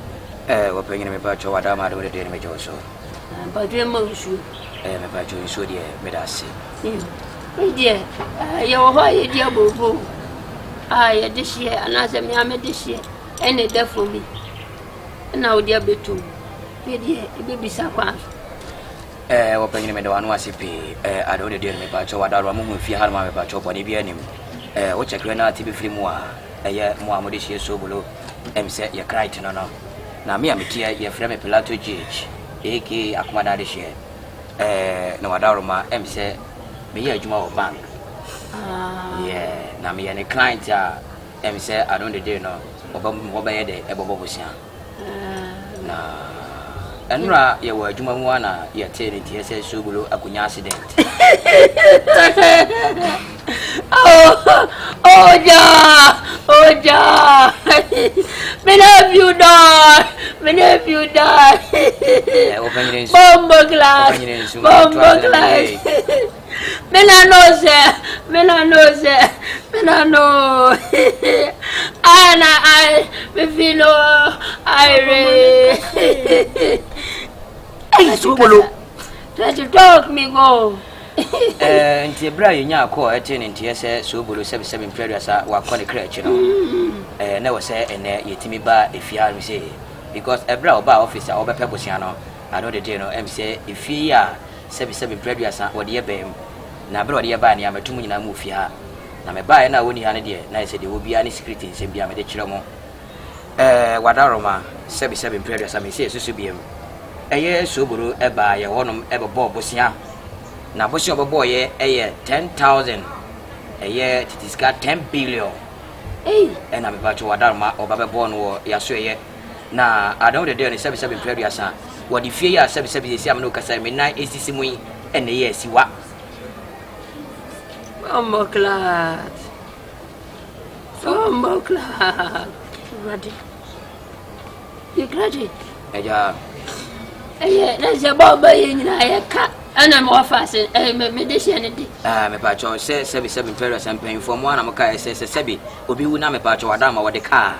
Speaker 6: We're paying me about your Adama to the day, Major.
Speaker 3: But you must shoot.
Speaker 6: About you, so dear, Medasi.
Speaker 3: Dear, you're why, dear Bobo. I this year, and as a mamma this year, and a death for me. And now, dear Betu, dear, it will be Sakwa.
Speaker 6: We're paying me the one was a pay. I don't dear me about your Adama, if you had my about your body be any. Which a granite to be free more. A year more modest so below. Set your cry to no. Now, me, I'm here, your friend Pilato Judge, A.K. Akmada this year. No, Adaroma, said, me a Juma bank. Yeah, now me and a client, said, I don't do no, or by a day, a bobosia. Nah, and ra, you were Juma Wana, you're telling it, yes, so below a good accident.
Speaker 3: Oh, ja. Many of you die. Bomber glass. Mena no. I me feel I try to talk me go.
Speaker 6: Nti bra yenya akọ etin nti ese so bolo 77 previous wa kọ ne crèche no na we say ene yetimi ba efia me say because ebra oba officer obepe bosia no I know the day no em say efia 77 previous wo de yebem na bra wo de yeba ne ametum nyina mu fia na me ba na woni ha ne de na say de obi ani secret nsem bia me de kire mo wadaroma 77 previous me say so biem eye so bolo eba ye wonom ebebo bosia na bosi oboboye 10,000 eye titiska 10 billion na me bacho wadarma obabebo no yaso eye na adon de dey 77 previous wo di fie ya 77 esi am no kasa me nan esisi mu ene ye esiwa
Speaker 3: Bumbleclad. Ready. You graduate.
Speaker 6: Eja.
Speaker 3: Let's about buying a cat. And I'm more fast. Me this year.
Speaker 6: Me bacho say 77 previous and paying for one am kai say sebi obi wu na me bacho wadama wo de car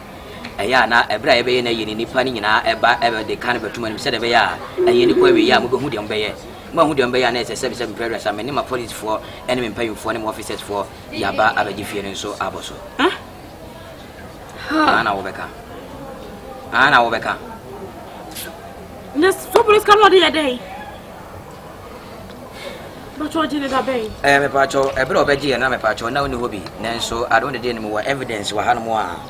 Speaker 6: eya na ebra ebe ye na ye ni pani nyina eba ebe de kan betuma ni se de be ya eye ni kwa we ya mo be hu de mbe ye mo hu de mbe ya na say 77 previous am ni ma police for enemy paying for ni officers for ya ba abaji fie nso aboso ana wo beka
Speaker 7: Nes so police come out the day. But what did it be?
Speaker 6: Me pacho ebra obeji na me pacho na oni hobi nanso I don't dey no evidence wa hanu a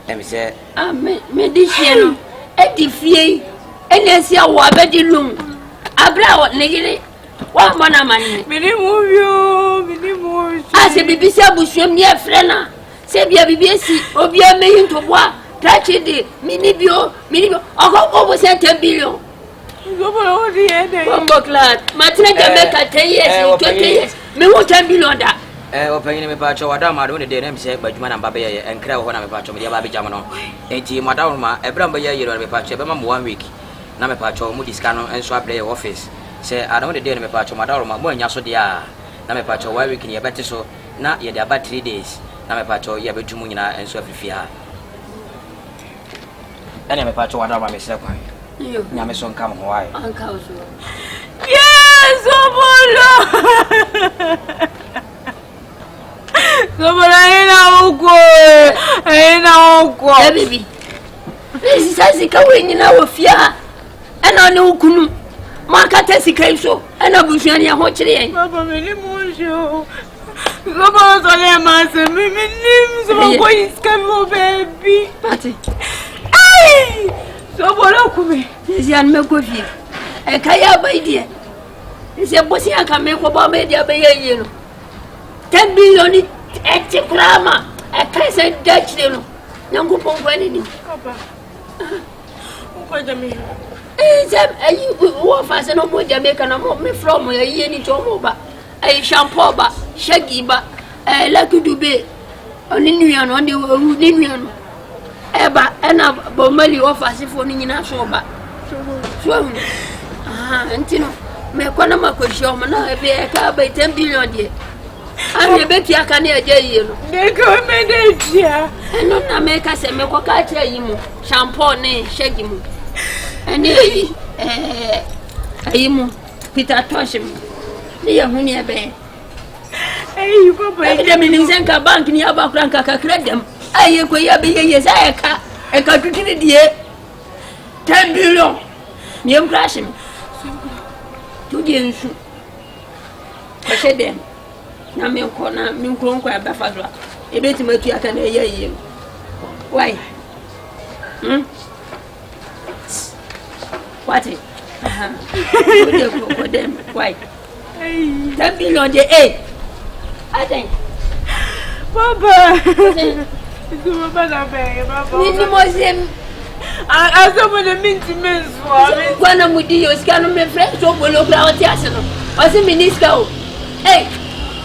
Speaker 6: em say
Speaker 3: me this year no e di fie enesi awo abedi lum abra ne gire wa mona mani
Speaker 7: Mini movie.
Speaker 3: ase bibisi abusuam ne efre na se bia bibisi obi ameyi ntoboa tragedy mini bio ogo 10 billion. Bumbleclad. Martina Jamaica 10 years, 20 years. Me want 10 billion da.
Speaker 6: Opengine me pacho wadama do ne de nem se badwuma na mbabe ye enkra ho na me pacho me dia ba bejam no. Enti madam ma ebra mba ye yero me pacho be ma 1 week. Na me pacho mu diska no enso abre ye office. Se adon de me pacho madam ma mo anya so dia. Na me pacho 1 week ni ye beti so na ye dia ba 3 days. Na me pacho ye betumu nyina enso afifia. Ene me pacho wadama me se kwan. Nyame so nka mo wai.
Speaker 3: Anka oso.
Speaker 7: Yes, obolo.
Speaker 3: baby. This is as if I win in our fear. And I know Kunu. Markatesi came so. And I was running a hot train. Papa, many more show. Robots on your master. Mimi names of boys come baby. Patty. Hey! So what up me? This young Melcovi. A Kaya by dear. It's a bossy I can make about media by a year. 10 billion active grammar. A person Dutch little. Young Coupon Granny. Papa. What do you mean? You were fast and no more Jamaican me from a year in Tomoba. A shampoo, shaggy, but a lucky to be an Indian on the Indian. Eba, and a bomeli offers if only in a sober. So, Antino, me Panama question, and I pay a car by 10 billion. I'm a Betty I can hear you. They go manage here. And not make us a Mekoka you, shampoo, nay, shaggy. And Peter Toshim. Dear Hunia Bay. Hey, Papa, I am in Zanka Bank near Bakranka credit them. I be yes, I can't do it. 10 billion. Near crashing. 2 years. I said them. Now, Milkona, Milkronka, Bafazra. A bit to make you can hear you. Why? What is for them? Why? 10 billion the 8. I think. Papa. I don't want to mean to miss one of the scan my friends so will look out Yassano. Was a minister. Hey,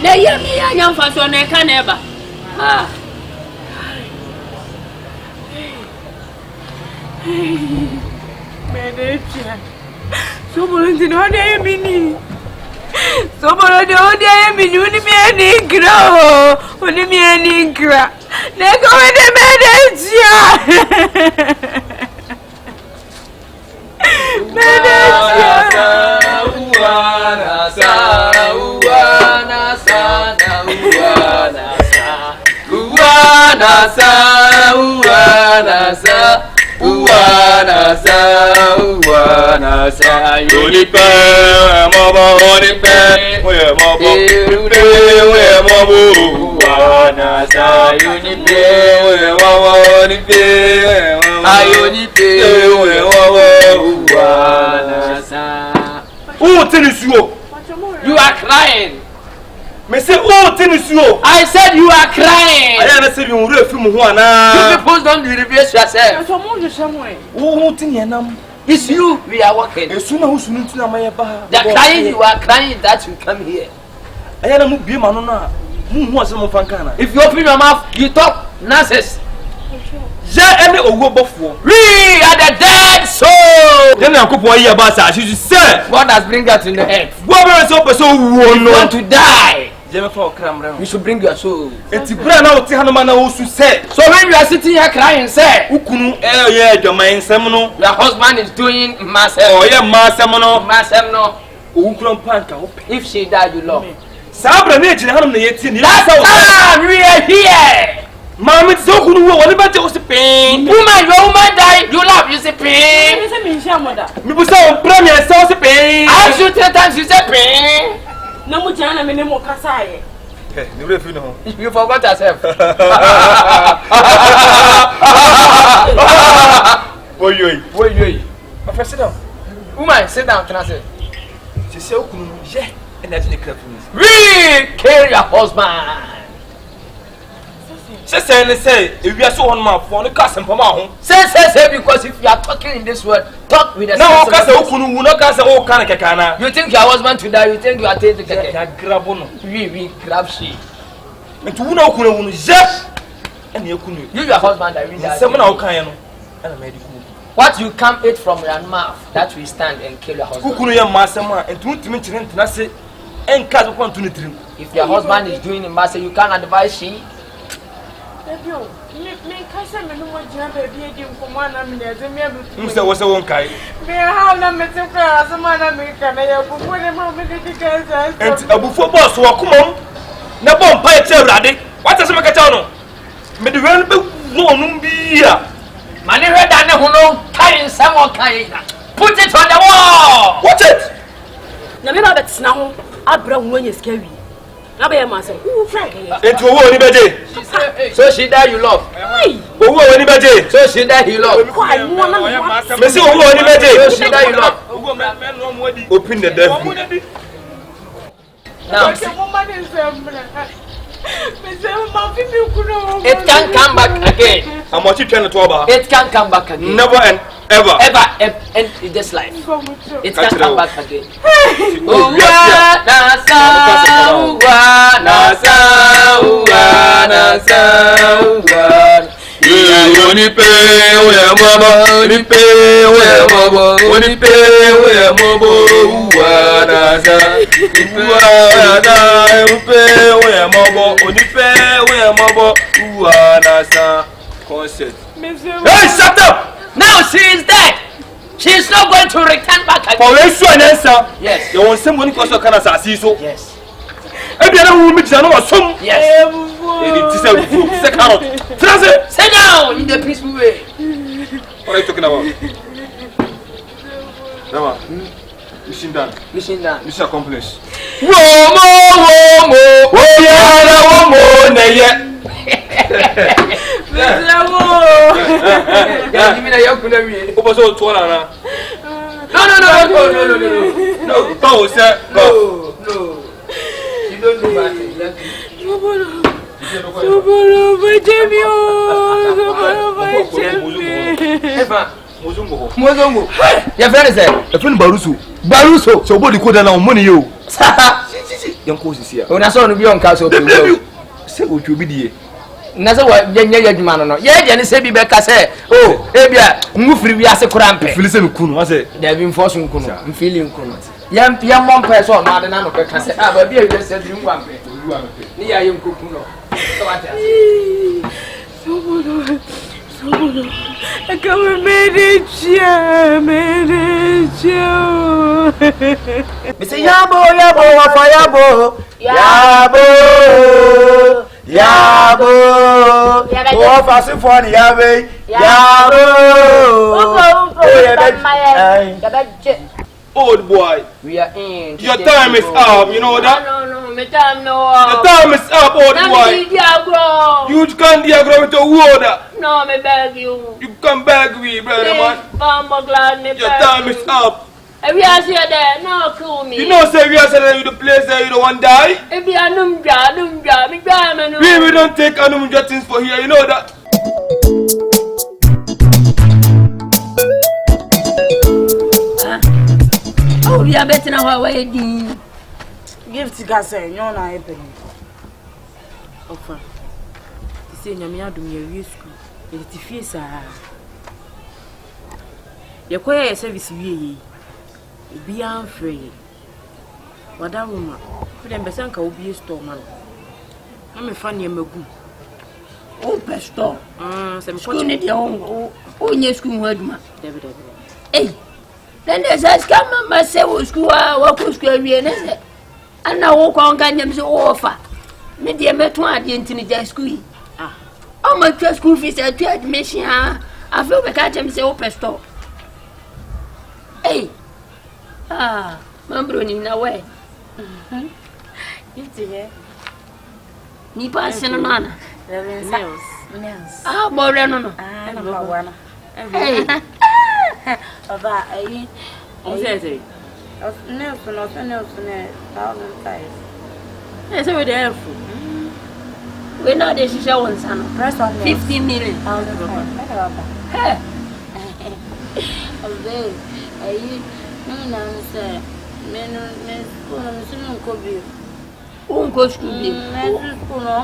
Speaker 3: they hear me a young fast on a can ever. Ah. Someone did not hear me. Someone don't hear me. You need me any grow. Only me any crack. They go in the You are crying. I said you are crying. I never said you will refuse me. You people don't reverse yourself. It's you we are working. The crying you are crying that you come here. If you open your mouth, you talk nonsense. We are the dead soul. God has bring us in the earth. If you want to die, you should bring your soul. So when you are sitting here crying, say, your husband is doing massive. If she died, you love. That's why we are here. Mama, it's so good. What about you? Pain. Woman, your woman died. You love, you say pain. You say premier, so pain. I should 3 times, you say pain. No more Jana, no more Kasai. You forgot yourself. Wait. Sit down. Woman, sit down, can I say? She said, yeah, and that's the club. Kill your husband. Say, if you are so on my phone, the cousin from my home. Say, because if you are talking in this word, talk with us. No, you think your husband to die, you think you are taking the grab on. We grab she. And to know, and you your husband, I read that. What you can't eat from your mouth, that will stand and kill your husband. If your husband is doing a master, you can't advise she.
Speaker 5: What is my catano? Medivell no beer.
Speaker 6: Money red and who carrying some more kind. Put it on the wall.
Speaker 5: Watch it.
Speaker 7: Now, that's now. I brought when you scary. I be a master. Who Frank?
Speaker 5: Into anybody.
Speaker 6: So she die you love.
Speaker 5: Who anybody?
Speaker 6: So she die you love.
Speaker 7: Why? One
Speaker 5: Messi who anybody?
Speaker 6: So she die you love.
Speaker 5: Open the devil.
Speaker 6: Now, it can come back again.
Speaker 5: I'm watching trying to about.
Speaker 6: It can come back again.
Speaker 5: Never and ever.
Speaker 6: Ever in this life. It can come back again.
Speaker 5: Only pay where mama, only pay where mama, only pay where mama, concert. Hey, shut up!
Speaker 6: Now she is dead. She is not going to return back again.
Speaker 5: For an answer.
Speaker 6: Yes.
Speaker 5: You want someone who can assist you?
Speaker 6: Yes.
Speaker 5: Every other woman is no some.
Speaker 6: Yes. Sit down in the peaceful way.
Speaker 5: What are you talking about? Rama, mission done.
Speaker 6: Mission done.
Speaker 5: Mission accomplished. Womo, neye. No. Go, sir. Go.
Speaker 6: No. You don't do that. Mozongo. Your friend is there.
Speaker 5: Your friend Baruso. So body code now money you. Young course is here.
Speaker 6: When I saw you on castle,
Speaker 5: say what you be there.
Speaker 6: Nasa wa yenye man no. Ye je ne se bi be ka se. Oh, ebia ngufiri wi ase kurampe.
Speaker 5: Feel say kunu, I say.
Speaker 6: They have been forcing kunu. I'm feeling kunu. Yam mom person na de na no be ka se. Ah, ba bi e se dri ngwampe. Ni ya yem koku no. So what else?
Speaker 7: Sobono. I come manage.
Speaker 2: Me say yabo, oh, fast for the yabo.
Speaker 5: Old boy,
Speaker 6: we are in.
Speaker 5: Your time is up, you know that?
Speaker 3: No, my time no up.
Speaker 5: The time is up, old boy. You can't diagram with a water.
Speaker 3: No, me beg you.
Speaker 5: You come back with brother man.
Speaker 3: Mama glad me
Speaker 5: Your time is up.
Speaker 3: If you are there, no kill me.
Speaker 5: You know say we are saying you the place there you don't want die.
Speaker 3: If you are numja, me grandma.
Speaker 5: We don't take anumja things for here, you know that?
Speaker 3: Oh, we are better now. Why did
Speaker 7: Give to Gaza, you're not happy. Offer. You say, Yamia, do me a school. It's the face. Your choir service, be unfree. Madame woman, put them Bessanka will be a store man. I'm a funny Magu. Oh, Pastor. Some school in your own your school word, ma. Hey. Then there's a scam myself school, walk to school, and now walk on Ganyam's offer. Maybe a metron the intelligent school. Ah, how much school fees at your admission? I feel like I can say, oh, Pastor. Hey, Mambroni in a way. Ni passing on Anna. Ah, Moreno. Hey.
Speaker 9: About
Speaker 7: Nelson, 1,000 times. Yes, over there.
Speaker 3: we know this is your one son? 15 million. Hey. Uncle school.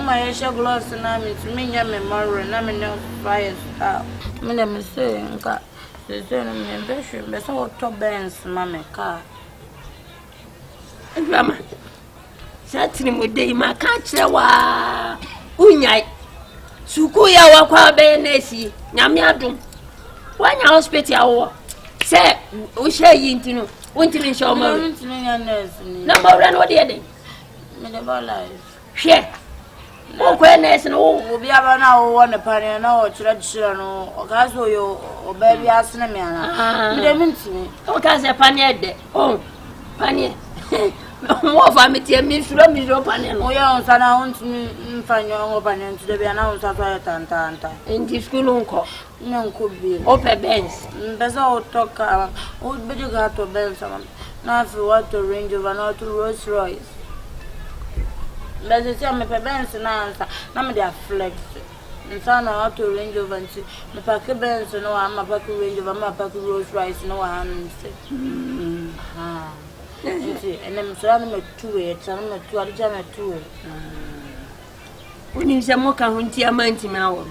Speaker 9: my gloss and I'm to me, I'm a marrow, and I'm a fire star. I'm saying, there's an ambition, but so top bands, mamma car.
Speaker 3: Grandma. Certainly with day my catcher. Unyai. Sukuya wakwa benesi. Nyamiadum. When your hospital say, we share you into winter show. Number run what did it? Share. O ko na ese no
Speaker 9: obi aba na wo ne pane na o chira no o ka so yo o baby asene me ana me de mintimi
Speaker 3: o ka se pane de o pane mo fa me tie mi suro pane no
Speaker 9: o ya on sana on mfanyo o pane nti de na on sa to tanta
Speaker 3: ndi skulu nko
Speaker 9: nko bi
Speaker 3: o pe benz
Speaker 9: mbeza o toka o beje ga to benz na fi what to Range Rover na to Rolls Royce mbeza se me pe benz na ansa na me dia flex nsana auto Range Rover nti me pa ke benz no ama pa ke Range Rover ma pa ke Rolls Royce no ha nse nti enem so na me tuwe tsa na me tu ade ja me tuwe
Speaker 3: Uni se mo ka hunti amanti ma wo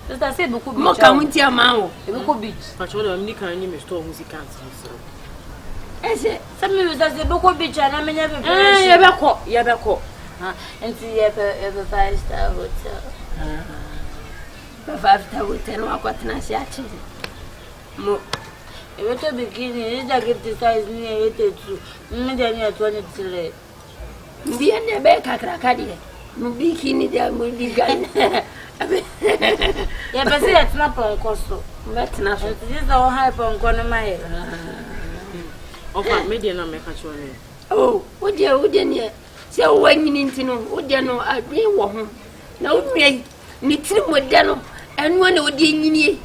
Speaker 9: Sister say buku beach
Speaker 3: mo ka hunti ama wo
Speaker 9: buku beach
Speaker 7: pa chole am ni kan ni me store music and so
Speaker 3: ese
Speaker 9: sami we say buku beach na me nya be
Speaker 7: ye be ko
Speaker 9: nti ye be 5-star hotel
Speaker 3: 5-star hotel wa kwatna si achi mo
Speaker 9: ebe to bikini ni jacket size ni etetu ni de ni etu ni tire
Speaker 3: ndi ene be kakra kadi mo bikini de mo digan
Speaker 9: ya be se etna ponko so
Speaker 3: betna so
Speaker 9: this is our high ponko no mai
Speaker 7: ofa media na me ka chole
Speaker 3: oh ode ni se o wanyini ntino ode no adwe wo ho na odwe ni tiri mo de no enu na ode nyini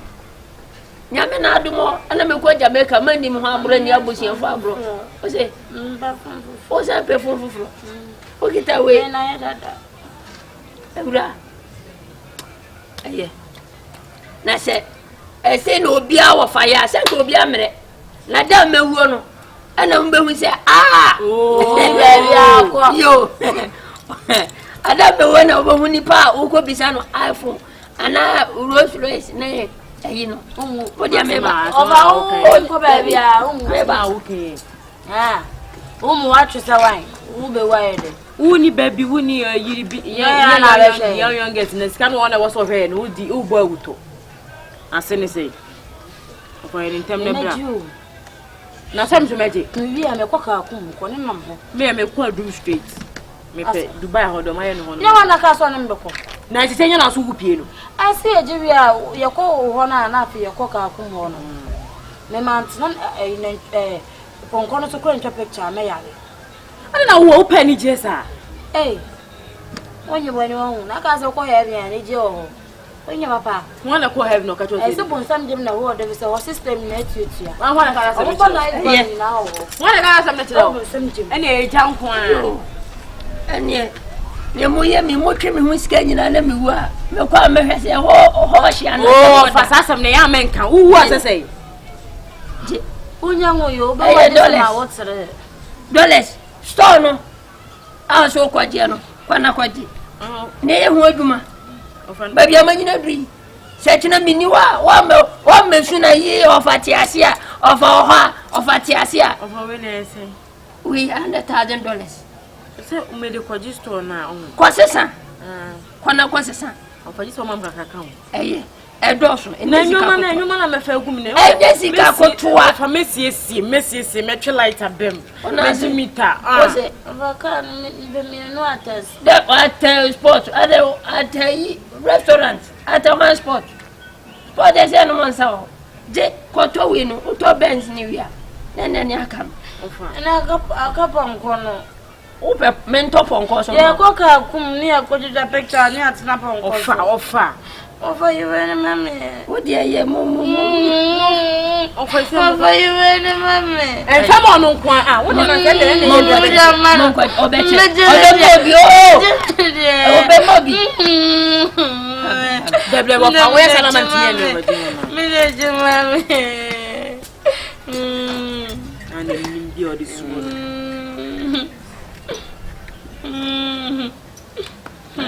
Speaker 3: nyame na adumo ana me ko Jamaica mani mo amro ni abusian fo abro o se o se pe fo o kita we
Speaker 9: na ya dada
Speaker 3: ebra aye na se ese no obi a wo fa ya se ko obi amre na da mewuo no ana mbehu se
Speaker 9: oh ya ko
Speaker 3: yo ada be wona obo ni pa o ko bisa no iPhone ana Rolls Royce na ayi no o dia me ba
Speaker 9: oba o ko ba bia
Speaker 3: me ba
Speaker 7: okay
Speaker 9: umu watch sa wine ube wide
Speaker 7: uni baby uni yiri bi young get na scan one was of her no udi ubo awuto asene say o yin tem na bra na sam so meje
Speaker 9: mi wi me kwaka akum ko ne nam ho
Speaker 7: me kwa Doom Street me pe Dubai ho do ma ye no ho
Speaker 9: ne wana ka so ne mbeko
Speaker 7: na ti tenya na so gupie no
Speaker 9: asi ejiwi a ye ko ho na na afi ye ko ka akum ho no me man tin ponko no so ko ntwa picture me yare
Speaker 7: ana na wo open ni jesa
Speaker 9: onye bwani wangu na ka so ko he bia ni je o onye papa
Speaker 7: wana ko have no ka to
Speaker 9: se bon sam jem na wo de se wo system na tutua
Speaker 7: wana ka sa
Speaker 9: me na wo
Speaker 7: wana ka sa me tiro
Speaker 9: sam jem
Speaker 7: ene e janko a
Speaker 3: ene ne mo ye mi mo twe mi hu sika nyina na mi wu a me kwa me hwese ho hia
Speaker 7: na fa sasam ne ya menka wu asese
Speaker 3: je
Speaker 9: unyango yo ba wa de na wo tsere
Speaker 3: dollars store no a so kwaje no kwana kwaje ne hu aduma ba bia manyina dui se tina mini wa me suna yi ofati asia ofati asia
Speaker 7: we na say
Speaker 3: we $100,000
Speaker 7: se umede kwaje store na
Speaker 3: kwasesa kwana kwasesa
Speaker 7: ofaji so mam kaka kan
Speaker 3: edoso
Speaker 7: nyuma na me fa gum ne
Speaker 3: sika kotoa
Speaker 7: fa mesiesie metwe light abem
Speaker 3: onase
Speaker 7: meter
Speaker 3: ose
Speaker 9: vaka be mi no atas
Speaker 3: at sport at restaurant at one sport they say no man saw je koto we no to Benz ni wia nene akam
Speaker 9: na akapa nkono
Speaker 3: upe mento ponko so
Speaker 9: ye ko ka kum ni akojuja picture ni atina ponko
Speaker 7: ofa
Speaker 9: you any mama
Speaker 3: o dia ye mumu
Speaker 9: ofa you any mama
Speaker 7: e come on nkwa wo na ke le ni
Speaker 3: mo kwa obeche odobi obe mobi
Speaker 7: deble wo fa we sana mantinye no
Speaker 9: me le je mama
Speaker 7: ana mbi odi suwo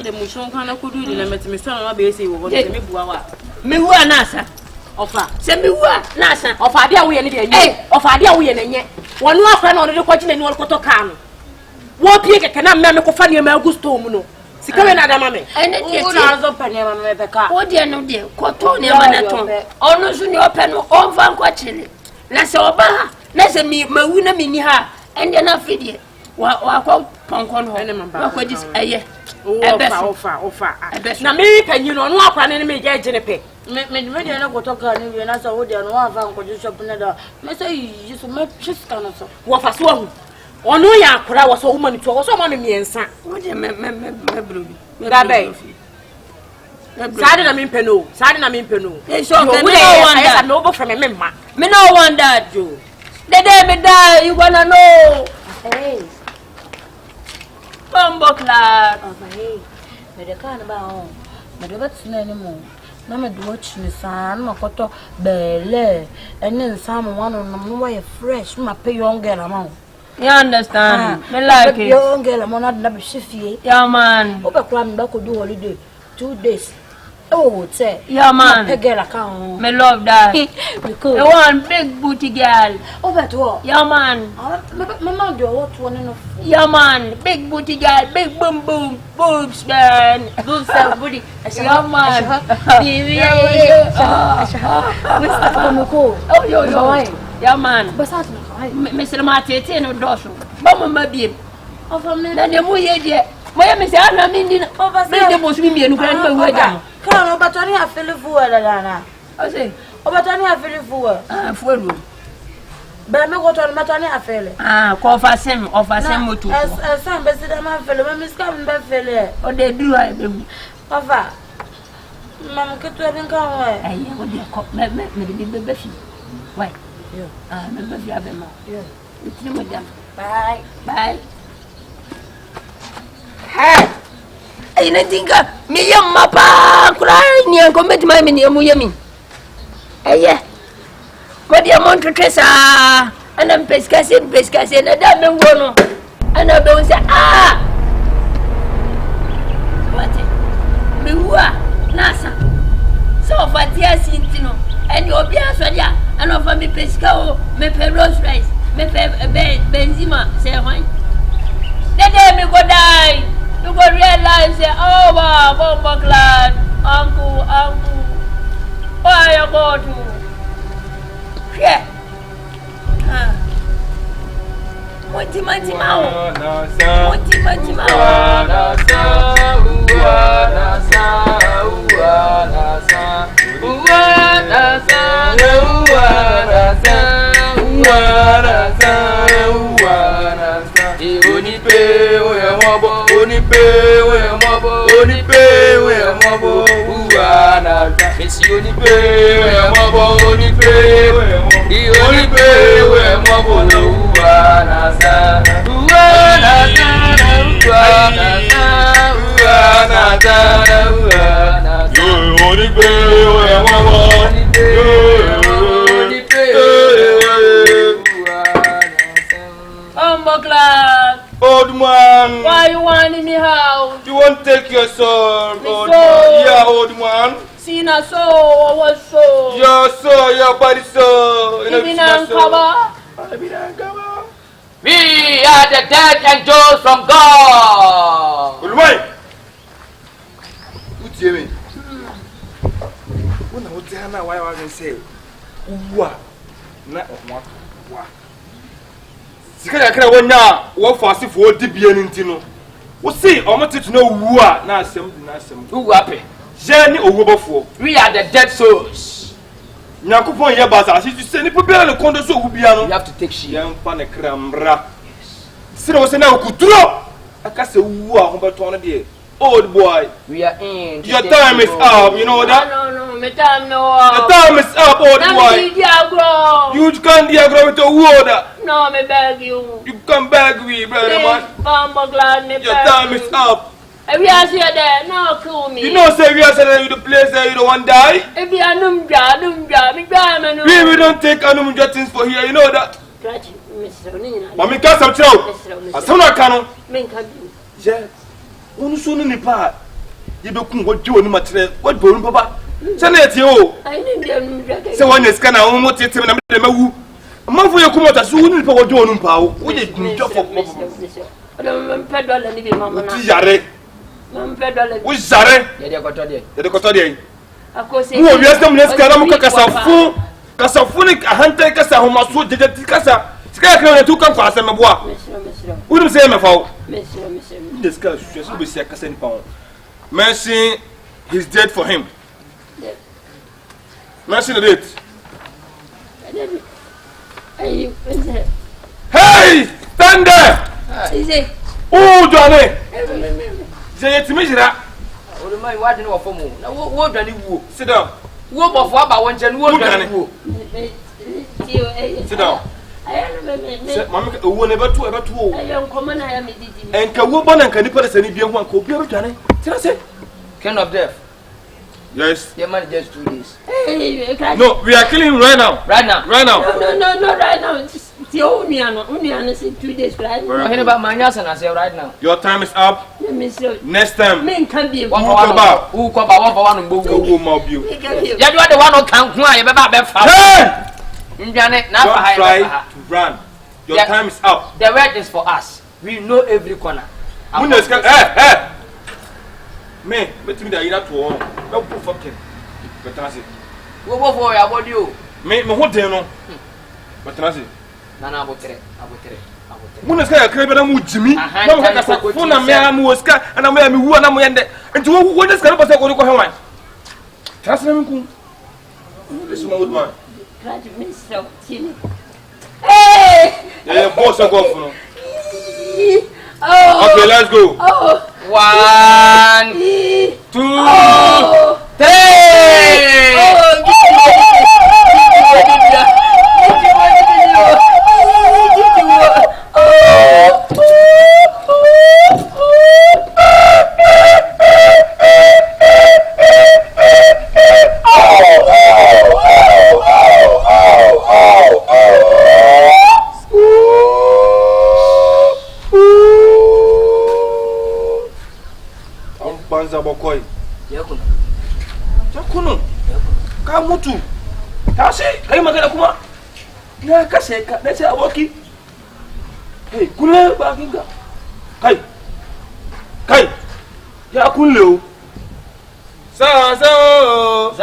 Speaker 7: de mushon kana kudu ni na metime so na be ese wo ho me bua wa
Speaker 3: me wu anasa
Speaker 7: ofa
Speaker 3: se me wu anasa
Speaker 7: ofa dia wo ye ne de nye ofa dia wo ye ne nye wonu afra na ode kwaji na ni wolkoto ka no wo pie keke na me ko fa ne ma gusto mu no sika we na da ma me
Speaker 3: ene tie
Speaker 9: wo na zo pa ne ma me be ka
Speaker 3: wo dia no de koto ne ma na ton onu su ni open no onfa nkwa chile na se oba ha na se mi mawu na mi ni ha ende na fidie wa kwa
Speaker 7: Ponkon ho.
Speaker 3: Na ko dis eye.
Speaker 7: Ofa. Na me panyi no no akwa ne me je pe.
Speaker 9: Me dey na go talk ani we na so wo dey no wa fa nko ju shop na da. Me say you so me twist kan so.
Speaker 7: Wo fa so ahu. Ono ya akora wo so wo mani to wo so ma me miensa.
Speaker 3: Wo dey me bro bi.
Speaker 7: Da be. Sade na me mpeno.
Speaker 3: E so can no want that.
Speaker 7: No go from me ma.
Speaker 3: Me no want that, Joe. The day me die, you gonna know.
Speaker 9: Hey.
Speaker 3: Bumbo clad.
Speaker 9: Hey. Me dey kan ba on. Me dey bet na ni mo. Na me do watch ni san ma koto bele. Eni nsam wano no way fresh. Ma pay young girl amount.
Speaker 3: You understand? Me like it.
Speaker 9: Young girl mo na be shifie.
Speaker 3: Yeah man.
Speaker 9: Oba kwa me ba ko do holiday 2 days. Oh, say.
Speaker 3: Yeah, man.
Speaker 9: Big girl account.
Speaker 3: Me love that.
Speaker 9: Because
Speaker 3: I want big booty girl.
Speaker 9: Oh, but what?
Speaker 3: Yeah, man.
Speaker 9: My mom do what one enough.
Speaker 3: Yeah, man. Big booty girl. Big boom. Boobs, man. Boobs and booty. Yeah, man. Oh, yo. Yeah, man. Mr. Matete no dosu. Mama mabie.
Speaker 9: Oh, for me.
Speaker 3: Na demu ye. Moya me say na me ndi. Me de mo sumi mienu kan me weja.
Speaker 9: Kan obatani afele fuwa dada.
Speaker 3: O say,
Speaker 9: obatani afele fuwa.
Speaker 3: Fuwa.
Speaker 9: Ba me go to matani afele.
Speaker 3: Ko ofasem motu.
Speaker 9: Sam be sida ma afele, me miskam be afele.
Speaker 3: O de duru ai be mu.
Speaker 9: Papa. Mam ke to bin kan wa.
Speaker 3: Ai, o de ko me de be fi. Why? Yo. Me be fi abema. Yo. Itini mo jam. Bye. Hey, ai na dinga mi yamma pa kurai ni ko meti mai mi mu yami. Aye. Ko dia mon tresa. Ana pescase na da me ngono. Ana be unsa Wate. Me wa nasa. So fatia sintino. Eni obi asodia. Ana fa mi pesca o, me pe rose rice, me pe benzima, say why? The day me go die. You go realize say, oh wow, Bombo Glad, uncle, why you go to? Yeah. Monty Mao.
Speaker 8: Old man,
Speaker 3: why you want in the house?
Speaker 8: You want to take your soul, old man? Yeah, old man.
Speaker 3: See na so, what so?
Speaker 8: Your soul, your body soul.
Speaker 6: We are the dead angels from God.
Speaker 8: Old man. What's your name? When I was there, why I was say, "Uwa, na what? Sikaya kra wonya wo fase fo dibie ni ntino wo see omote no wu a na asem wu ape je ni owobofo.
Speaker 6: We are the dead souls.
Speaker 8: Nyakopon ye baza si se ni pobia le kondo so wu bia no.
Speaker 6: You have to take shit.
Speaker 8: Yem pa ne kramra sire wo se na okuturo aka se wu a ho beto no de. Old boy,
Speaker 6: we are in.
Speaker 8: Your time is up, you know that?
Speaker 3: No, my time no up.
Speaker 8: The time is up, old boy. You can't diagram with the water.
Speaker 3: No, me beg you.
Speaker 8: You can beg me, brother man.
Speaker 3: Bombo Glad, me
Speaker 8: your time is up.
Speaker 3: If you are there, no kill me.
Speaker 8: You know, say we are saying you the place there, you don't want to die.
Speaker 3: If you are numja, me grandma.
Speaker 8: We don't take anumja things for here, you know that. But me can't some I saw no canon. Yeah. Onu so no nipa ye bekun wodwo onu matre wodwo onu papa se na etie o
Speaker 3: ai ni bia nu dwa
Speaker 8: se wanya sika na onu tete na me mawu amanfo ye kumota so onu nipa wodwo onu pa o wo ye dwo fo
Speaker 3: odo mpe dollar ni bi mama na
Speaker 8: ti yare
Speaker 3: mpe dollar
Speaker 8: wo yare
Speaker 6: ye de
Speaker 8: koto de
Speaker 3: akose
Speaker 8: wo wiase mu sika na mu kasafu ni ahanta kasa ho maso jeje kasa sika ya kra na tu kan kwa asem boa wo nim se me fa o
Speaker 5: Discuss. Just be second pound. Mercy, he's dead for him. Mercy the date. Hey, stand there. Oh, Johnny. Say it to me, Jira.
Speaker 6: What do you want from me? What do you
Speaker 5: sit down?
Speaker 6: What of what about one gen? What do you
Speaker 5: sit down? Mamma, who never two ever two. And can woman and can you put us any beer one copy of Johnny? Tell us it.
Speaker 6: Kind of death.
Speaker 5: Yes.
Speaker 6: Your man just 2 days.
Speaker 5: No, we are killing him right now.
Speaker 6: Right now.
Speaker 5: Right now.
Speaker 3: No, right now. It's the only say 2 days, right?
Speaker 6: I'm talking about my yes and I say right now.
Speaker 5: Your time is up. Next time.
Speaker 3: Men can be
Speaker 6: one for one and book.
Speaker 5: Who mob you?
Speaker 6: You are the one who can't cry about that.
Speaker 5: Don't try to run. Your time is up.
Speaker 6: The word is for us. We know every corner.
Speaker 5: Hey! Me, let me die to all. No fucking. But I say,
Speaker 6: what for your body?
Speaker 5: Me, what do you know? But I say,
Speaker 6: Nana, I will tell
Speaker 5: when I say a crab and Jimmy, no, I said, when I'm Muska and I'm who I'm and to what is going to go home. Trust him. This old man.
Speaker 3: Hey!
Speaker 5: Yeah, boss, I go for
Speaker 3: Oh.
Speaker 5: Okay, let's go.
Speaker 3: Oh.
Speaker 6: 1, 2, 3.
Speaker 5: Banza bokoy. Yakunu. Ka mutu. Tashi, kai magana kuma. Na kashe ka dace aboki. Hey, kule ba kinga. Kai. Ya kunle. Saso.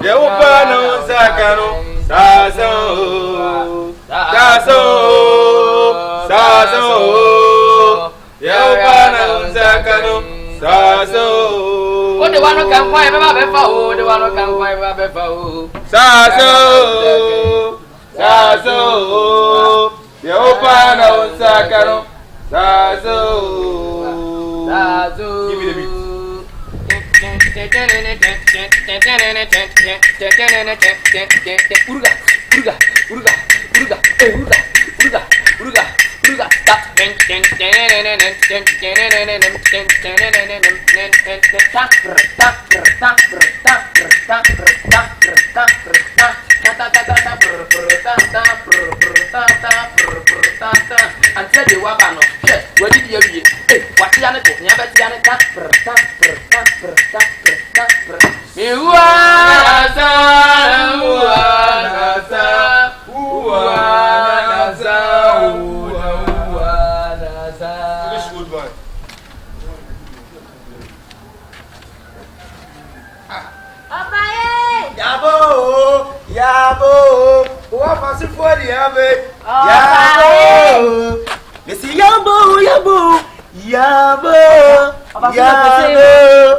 Speaker 5: Ya upano sakano. Saso. Ya upano sakano. Saso.
Speaker 6: Oh, the one who can find my before, the one who can find my before.
Speaker 5: Saso. Ya upano sakano. Saso. Give me the beat.
Speaker 6: Until the wabano, what did you be? What's the other? Never the
Speaker 2: Yabo, what was it for the Yabo? Missy Yabo.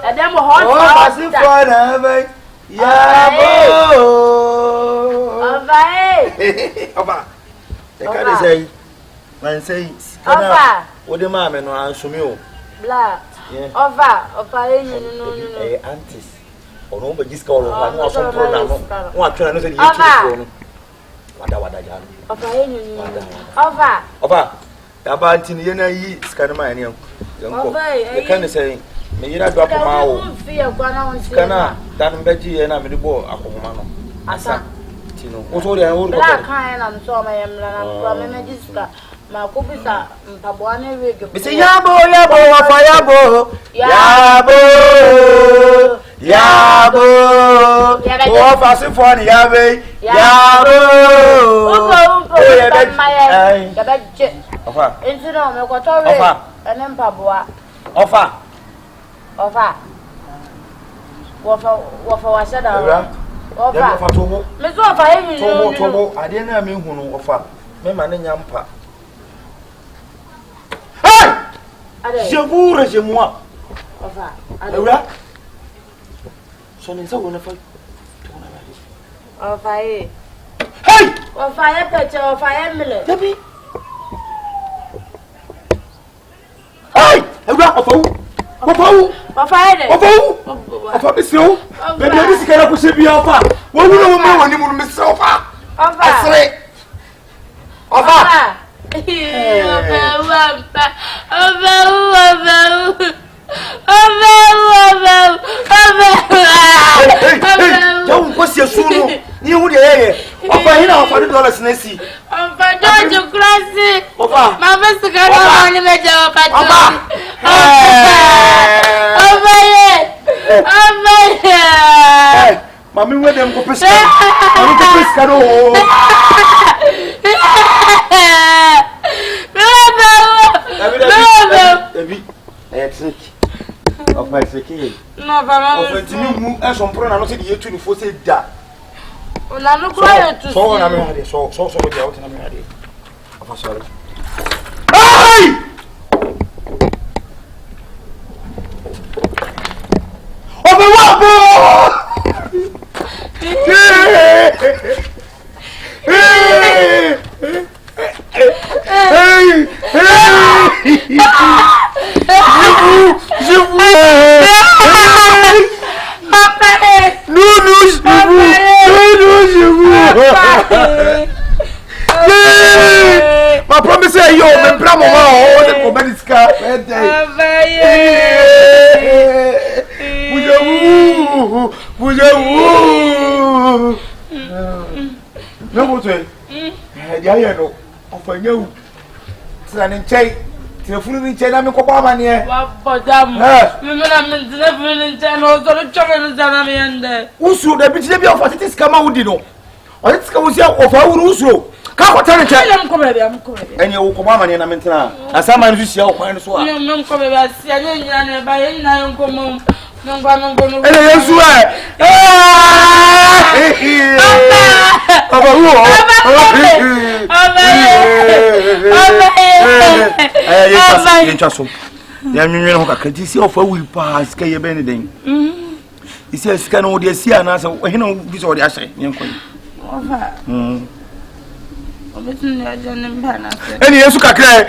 Speaker 3: And then what
Speaker 2: was it for the Yabo? Oba, the cat is a man says, what the mamma no answer me.
Speaker 3: Blah. Over,
Speaker 2: aunties. Or no, but this call one was some program. What can I say? Over. About in Yena, Scanamania. The kind of saying, may you not drop a mile. Scana, Dan Betty, and I'm the boy, Akomano. Asa, Tino. What all I own? I'm so I am Magiska. Makubisa mpabwane wege. Misi yabo ofa sifoni yabe yabo
Speaker 3: upo yabeje
Speaker 2: ofa
Speaker 3: entino mekotore
Speaker 2: ofa
Speaker 3: ene mpabwa
Speaker 2: ofa
Speaker 3: washada
Speaker 2: ofa tobo
Speaker 3: mezo ofa yenyu
Speaker 2: tobo ade na me hunu ofa me ma ne nyampa
Speaker 4: Je vous moi. Ewura. So ni se wo na fa.
Speaker 9: Ofaye.
Speaker 4: Hey!
Speaker 9: Ofaye peche, ofaye mile.
Speaker 4: Dabi. Hey! Ewura ofawu. Ofawu.
Speaker 9: Ofaye de.
Speaker 4: Ofawu. Ofa bisio. Baby abi sikara ko se bi ofa. Wo wu no mo woni mu mi se ofa.
Speaker 9: Ofa.
Speaker 4: Asre. Ofa. Don't push your soul. You would hear $5 Nessie.
Speaker 9: Don't you crazy?
Speaker 4: Opa,
Speaker 9: my best girl, only made your
Speaker 4: Mammy, where them go pesca? I'm going of my second.
Speaker 9: No, but
Speaker 4: as on prayer, not the year 24 said that.
Speaker 9: Well, I'm not quiet to
Speaker 4: so I'm ready. So the out and I'm ready. I'm sorry. Hey! Oh, the wobble! Ma promise io me bramo ma o come di sca Bujawu No mo twe dia ye no ofanyawu tsana nchai telefonu ni nchai na me kokwa amane
Speaker 9: wa bodam me na me telefonu nchai no so chome na me yende
Speaker 4: usu da bitire bi ofati skama wudi no o tika wusi ofa wuru usu ka ko tare nchai
Speaker 9: am ko bebe
Speaker 4: eni wo kokwa amane na mentena asama nsu sia okwan so a
Speaker 9: me ko bebe asia ne nyina ne ba ye nyina nko mo
Speaker 4: ele yesu so ya nwenwe ho kakra ti si ofa wi pa sika ye be ne den isi sika no de si ana so hena bi so de ahye nyenkon
Speaker 9: ofa obetin ne ajane mba na se
Speaker 4: ele yesu kakra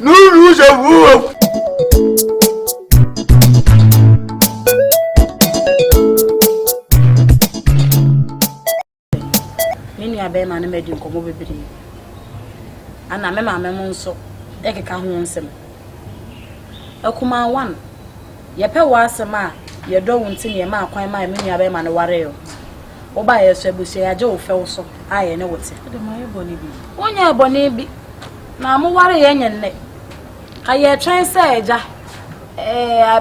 Speaker 4: Nunu javu.
Speaker 7: Mini abe ma na medi nkomo bebiri. Ana me ma memo nso ekeka ho nsem. Akuma 1. Ye pe wa asem a ye do wonti ne ma akwan ma mini abe ma ne ware yo. Oba ye so abusu ya je wo fe wo so aye ne wote. De ma ye boni bi. Wonya boni bi. Na mo ware ye nyenне. Ka ye twen se eja.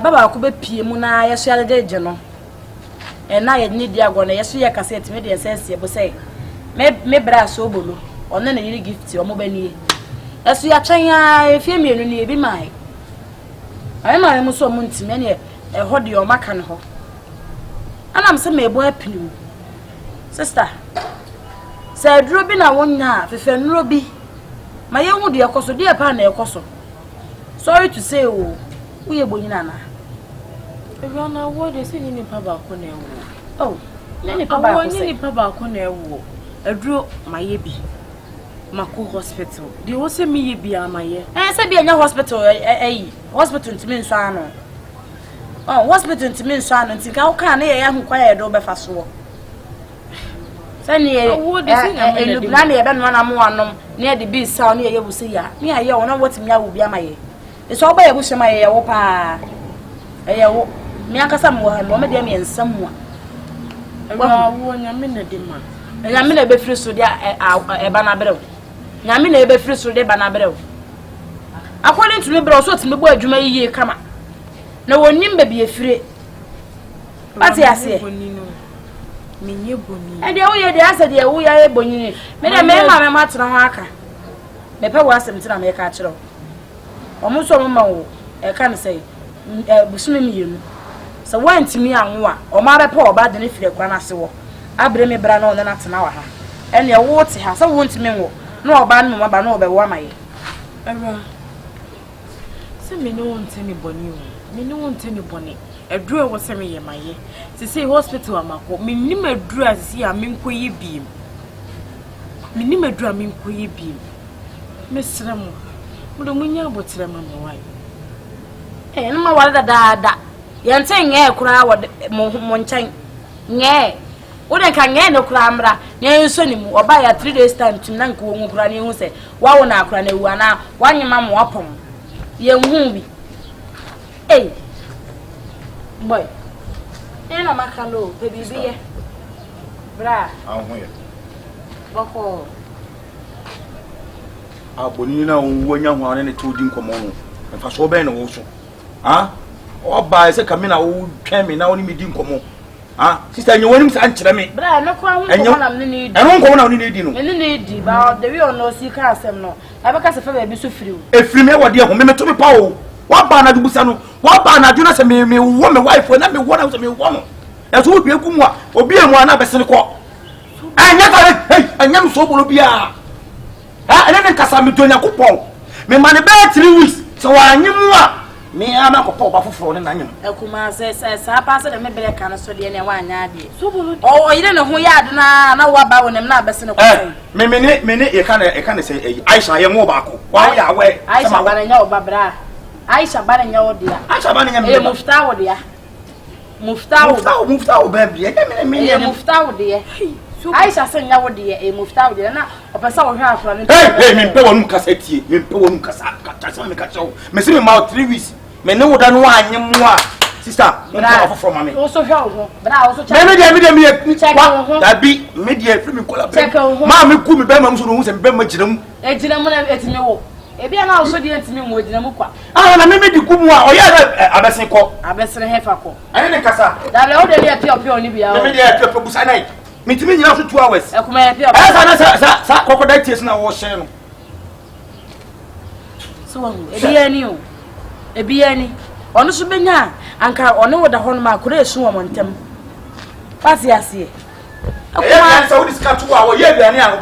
Speaker 7: Baba ko be pie mu na ye so ya de no. Na ye ni dia go na ye so ye cassette me de sense bo say. Me bra so bolo. Ono na yiri gift o mo bani. Eso ya twen ya efie mienu ni ebi mai. Ayi ma me so mo ntime ne ho de o maka ne ho. Anam se me ebo apinu. Sister. Say duro bi na wonya fefe nuro bi. Ma ye hu de ekoso de pa na ekoso. Sorry to say o. Wo ye bonyina na.
Speaker 3: Ewa na wo de se ni pa ba ko na ewo.
Speaker 7: Oh. Ni pa ba ko se.
Speaker 3: Ni pa ba ko na ewo. Aduro maye bi. Mako hospital. De wo se mi ye bi amaye.
Speaker 7: Se bi anya hospital hospital ntimi nso ano. Oh, hospital ntimi nso ano ntika wo kan na ye hu kwa ye do be fa so. Sani
Speaker 3: wo de se na me
Speaker 7: na na ye be no na mo anom na ye de bi sa na ye busi ya. Me aye wona wotimi ya wo bi amaye. So oba ye busi maye ye wo pa. Ye wo me akasa mo ha mo me de me nsam mo.
Speaker 3: Ewa wo nyame na de ma.
Speaker 7: Nyame na be firi so de eba na brew. Nyame na be firi so de ba na brew. According to me bro so timi bo adwuma yiye kama. Na wonim be bi efire. Pati ase.
Speaker 3: Menye boni.
Speaker 7: E de wo ye de ase de wo ya e boni. Me de me ma me matena ho aka. Me pe wo asem tina me ka kire wo. Omo so mo ma wo e ka ne sei busumi miyenu. So wantimi anwo a o ma be pe oba de ne fire kwa na se wo. Abre me bra na o na tena wa ha. Ene wo te ha so wo ntimi wo. Na oba no ma ba na oba wo amaye. Era. Se me no want any boni. Me no want any boni. A drawer was a me my ye. To say hospital amako. Me nime drawer see a min koye beam. Me nime drawer min koye beam. Miss Ramo. Mudo munya botre ma me wai. Eh no ma wala da. Yente nye kura wo mo nchan. Nye. Wode ka nye no kura amra. Nye nso ni mu oba ya 3 days time tim na nko wo kura ne hu se wa wo na akura na wu ana wanyema mo apom. Ye hu bi. Eh. Boy. Ena makalo pe bibiye. Bra.
Speaker 4: Ahun ye.
Speaker 7: Bako.
Speaker 4: Aboni na wonya ho ane ne todi nkomo no. Mfa so ben na wo so. Ha? Oba se kamina wo twa me na woni medi nkomo. Ha? Sister nyewanim sa nkyere me.
Speaker 7: Bra no kwa hu nkomo na me ne di.
Speaker 4: Eno nkomo na woni ne di no.
Speaker 7: Me ne di ba the way on no si ka asem no. Abeka se fa ba bi so firiw.
Speaker 4: Efiri me wode ho me to me pa o. Wa ba na dubusa no. Wa ba na duna se me wo me wife na me wo na se me wo no. E so wo bi egu mu a obi emu ana besene ko. Anya ka hey anya so bolo bia. Ah, ene nkasa me donya kupon. Me mane be 3 weeks. So anyimu a me ama ko ba foforo ne nanyim.
Speaker 7: Ekuma se sa pa se de me bele kan so de ne wa anya ade. So bolo. O yire ne ho ya ade na wa ba wonem na abese ne ko.
Speaker 4: Me e kan se Aisha ye mo ba ko. Wa ya we.
Speaker 7: Aisha ba na nya o ba bra. Aisha ba na nya o dia.
Speaker 4: Aisha ba na nya me.
Speaker 7: Mufta o dia. Mufta o ba bia. Me mufta o dia. Aisha se nya wo de mufta wo de na opesa wo hwa afra ne.
Speaker 4: Hey, me pe wonu kasa tie. Me pe wonu kasa kata me ka chawo. Me se me ma 3 weeks. Me ne wo da no anyem a. Sister, me ko from mama.
Speaker 7: Wo so hwa wo. Bra wo so check.
Speaker 4: Me check wo. Da bi me de free me kola. Ma me ku me be ma so no hu se me be ma giram.
Speaker 7: E giram na etime wo. E bia na wo so de etime wo giram kwa.
Speaker 4: Ah na me di ku mu a oya abesen ko.
Speaker 7: Abesen hefa ko.
Speaker 4: Ane ne kasa.
Speaker 7: Da le o de le pio ni bia.
Speaker 4: Me de pio busa nai. Mitimi nyina so 2 hours.
Speaker 7: Ekuma ya pia.
Speaker 4: Sa crocodile tears na wo share no.
Speaker 7: So wan e bia ni ono so benya anka ono woda hono ma kura esu wo montem. Pasi ase.
Speaker 4: Ekuma sa wo diska 2 hours ye bia ni an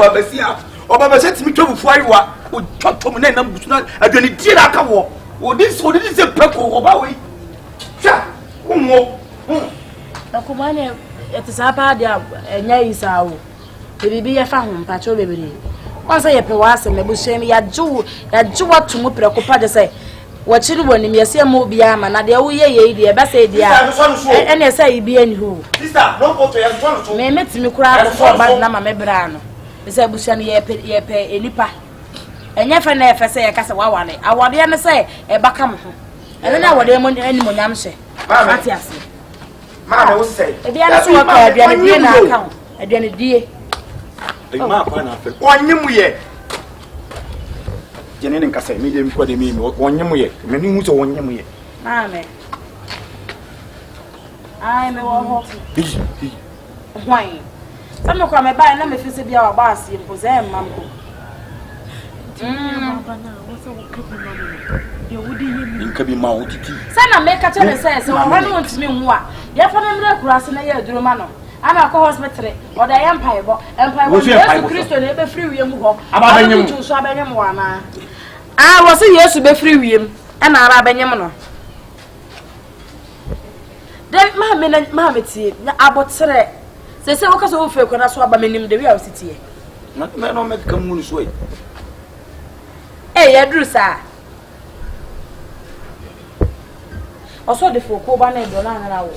Speaker 4: oba besi timi twobu fuaiwa o twotom na nam busu na adwani die na aka wo. O dis se peko oba we. Sha, umwo.
Speaker 7: Ekuma ne etisapa dia enya isawo bibi ya fa ho mpacho bebere onse ye pe wase me bushemi ya ju atumu preko pa de se wachiri wonim yese mo bia ma na de wo ye de be se dia ene se ibi ani ho
Speaker 4: sister no photo ya so so
Speaker 7: me metimi kura ko ba na ma me bra no se bushani ye pe enipa enya fa na efe se ye kase wawale awade ne se e baka mo ho ene na awade mo ani mo nyam hye ati ase
Speaker 4: ma wo say
Speaker 7: e bia na so wa ka bia ne die na aka e bia ne die
Speaker 4: e ma pa na fe onyim ye jene ne nkasa mi de mi ko de mi onyim ye me ni hu so onyim ye
Speaker 7: amen ai me wo ho hwai sama kwa me ba na me fi se bia wa ba asi mpo ze mamko
Speaker 3: baba na wo so wo kabi mama ye wudi ye
Speaker 4: nka bi ma wo titi
Speaker 7: sana me ka tell se wo no ntimi hu a ye fa na mre kura se na ye aduro ma no ana ko hospital o da ye mpaibo Yesu Kristo na be free wiem ho aba benyem so abenyem wa na wo se Yesu be free wiem ana ara benyem no de ma me tie na abotre se wo ka so wo fe ko na so aba menim de wi a wo sitie
Speaker 4: na no me ka mu ni so
Speaker 7: ya duru sa oso de foko ba na do na na wo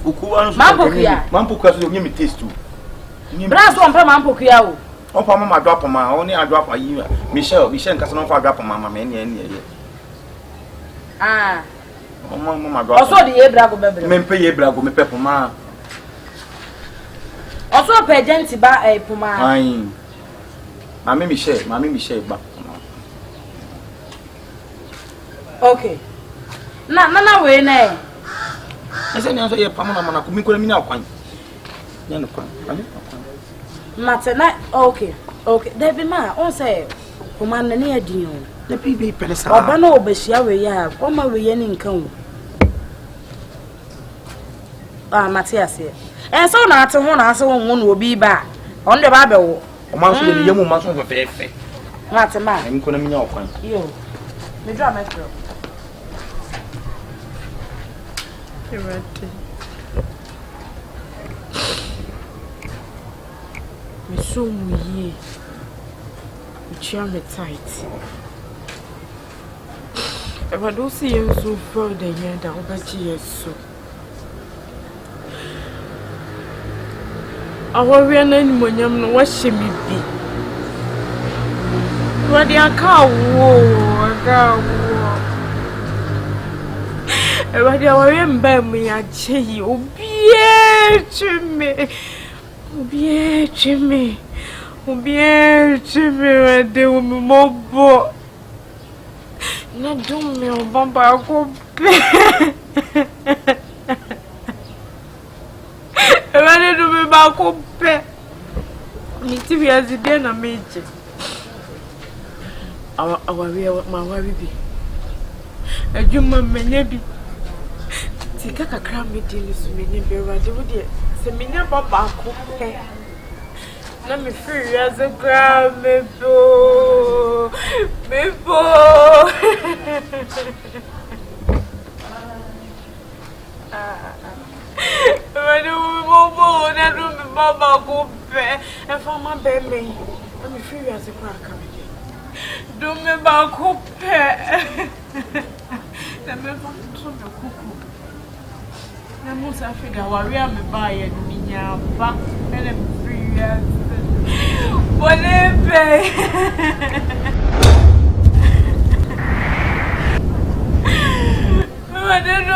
Speaker 4: ukuwa no so mampokuya so nyemi taste tu
Speaker 7: bra so ampa mampokuya wo
Speaker 4: opa mama do apoma oni ado apa yi Michelle nkasa no fa do apoma mama ene ye mama do
Speaker 7: oso de ye brago bebre
Speaker 4: me mpe ye brago me pepoma
Speaker 7: oso pe agent ba poma
Speaker 4: ai mama Michelle ba
Speaker 7: okay na we na
Speaker 4: ese ni anso ye pamo na mana ko mi ko mi na kwan ya no kwan
Speaker 7: matena okay debi ma on say poma na ne adin o
Speaker 4: na bibi pelesa
Speaker 7: oba na obehia we ya o ma we ye ni nkan o Matias so na ate ho na ase wo no obi ba on de ba be wo
Speaker 4: o ma so ye yemu ma so fefe
Speaker 7: Mate ma.
Speaker 4: I'm going to mean your coin.
Speaker 7: Yo. Me draw my throat. You're ready. Me so muye. Me tight. If I don't see you so far, then you're down, but yes, so. I worry an animal, you know what she may be. What the cow, what the remember me, I tell you, be to me, and they will be more. Na dum me o bamba ko pe. Ewani dum me ba ko pe. Mi ti bi azide na meje. Awari ma wari bi. Adwuma menye bi. Ti kaka kra me di ni so menye bi wade wo de se menye baba ko pe. Let me free as a crowd, me bo. I don't know, Mama, go back. And for my baby, let me free as a crowd coming in. Do me back, go back. Let me find some cuckoo. I must have figured out where I'm buying me, and I'm free as. Whatever. I don't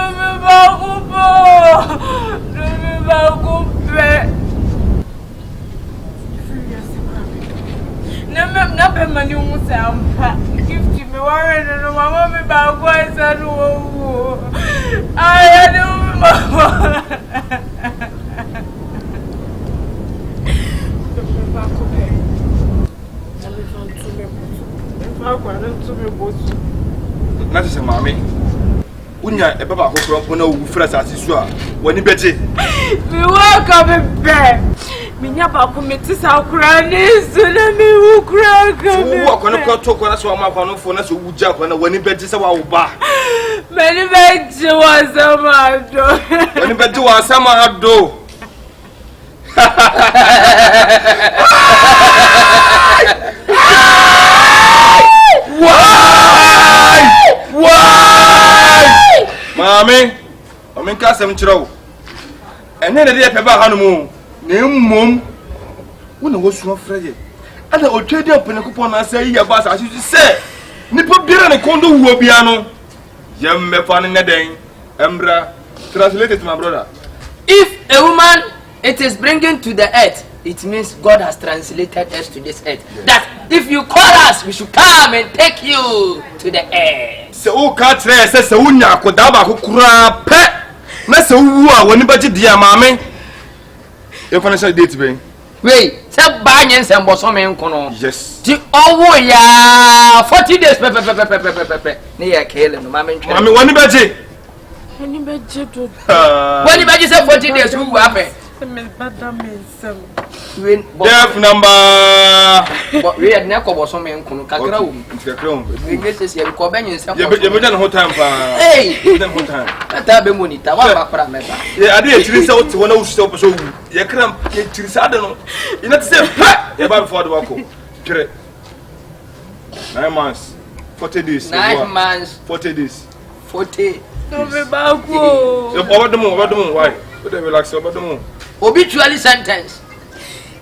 Speaker 5: Not as a mammy. Unya, a papa who from no fresh as you are. When you bet it,
Speaker 7: we welcome back. Minyapa committees our crannies, and me who crack.
Speaker 5: Walk on a talk on us while my phone for us who jump when you bet is our bar.
Speaker 7: Many bet you was a man.
Speaker 5: When you bet you are some do. Why? Mommy, I'm in Castle Trow. And then the day Pepper honeymoon, name mum. When I was so afraid, and I will trade up in a coupon and say, your boss, as you say, Nippo beer and a condo will be ano. Yam me fanning a day, Embra, translated to my brother.
Speaker 6: If a woman it is bringing to the earth, it means God has translated us to this earth. Yes. That if you call us, we should come and take you to the earth.
Speaker 5: So, Catre says, Unya, Kodaba, who crap, pet. Master, who are when you budget, dear mammy. Your financial date, baby.
Speaker 6: Wait, tell Banyans and Bossom Kono.
Speaker 5: Yes.
Speaker 6: Oh, yeah, 40 days, near Kalen, mammy.
Speaker 5: Mammy, when you budget.
Speaker 7: When you budget,
Speaker 6: when you budget 40 days, who happen?
Speaker 5: Def number.
Speaker 6: We had never was some men who can grow. English is your convenience.
Speaker 5: You better hold time.
Speaker 6: Hey, you don't hold time. That's a bonita.
Speaker 5: Yeah, I did. You saw to one who stop so you cramp. You said, you not say, about for the walk. 9 months, 40 days.
Speaker 6: 9 months,
Speaker 5: 40 days.
Speaker 6: 40.
Speaker 7: Don't be back. Over
Speaker 5: the moon, why? Would they relax over the moon?
Speaker 6: Obituary sentence.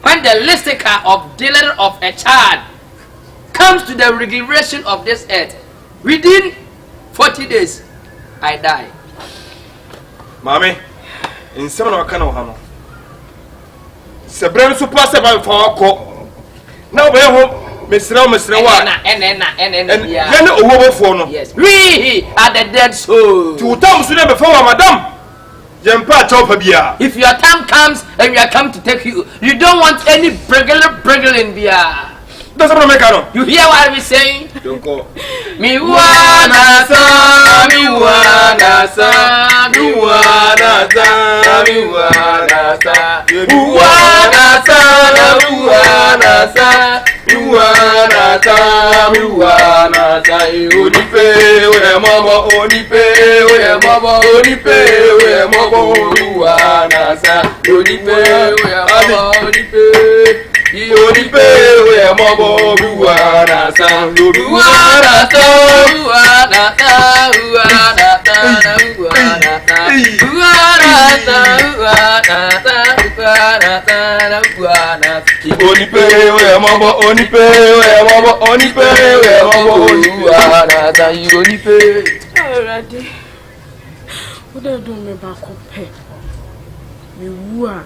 Speaker 6: When the listicle of dealer of a child comes to the regulation of this earth, within 40 days, I die.
Speaker 5: Mommy, in some of Kano Hano. Sabrina so pass about for our court. Now we're home, Mr. And over for no.
Speaker 6: Yes, we are the dead soul.
Speaker 5: 2 times before, Madame.
Speaker 6: If your time comes and we are come to take you, you don't want any briggle in beer.
Speaker 5: That's what I make.
Speaker 6: You hear what I'm saying?
Speaker 5: Don't go.
Speaker 6: Me wanna sa, me wanna sa, me wanna sa, me wanna sa, me wanna sa, me wanna sa,
Speaker 8: Uwanata, Onipe, we mama, Onipe, we mama, Onipe, we mama, Uwanata, Onipe, we mama, Onipe. Onipe, we mama, Uwanata, Uwanata, Onipe, we mama, Onipe, we mama, Onipe, we mama, Uwanata, Onipe.
Speaker 7: Already. What do you do me back up? Me wua.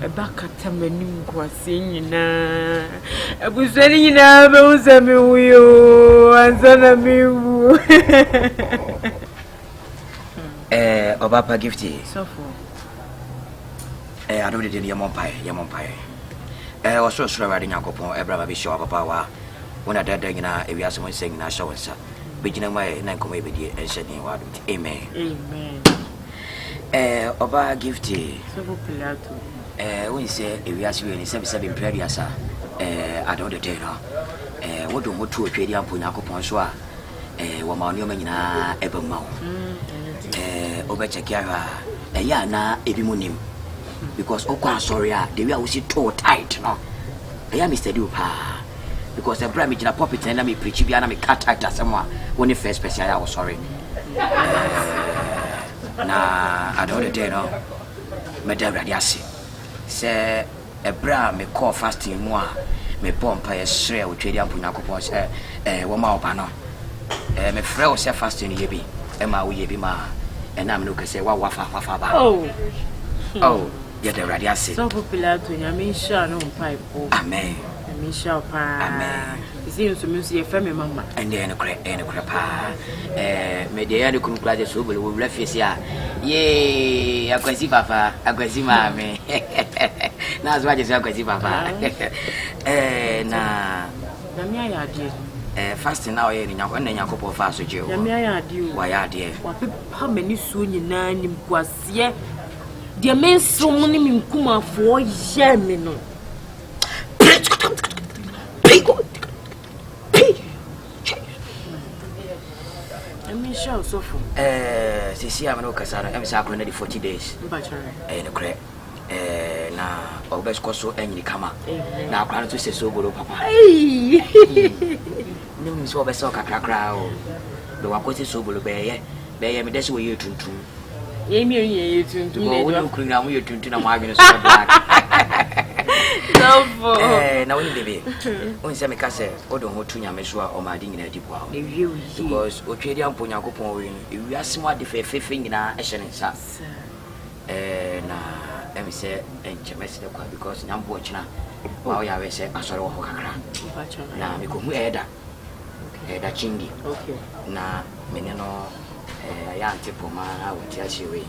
Speaker 7: Ebakata manim kwase nyina abusani nyina be usami wuyo ansana miwu
Speaker 6: Obapa gifty
Speaker 7: sofo
Speaker 6: I don't need your monpai also sure riding Yakopon ebra be sure papa wa when I dead na if you are someone saying na show us beginning my nan come be and shedding word amen Oba gifty
Speaker 7: sofo pilato
Speaker 6: when you say if you are seeing 77 prayers I don't day no what do mo to twedi ampo Yakopon so a wo ma onyo nyina eba ma oba check ya ya na ebi munim because okwa sorry the way I was too tight no ya Mr. Dupa because the brand me gina puppet and me preach bia na me cut tight asema when the first person I was sorry na I don't day no me da radiasi say a bra me call fasting mo a me pompa ye sre o twedi ampo Yakopon say wo ma oba no me frɛ o say fasting ye bi e ma wo ye bi ma and I'm looking say wa fa ba oh yeah the radiasi
Speaker 7: so popular to nyame sha no pipe
Speaker 6: amen
Speaker 7: nyame sha pa
Speaker 6: amen
Speaker 7: isi nso me so ye fa me mama
Speaker 6: and then kra pa me de ya de kunu kla de so bele wo wla fesi a ye akwasi papa akwasi mame na zo aje akwasi papa na
Speaker 7: nyame ayade
Speaker 6: fasting now ye nyako na Yakopon fa so je
Speaker 7: nyame ayade
Speaker 6: wa ya de
Speaker 7: wa pepa mani so nyina nim kwase de men so mo ni minkuma fo ye me no Misha Sofu.
Speaker 6: Sisi amano kasara emisa akro na di 40 days.
Speaker 7: Mbachare.
Speaker 6: No kre. Na obes koso enyi kama. Na akra no to se so boro papa.
Speaker 7: Ai.
Speaker 6: No mi so obes o kakra o. Do wakosi so boro be ye me desi wo ye tuntum.
Speaker 7: Ye mi ye tuntum
Speaker 6: le do. Wo kru na mo ye tuntum na mo adwene so black.
Speaker 7: Sofu.
Speaker 6: Na woni bebe. Won se me ka se odo ho tu nyame so a o ma di nyina di kwa. Because o twedi ampo Yakopon we no wi asemo ade fefe nyina e hye ne nsa. Na em say enchemesi de kwa because nyambo ochina wa ya we say asore wo kakra na me ko hu eda chingi na mene no ya antipo ma na wuti achiwe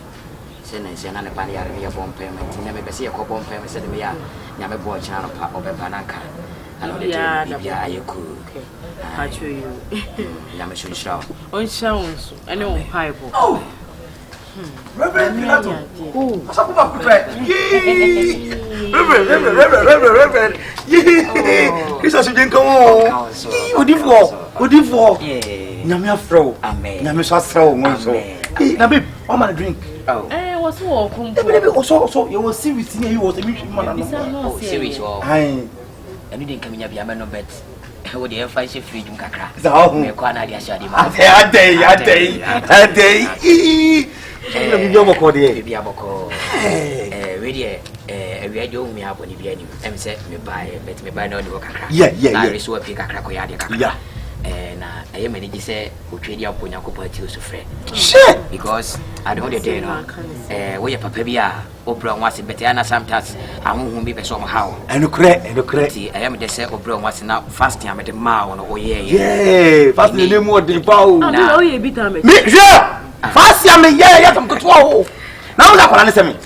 Speaker 6: se na nse na ne pa ne yare me ye bompe me na me be se ye ko bompe me se de me ya nya me bo ochina no pa obeba na nka ana de bia ayeku
Speaker 7: acho you
Speaker 6: ya me shunshira
Speaker 7: on shawunso ene on pipe
Speaker 4: Reverend Pilato. Oh, Asakuba kutre. Reverend. Christmas you come on. Odifo. Nyame afro.
Speaker 6: Amen.
Speaker 4: Nyame so asro won so. Na babe, o ma drink.
Speaker 7: Was so kumpo.
Speaker 4: Babe, so you was serious ni you was a mission man.
Speaker 6: Oh, serious oh.
Speaker 4: Ai.
Speaker 6: Enu din kaminya bia me no bet. Wo de fa she free dum kakra. Me kwa na dia shade ma.
Speaker 4: Ade. Na bibia boko de.
Speaker 6: Bibia boko. We de we ajo umi aboni bia ni. Em se me buy bet me buy na oni kakra. Na reso api kakra ko ya de kakra.
Speaker 4: Yeah.
Speaker 6: Na aye manage say otwedi ampo Yakopon ati so frɛ.
Speaker 4: Shit.
Speaker 6: Because I don't the day no. We ya papa bia obra wase betia na sometimes ahunhun bi beso mo hawo.
Speaker 4: Enokre.
Speaker 6: Ti aye me de say obra wase na fasting am de ma wo no oye.
Speaker 4: Yeah, fasting ni mo de pa o.
Speaker 7: Na oye bi ta me.
Speaker 4: Me je. Fasting am ye tam kotwa o. Na wo da kwala ne se me.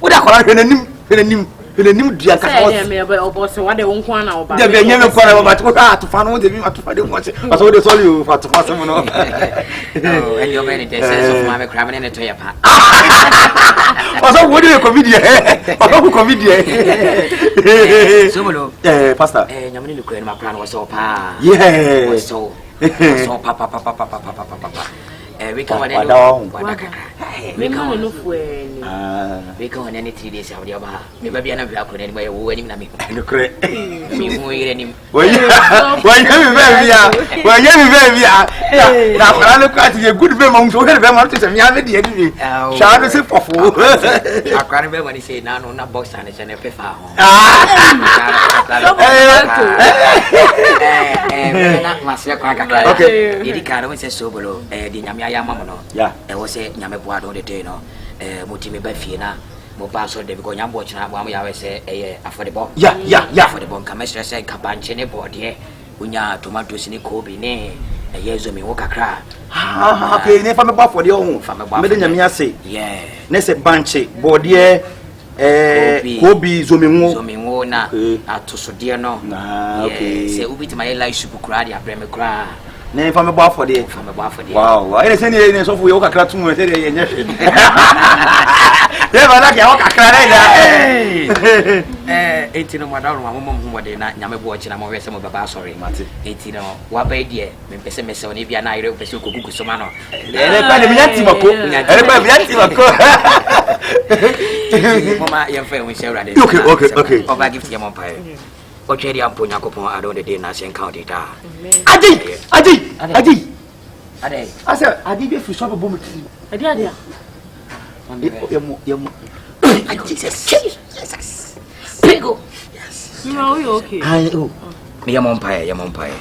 Speaker 4: Wo da kwala hwe nanim. Ele nim dia ka
Speaker 7: say me oboso wa de won na oba.
Speaker 4: De be nyame kwa na ba to to fa no de bi to fa de mo se. Aso de sorry o fa to fa sem no.
Speaker 6: Oh, and you're very sense of my cramming in to your pa.
Speaker 4: Aso wo de comedian. Aso ku comedian.
Speaker 6: Sumulo.
Speaker 4: Pastor.
Speaker 6: Nyame ni kure ma plan was so pa.
Speaker 4: Yeah.
Speaker 6: Was so papa. We can one we can no fueni. We can any 3 days of the aba. Me baby na via ko anyway wo ani na me.
Speaker 4: No kure.
Speaker 6: Me mo ire ni.
Speaker 4: Why you na para no kwati ye good be mo so here be mo to se me ave de adi. Sha no se fofo.
Speaker 6: Akware be wani say na no na box and se na pefa ho. Na masya kwa kakra.
Speaker 4: Okay.
Speaker 6: Idi kara we se sobolo di nyame aya mama no.
Speaker 4: Yeah.
Speaker 6: We say nyame boa do de day no. Mutimi ba fie na mo ba so de bi ko nyambo china mo am ya we say affordable.
Speaker 4: Yeah.
Speaker 6: Affordable nka mesre say nka banche ne bode unya tomatoes ni kobi ne yezo mi wo kakra.
Speaker 4: Okay, ne fa me ba for de ho. Me de nyame ase.
Speaker 6: Yeah.
Speaker 4: Ne se banche bode kobi zominwo
Speaker 6: na atosode no. Okay. Se ubiti my life super kra dia breme kra.
Speaker 4: Ne fa me ba for de. Wow. Ene se ne so fu yo kakra tumu se de ye nyehwe. Ba na ke o kakra na ina.
Speaker 6: Etino madaro mo de na nyame bo chi na mo wese mo baba sorry mate. Etino wa ba die me pese me se oni bia na ire pese kogugu so ma no.
Speaker 4: Ere pa de me yanti mako.
Speaker 6: Mama ye fa won share rade.
Speaker 4: Okay.
Speaker 6: Over gift ye mo pa. O cheri ampo nyakopon ado de day na se encounter da.
Speaker 4: Adi.
Speaker 6: Ade.
Speaker 4: Asa adi be fi so bo mo ti.
Speaker 7: Ade.
Speaker 4: Yemo.
Speaker 6: Jesus. Pigo. Yes.
Speaker 7: You okay?
Speaker 6: Me ye mo mpae.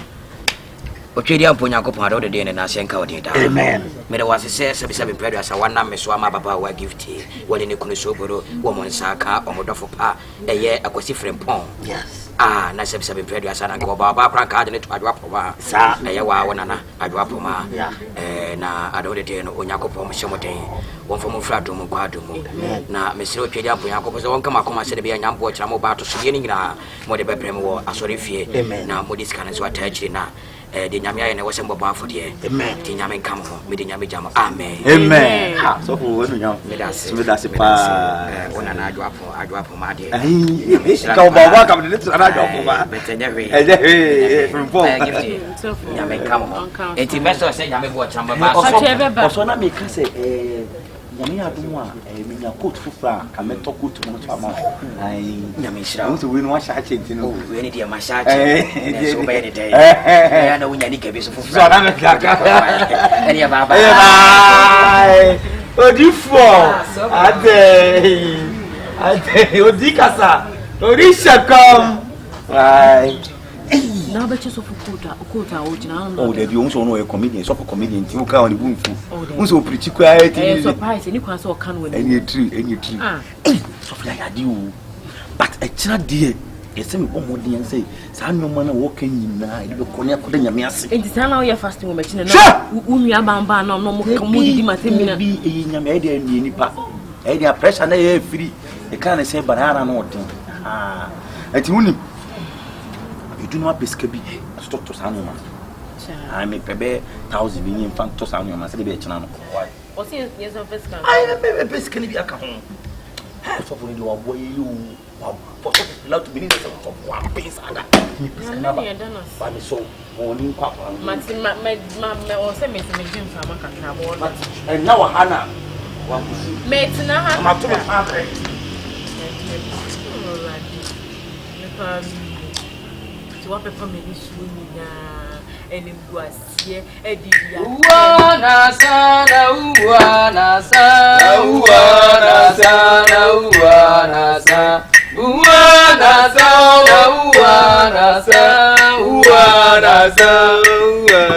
Speaker 6: O cheri ampo nyakopon ado de day na se encounter da.
Speaker 4: Amen.
Speaker 6: Me da wase se sabi prayer asa wana me so ama baba wa gift. Wale ne kunu so boro wo mo nsaka o modofo pa eye akwasi frempon.
Speaker 4: Yes.
Speaker 6: Na sabi prayer asa na ko baba pranka de ne to adwapo ba. Sa eye wa wona na adwapo ma. Na ado de day no onyakopon mo hyemoden. Won fo mo fra do mo kwa do mo. Na me se o cheri ampo nyakopon so won kama koma se de be nyambo kira mo ba to so de ni nyina mo de be prem wo asori fie na mo diskan so atachiri na de nyame aye na wo sembo ba fo de de nyame kam ho me de nyame jam amen
Speaker 4: ha so fo we nyam
Speaker 6: me da se
Speaker 4: pa
Speaker 6: wona na adwapo ma de
Speaker 4: ka ba kam de na adwapo ba
Speaker 6: betenya we
Speaker 4: from four
Speaker 6: nyame kam ho enti meso se nyame bo chamba ba
Speaker 4: so na me ka se nyame adum a me nya coat fufra ka me to coat mo to ama ai
Speaker 6: nyame shira
Speaker 4: so we no wa sha chenti no
Speaker 6: we ni dia ma sha chenti so be ni dey ya na wunya ni kebe so fufra
Speaker 4: so na me kaka
Speaker 6: eni ya baba
Speaker 4: odifo ade odikasa orisha kom ai
Speaker 7: na ba che so fukuta o jina no.
Speaker 4: Oh, there be also no a comedian, so for comedian, you can only boom fu. Unso pretty quiet.
Speaker 7: Surprise, any can so can win.
Speaker 4: Any tree. So like I do. But a child dear, you say me one more day and say, San no man walking in na, you be konya ko de nyame ase.
Speaker 7: And this now you fasting with machine na. Umi abamba no mo komodi di matemina.
Speaker 4: Be e nyame e de ni nipa. E de pressure na e free. E kan say banana no otin. Ati uni you do not pesca be stop to Sanuma. I may pay 1,000 million francs to Sanuma, say the channel.
Speaker 7: What's yes of pesca?
Speaker 4: I am a pesca be a cahon. So for you are boy, you love to be of one piece. By me so, morning papa. My or send me to make him from a cacao. And now Hannah.
Speaker 7: Mates now,
Speaker 4: I'm to my
Speaker 7: what pepper me swing and it was here Eddie.
Speaker 8: Uwana sana uwana sana uwana sana uwana sana uwana sana uwana sana uwana sana uwana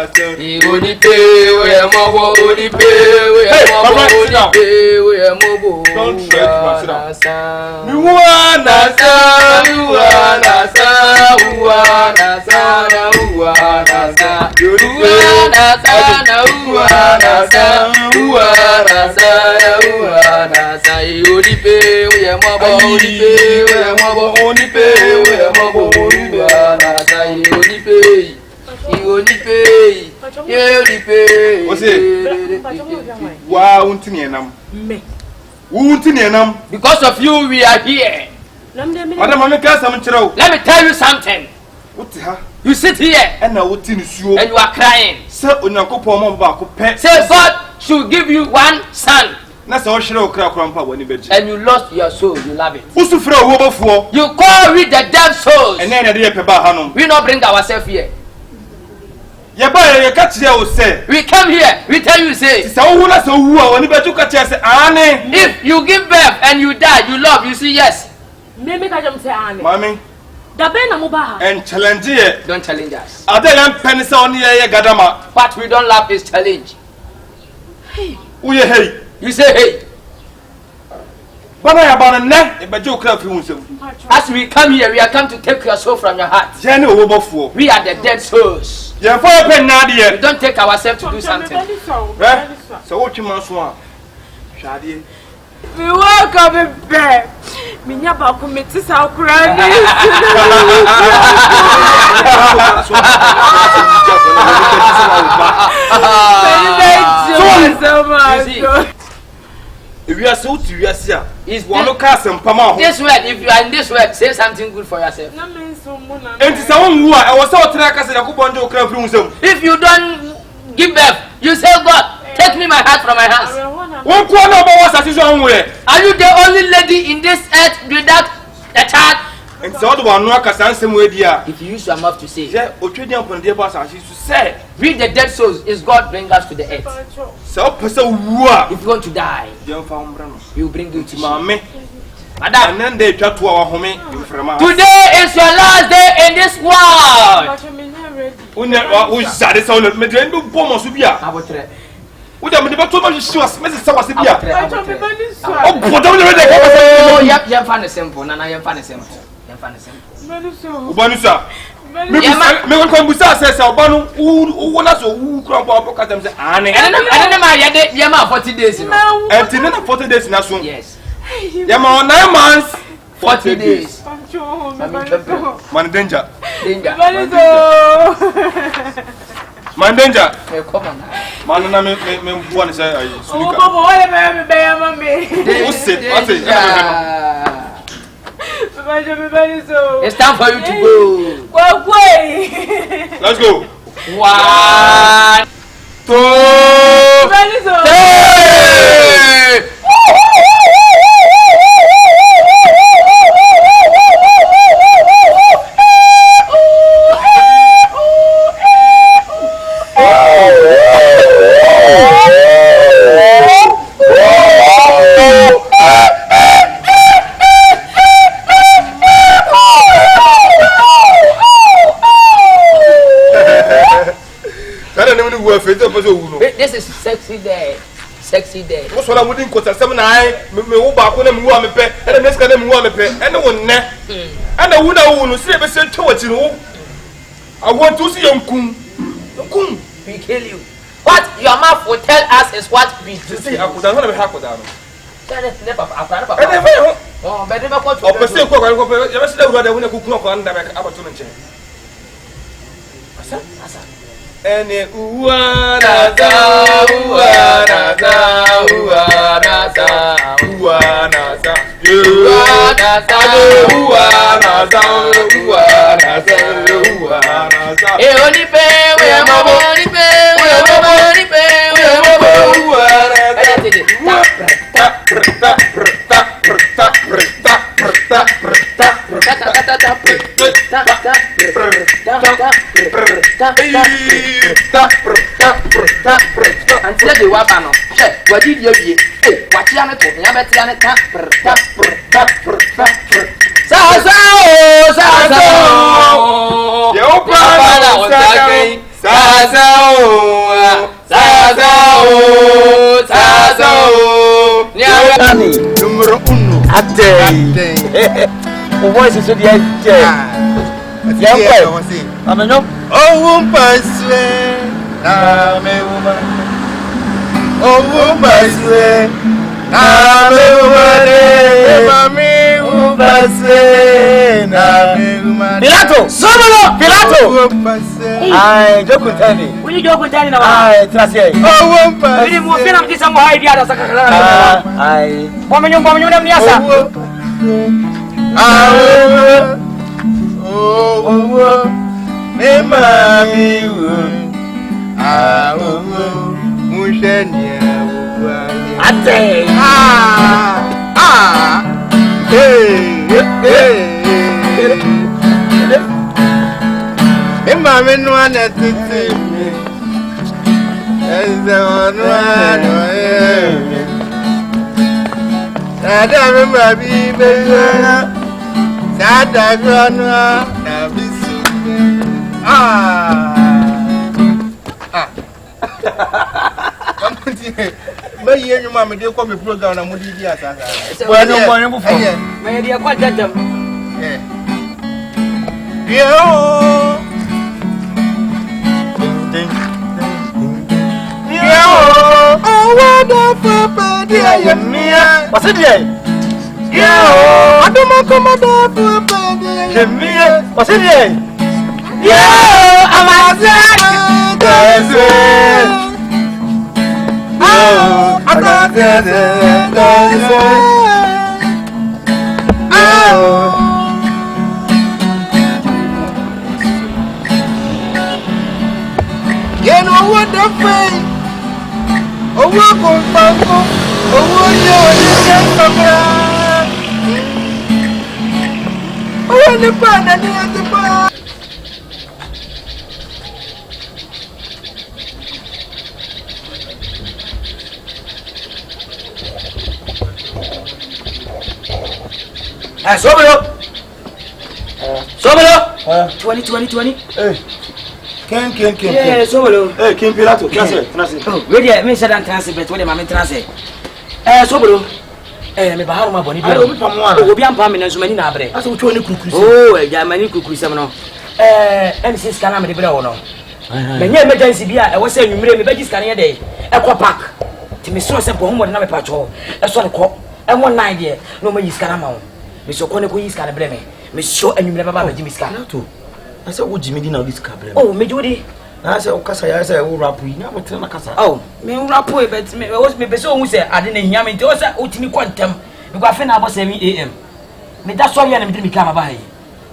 Speaker 8: sana Odipewe mobo odipewe mobo don't uwana sana uwana sana uwana sana uwana sana uwana sana uwana sana uwana sana uwana sana uwana
Speaker 6: say onipe we mobo onipe we mobo onipe we mobo na say onipe onipe
Speaker 8: What's it? Wow, because
Speaker 6: of you we are here.
Speaker 8: Let me tell
Speaker 6: you something. You sit here and you are crying. Say God should give you one son. And you lost your soul, you love it. You call with the dead souls. We not bring ourselves here. We come here, we tell you say, if you give birth and you die, you love, you say yes. Mommy. And challenge it. Don't challenge us. But we don't love this challenge. Hey. You say hey. As we come here, we are come to take your soul from your heart. We are the dead souls. We don't take ourselves to do something. So what you must want?
Speaker 7: We welcome back. Minya ba ku metis akura ni.
Speaker 8: If you are so to you are is one of us and Pama.
Speaker 6: This word, if you are in this word, say something good for yourself.
Speaker 8: And to someone who I was so trackers and a coupon to crab room.
Speaker 6: If you don't give birth, you say, God, take me my heart from my hands.
Speaker 8: One corner of us as your own way.
Speaker 6: Are you the only lady in this earth without a child?
Speaker 8: And so do I know some way, dear.
Speaker 6: If you use your mouth to say,
Speaker 8: yeah, or trading upon the boss as you say,
Speaker 6: read the dead souls, is God bring us to the earth.
Speaker 8: So, if you
Speaker 6: want to die,
Speaker 8: you
Speaker 6: will bring you to
Speaker 8: mommy.
Speaker 6: Madam,
Speaker 8: and then they try to our home.
Speaker 6: Today is your last day in this world. Yes.
Speaker 8: Yama 9 months,
Speaker 6: 40 days.
Speaker 8: Man danger.
Speaker 6: Man
Speaker 8: danger.
Speaker 6: Come on.
Speaker 8: Man na me one say
Speaker 7: Oh, Papa, what am I mommy?
Speaker 8: What's it?
Speaker 6: It's time for you to go. Let's
Speaker 8: go.
Speaker 6: 1, 2, 3. This is sexy day. Sexy day.
Speaker 8: What's what I wouldn't quote 7 I me back when I'm warm pay and the next time warm pay and the one ne and I would have say be sent to it. I want to see young Kum.
Speaker 6: We kill you. What your mouth will tell us is what we do.
Speaker 8: See, I could not have hacked down.
Speaker 6: Oh, but never got to
Speaker 8: Ene
Speaker 6: until the wapano. What did you be? What you are talking about?
Speaker 4: Numero 1 Thatday. O voice is so the Ameno.
Speaker 10: Oh, Paswe. Oh, Paswe.
Speaker 4: Pilato! Somolo! Pilato! Ai, Jokutani.
Speaker 6: We need Jokutani now.
Speaker 4: Ai, Tracy.
Speaker 6: Oh, we need more film to some idea that's a
Speaker 4: ai.
Speaker 6: Woman, Niasa.
Speaker 2: Mami no ana tete mi. Eze onu ano e. Sada me babi bezana. Sada granu na bisu. Me ye nyuma me de ko me program na mudi di asasa.
Speaker 4: Bueno bu fo.
Speaker 6: Me dia kwa jajam.
Speaker 2: Yo. Oh, wonderful body, I am here.
Speaker 4: What's it here?
Speaker 2: I don't come out for body.
Speaker 4: What's it here?
Speaker 2: I'm a you know what the thing? Oh, we're going back. Oh, you're the band and the bar.
Speaker 6: Sobolo. 20.
Speaker 4: Hey. Ken.
Speaker 6: Yeah, Sobolo.
Speaker 4: Hey, Ken Pilato. Transe.
Speaker 6: Oh, ready, me said and transe, but what am I transe? Sobolo. Me baharo ma boni bi.
Speaker 4: Obi pamwa.
Speaker 6: Obi ampa me nanso mani na abre.
Speaker 4: Asa wo choni kukuru.
Speaker 6: Oh, ya mani kukuru sem no. MC scanner me de bre wo no. Me nya emergency bi a e wo se nwumire me bagi scanner ye dey. E ko park. Ti me so se bo ho mo na me pa cho. E so ne ko. E mo nine de no ma yi scanner ma wo. Me so ko ne ko yi scanner bre me. Me so nwumire baba bagi me scanner.
Speaker 4: Asa wo jimi di na this car bre.
Speaker 6: Oh, me jodi.
Speaker 4: Na asa wo kasa ya asa wo rap yi na wo tena na kasa.
Speaker 6: Oh, me rap e bet me wo me pese wo hu se ade na hia me nti wo se otimi kwantem. Me gwa fe na abo 7 am. Me da so ya na me dimi ka ma ba yi.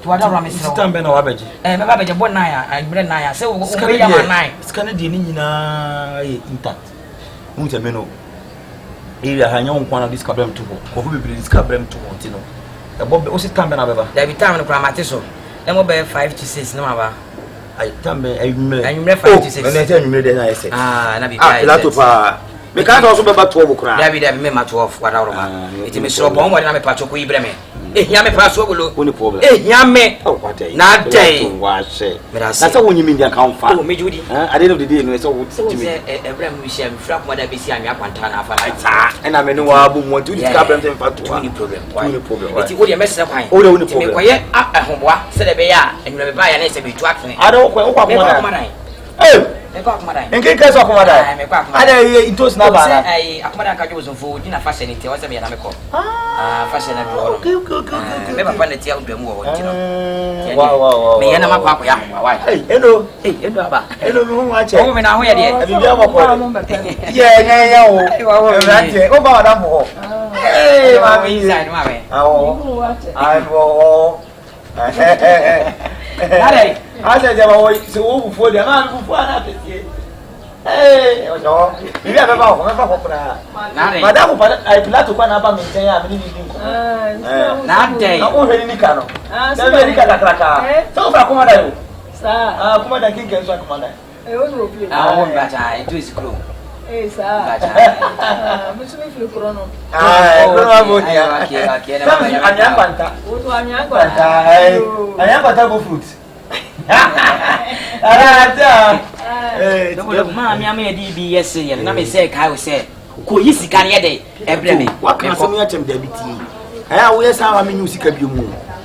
Speaker 6: To wada ro me sero.
Speaker 4: Sitam be na wa beje.
Speaker 6: Me ba beje bo na ya, angbere na ya. Se wo be ya ma 9.
Speaker 4: Scanner di ni nyina intact. Mu te me no. Area ha nya wonkwa na this car brem to ho. Ko fu bibiri this car brem to ho ti no. E bo be o sitam be na beba.
Speaker 6: Da bi time no kra mate so. E mo be 5 to 6 na ma ba.
Speaker 4: Ai tambe ayumre.
Speaker 6: Ayumre 5 to 6.
Speaker 4: Na te ayumre de na ese.
Speaker 6: Na bi pa.
Speaker 4: Pilato pa. Me ka so be ba 12 kra.
Speaker 6: Da bi me ma 12 wada ro ma. Iti me so bo mo na me pa choko ibre me. Hia me pa so bolo.
Speaker 4: Oni problem.
Speaker 6: Hia me. Na dai.
Speaker 4: Wa she.
Speaker 6: Na
Speaker 4: sa wonyi mi dia kan fa.
Speaker 6: Oh, me judi.
Speaker 4: At the end of the day no so wo timi.
Speaker 6: Ebrem mi share me fra kuma da be si anwa kwanta na afa na.
Speaker 4: E na me no wa bu mo tu di ka brem fa to.
Speaker 6: Any problem.
Speaker 4: Any problem.
Speaker 6: Iti wo de message kwan.
Speaker 4: O de woni problem.
Speaker 6: Me koye ahomboa se de be ya enwure be ba ya na se be tu atene.
Speaker 4: Ada wo kwa kuma da. Eh.
Speaker 6: Me kwa kuma da.
Speaker 4: Enke ka so kuma da.
Speaker 6: Me kwa kuma.
Speaker 4: Ada intos na ba na.
Speaker 6: Ai akuma da ka jo zo fo di na fashion ti wo se me ya na me ko. Fashion na do.
Speaker 4: Okay.
Speaker 6: Me papa na ti a udwamu wo nti no.
Speaker 4: Wow.
Speaker 6: Me ya na makwa ko ya ahomboa wai.
Speaker 4: Hey, hello.
Speaker 6: Endo aba.
Speaker 4: Hello me ho ache.
Speaker 6: O me na ho ya de.
Speaker 4: Abi bia mo ko. Yeah o. Right. O ba da mo. Hey, mami.
Speaker 6: Inside ma me.
Speaker 4: Ai wo. Dale. Asa je ba wo se wo bufu de ma bufu ana petie. Eh, ojo. Bibi aba ba ko me fa ko pra. Madam pa ai Pilato kwa na ba me nten ya me ni din ko.
Speaker 6: Na dai.
Speaker 4: Na o hweli ni ka no. Na be ni ka kraka. So fra kuma da yo. Sa. Kuma da kin ken so kuma da.
Speaker 9: O no play.
Speaker 6: O ba ta, it is crew.
Speaker 9: Sa. Me so me feel krono.
Speaker 4: Krono bo dia.
Speaker 6: Okay.
Speaker 4: Sa me anya kwanta.
Speaker 9: O to anya kwanta.
Speaker 4: Kwanta. Anya kwanta go fruit.
Speaker 6: Ma mi am e di yes ye na me say kai we say ko yi sika ne de ebre me
Speaker 4: wa kan so me atem da biti aya wo yes awa me nyu sika bi mu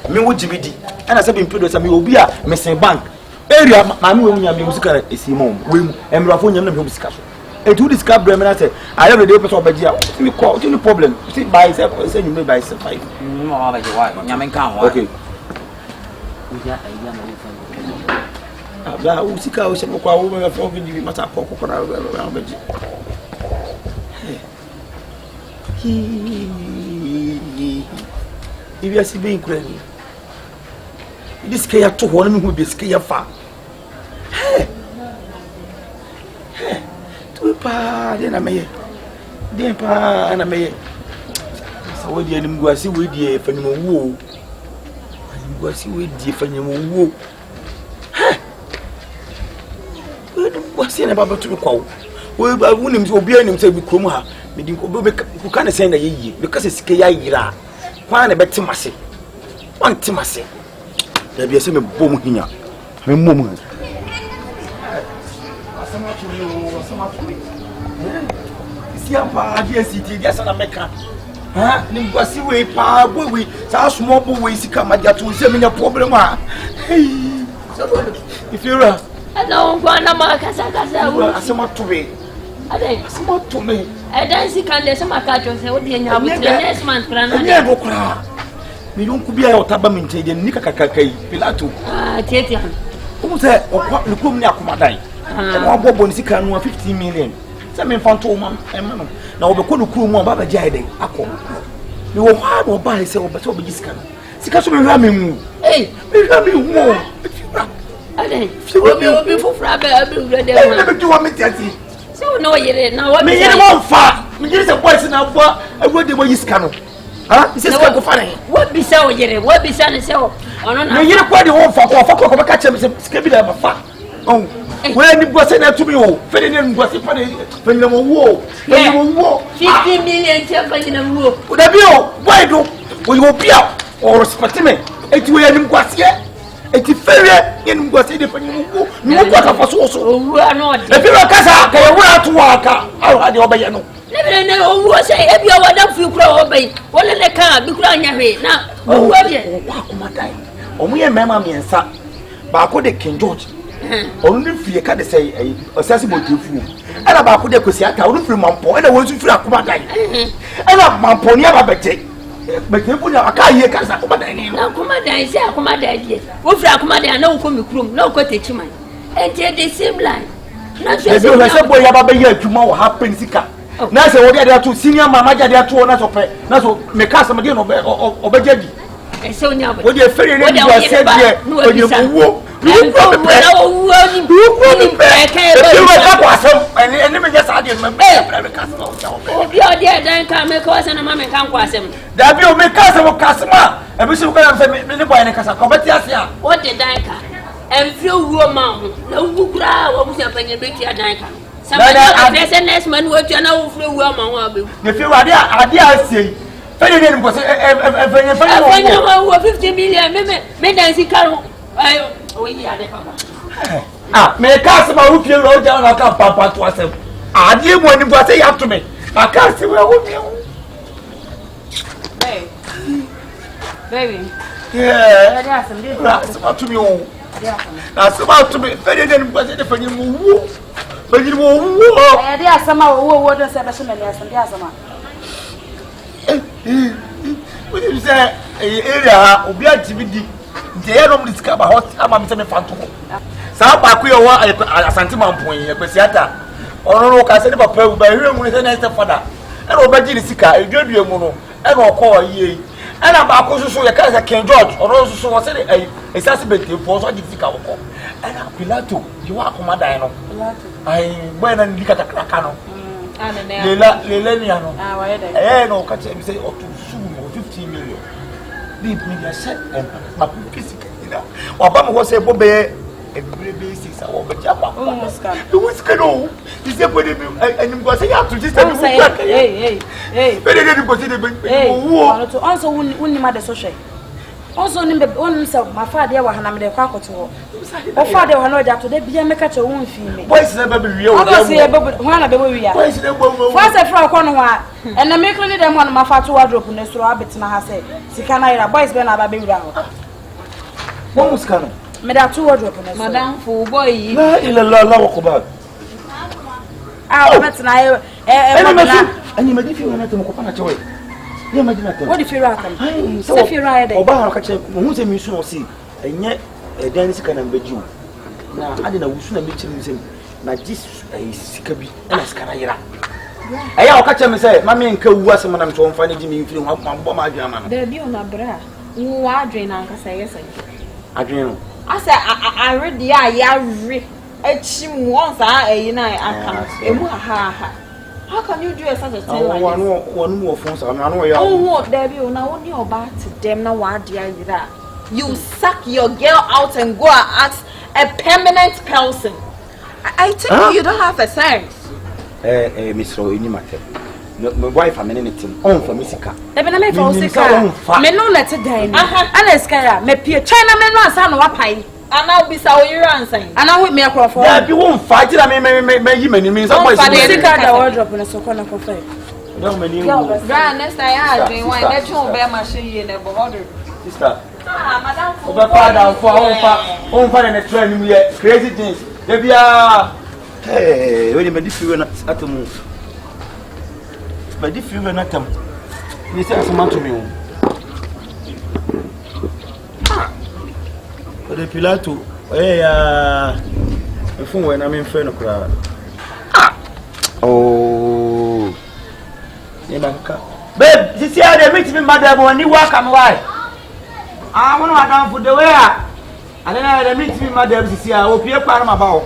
Speaker 4: me wo jibidi ana se bi mpedo sa me obi a me sen bank area ma me wo nya me sika esi mo we mu emrafo nya na me wo sika so it would discover them and I say, I have a day for Bagia. Me call, no problem. See, by yourself, say you may buy some 5. Okay. Abla usika usema kwa woman of ovini mata poko kwa abeji. Ibi asibe inkredi. This kaya to ho na me hu bi skaya fa. Tu pa de na meye. De pa na meye. Sa wo di anim guasi wo di fanimo wo. Anim guasi wo di fanimo wo. Wasi na baba to be kwa we ba wunim obi anim say bi krom ha me din ko be ku kan say na yeyi because sike ya yira kwa na betimase wan timase da bi say me bom hinya me mom asama to me isi apa dia city dia sana meka ha ni gwasi we pa boy we sa small boy we sika madia to say me na problem ha if you are I don't want to make a asama to me. I think small to me. I don't see can there's some catch on the next month. Never cry. We don't could be out of Baminta, the Nikakakai, Pilato. Tietia. Who said, or what the Kumia Kumadai? And one bob on 15 million. Some found 2 months and man. Now the Kulu Kumo Baba Jade, Ako. You were hard or buy yourself, but over this can. Sikasu Ramu. Hey, we have you more. I think she will be for Frabbe. I never do want me to see. So, no, you didn't know what me won't far. Me is a voice now for a word the way you scan. Huh? This is funny. What be so, you what be son so? Oh, no, you're quite the whole for catch him, skip it up a fat. Oh, when it was sent to me, Ferdinand was a funny when you war. 50 million children in a war. Would I be all? Why do we be out or respect me? It will was yet. Eti fere yen ngwase de fanyi mu mu kwa ka faso so owura no de e fere kasa ka owura to aka awu ade obaye no le bere ne owura say e bia wada fu kura obaye wole le ka bi kura anya hwe na owura de wa kuma dai omu ye mema miensa ba ko de King George onu ne fie ka de say osasi botefu ala ba ko de kosi aka onu firi mampo na wonsu firi akuma dai ala mampo ni aba bete but you put a car here, Casacomadani. No, Comadai, say Comadai. What for Comadai? No, come room, no cottage man. And yet they seem like. Not just a boy about a year tomorrow happens. Now, so they are two senior mamma, they are 2 hours of pay. Now, so make us some again of a judge. And so now, what you're feeling, what you said here, no, you walk. You and let me just add my private customer. Oh, you're there, then come make us and a mamma can't cross him. That will make us a customer. And we should go and say, Minnie Casa, Cobetia. What did I and few woman, no Bukra, what was happening in Betty Danka? Somebody address a next man, what you know, few woman. If you are there, I say, Ferdinand was a 50 million, maybe I see Carol. Ah, me customer who feel roll down like a papa to us. I didn't want him to say after me. I can't see where would you. Baby. Yeah, that's about to me. That's about to be Ferdinand was it for you. But you won't. There are some what does a special and there are some. What did you say? Area of your DVD. They don't discover what I'm saying. Phantom. Some Paku a sentiment point, a Pesiata, or no Cassette Papa, by him with an extra father. And Obadi Sika, a good mono, and I'll call ye. And about Cosu, a casa King George, or also was a assassinate for what you think I will call. And I'm Pilato, you are Commandano. I went and look at the Cracano. Lelaniano. I know, catch him say, or to sue 15 million. Leave me a set and my physical. Obama was a Bobby, a baby 6 hours, but Japa. Who was Cano? Is there when and was a yacht to just hey, very good possible. To answer only mother social. Also, my father, I have a quack to her father, I know that today be a make a wound female. Why is never be real? One of the way. First, I found one, and I make only them one of my father wardrobe in the rabbits. And I say, Sikana, boys, when I baby down. What was coming? Madame, 2 wardrobe, Madame, for boy, in a law about.
Speaker 7: Ah, that's na
Speaker 4: and you may feel not to Mokopana Joy. You may not.
Speaker 7: What if you're at them? So if you're at
Speaker 4: Oba catch who's a mission or see, and yet a dance can be you. Now, I didn't know soon meet him. Now, this is Sikabi and Ascarayra. I catch him and say, Mammy and Co was someone I'm trying to find me if you want one bomb.
Speaker 9: There be on a bra. Who are drain Uncle say yes.
Speaker 4: Adrian.
Speaker 9: I said, I read the eye, Chim once I can't. How can you do such a thing like
Speaker 4: one more phones? I know you.
Speaker 9: Oh, there be now only about them now. What do you that? You suck your girl out and go and ask a permanent person. I think you don't have a sense.
Speaker 4: Miss Roy, you matter. My wife, I'm in anything. On for Missika.
Speaker 7: Even I make for Sika. Me no let it die. Alaska, me peer China men was on what pie.
Speaker 9: And I'll be so you're answering.
Speaker 7: And I with me across for
Speaker 4: that. You won't fight it. I mean, means I'm going
Speaker 7: to cut the wardrobe in a Sokona cafe.
Speaker 4: Don't mean
Speaker 9: next I had been one that you bear machine in a border.
Speaker 4: Sister, Madame, for home fire and a train, we are crazy things. There be a hey, when you made this, you were not at the move. But if you were not come, you said some to me. The Pilato, the phone when I'm in front of crowd. Oh, babe, this year they meet me, madam, when you walk and why? I want to down for the way. And then they meet me, madam, this year. I hope you're part of my bow.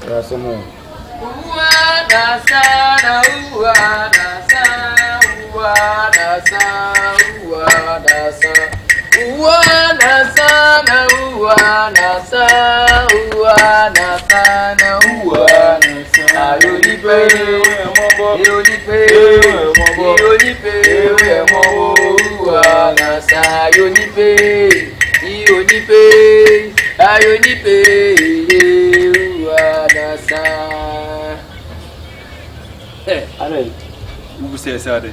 Speaker 4: There are some more.
Speaker 5: Hey, who says that?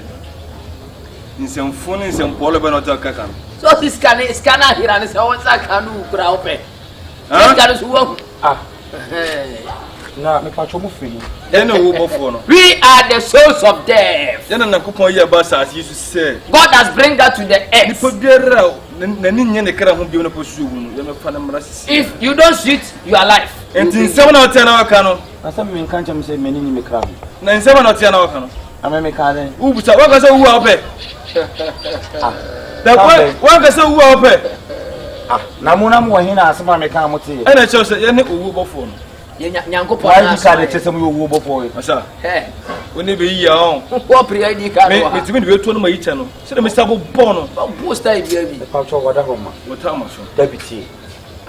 Speaker 5: In some phone, in some polar not a cacan.
Speaker 6: So this scanner here and so what's I can do, Graupe. That is what.
Speaker 4: Now, me patch your feeling.
Speaker 5: Then no phone.
Speaker 6: We are the souls of death.
Speaker 5: Then a coupon year bus as used to say.
Speaker 6: God has bring that to the earth. If you don't shoot, you are alive.
Speaker 5: And in 7 or 10 hour canoe.
Speaker 4: I some men can't say many in the crowd.
Speaker 5: 7 or 10 hour canoe.
Speaker 4: I may call them.
Speaker 5: Who was who are pay? That one can say who are pay.
Speaker 4: Namunam Wahina, some American,
Speaker 5: and I chose a Yannick phone.
Speaker 6: Yanko,
Speaker 4: why you can't tell some you before it?
Speaker 5: Sir, when they be young, what pre-ID can be to my channel. So the Mr. Bono, post I baby. The culture, whatever, what Thomas, deputy.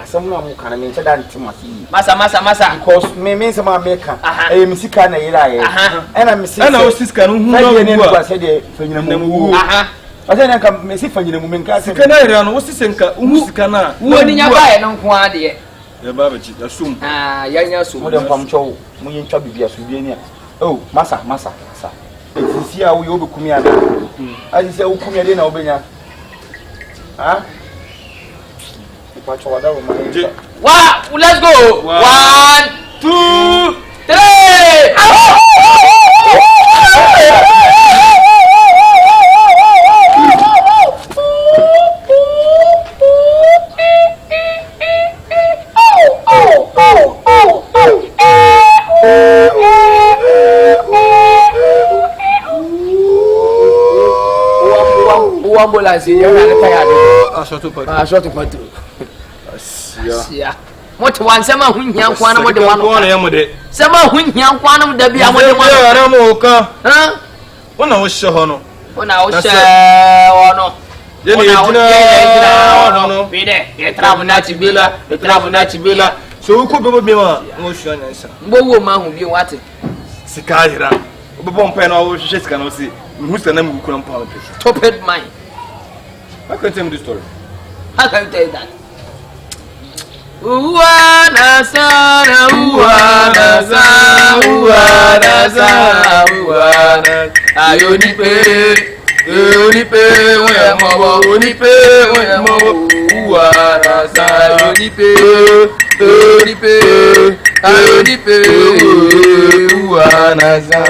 Speaker 5: Someone who can mean that to Massa, because me means some American, a Missicana, and I'm Mrs. And I was this can who said but then I come Missy for you, woman. Can I run? What's this? Who's cana? Who in your buy? No, Quadia. The Babbage, assume. Young, so modern from Chow, Moon Chubby, Subiania. Oh, Massa. It's here we over Kumia. I say, oh, Kumia dinner, Obina. Ah?
Speaker 6: Wow, let's go. 1, 2, 3. Ambulance, you're not tired. I shot of my two. Yeah. What one summer when young one of the one summer when young one of the Biamoka? Huh? When I was sure, when I was sure, no, be there, you travel Natibilla, so who could be motion, what woman will be what? Sikaira, Bobon Pen or just cannot see who's the name who couldn't politics. Top head mine. I can tell you the story. How can you tell that?
Speaker 8: uwanasa ayonipe onipe ayonipe uwanasa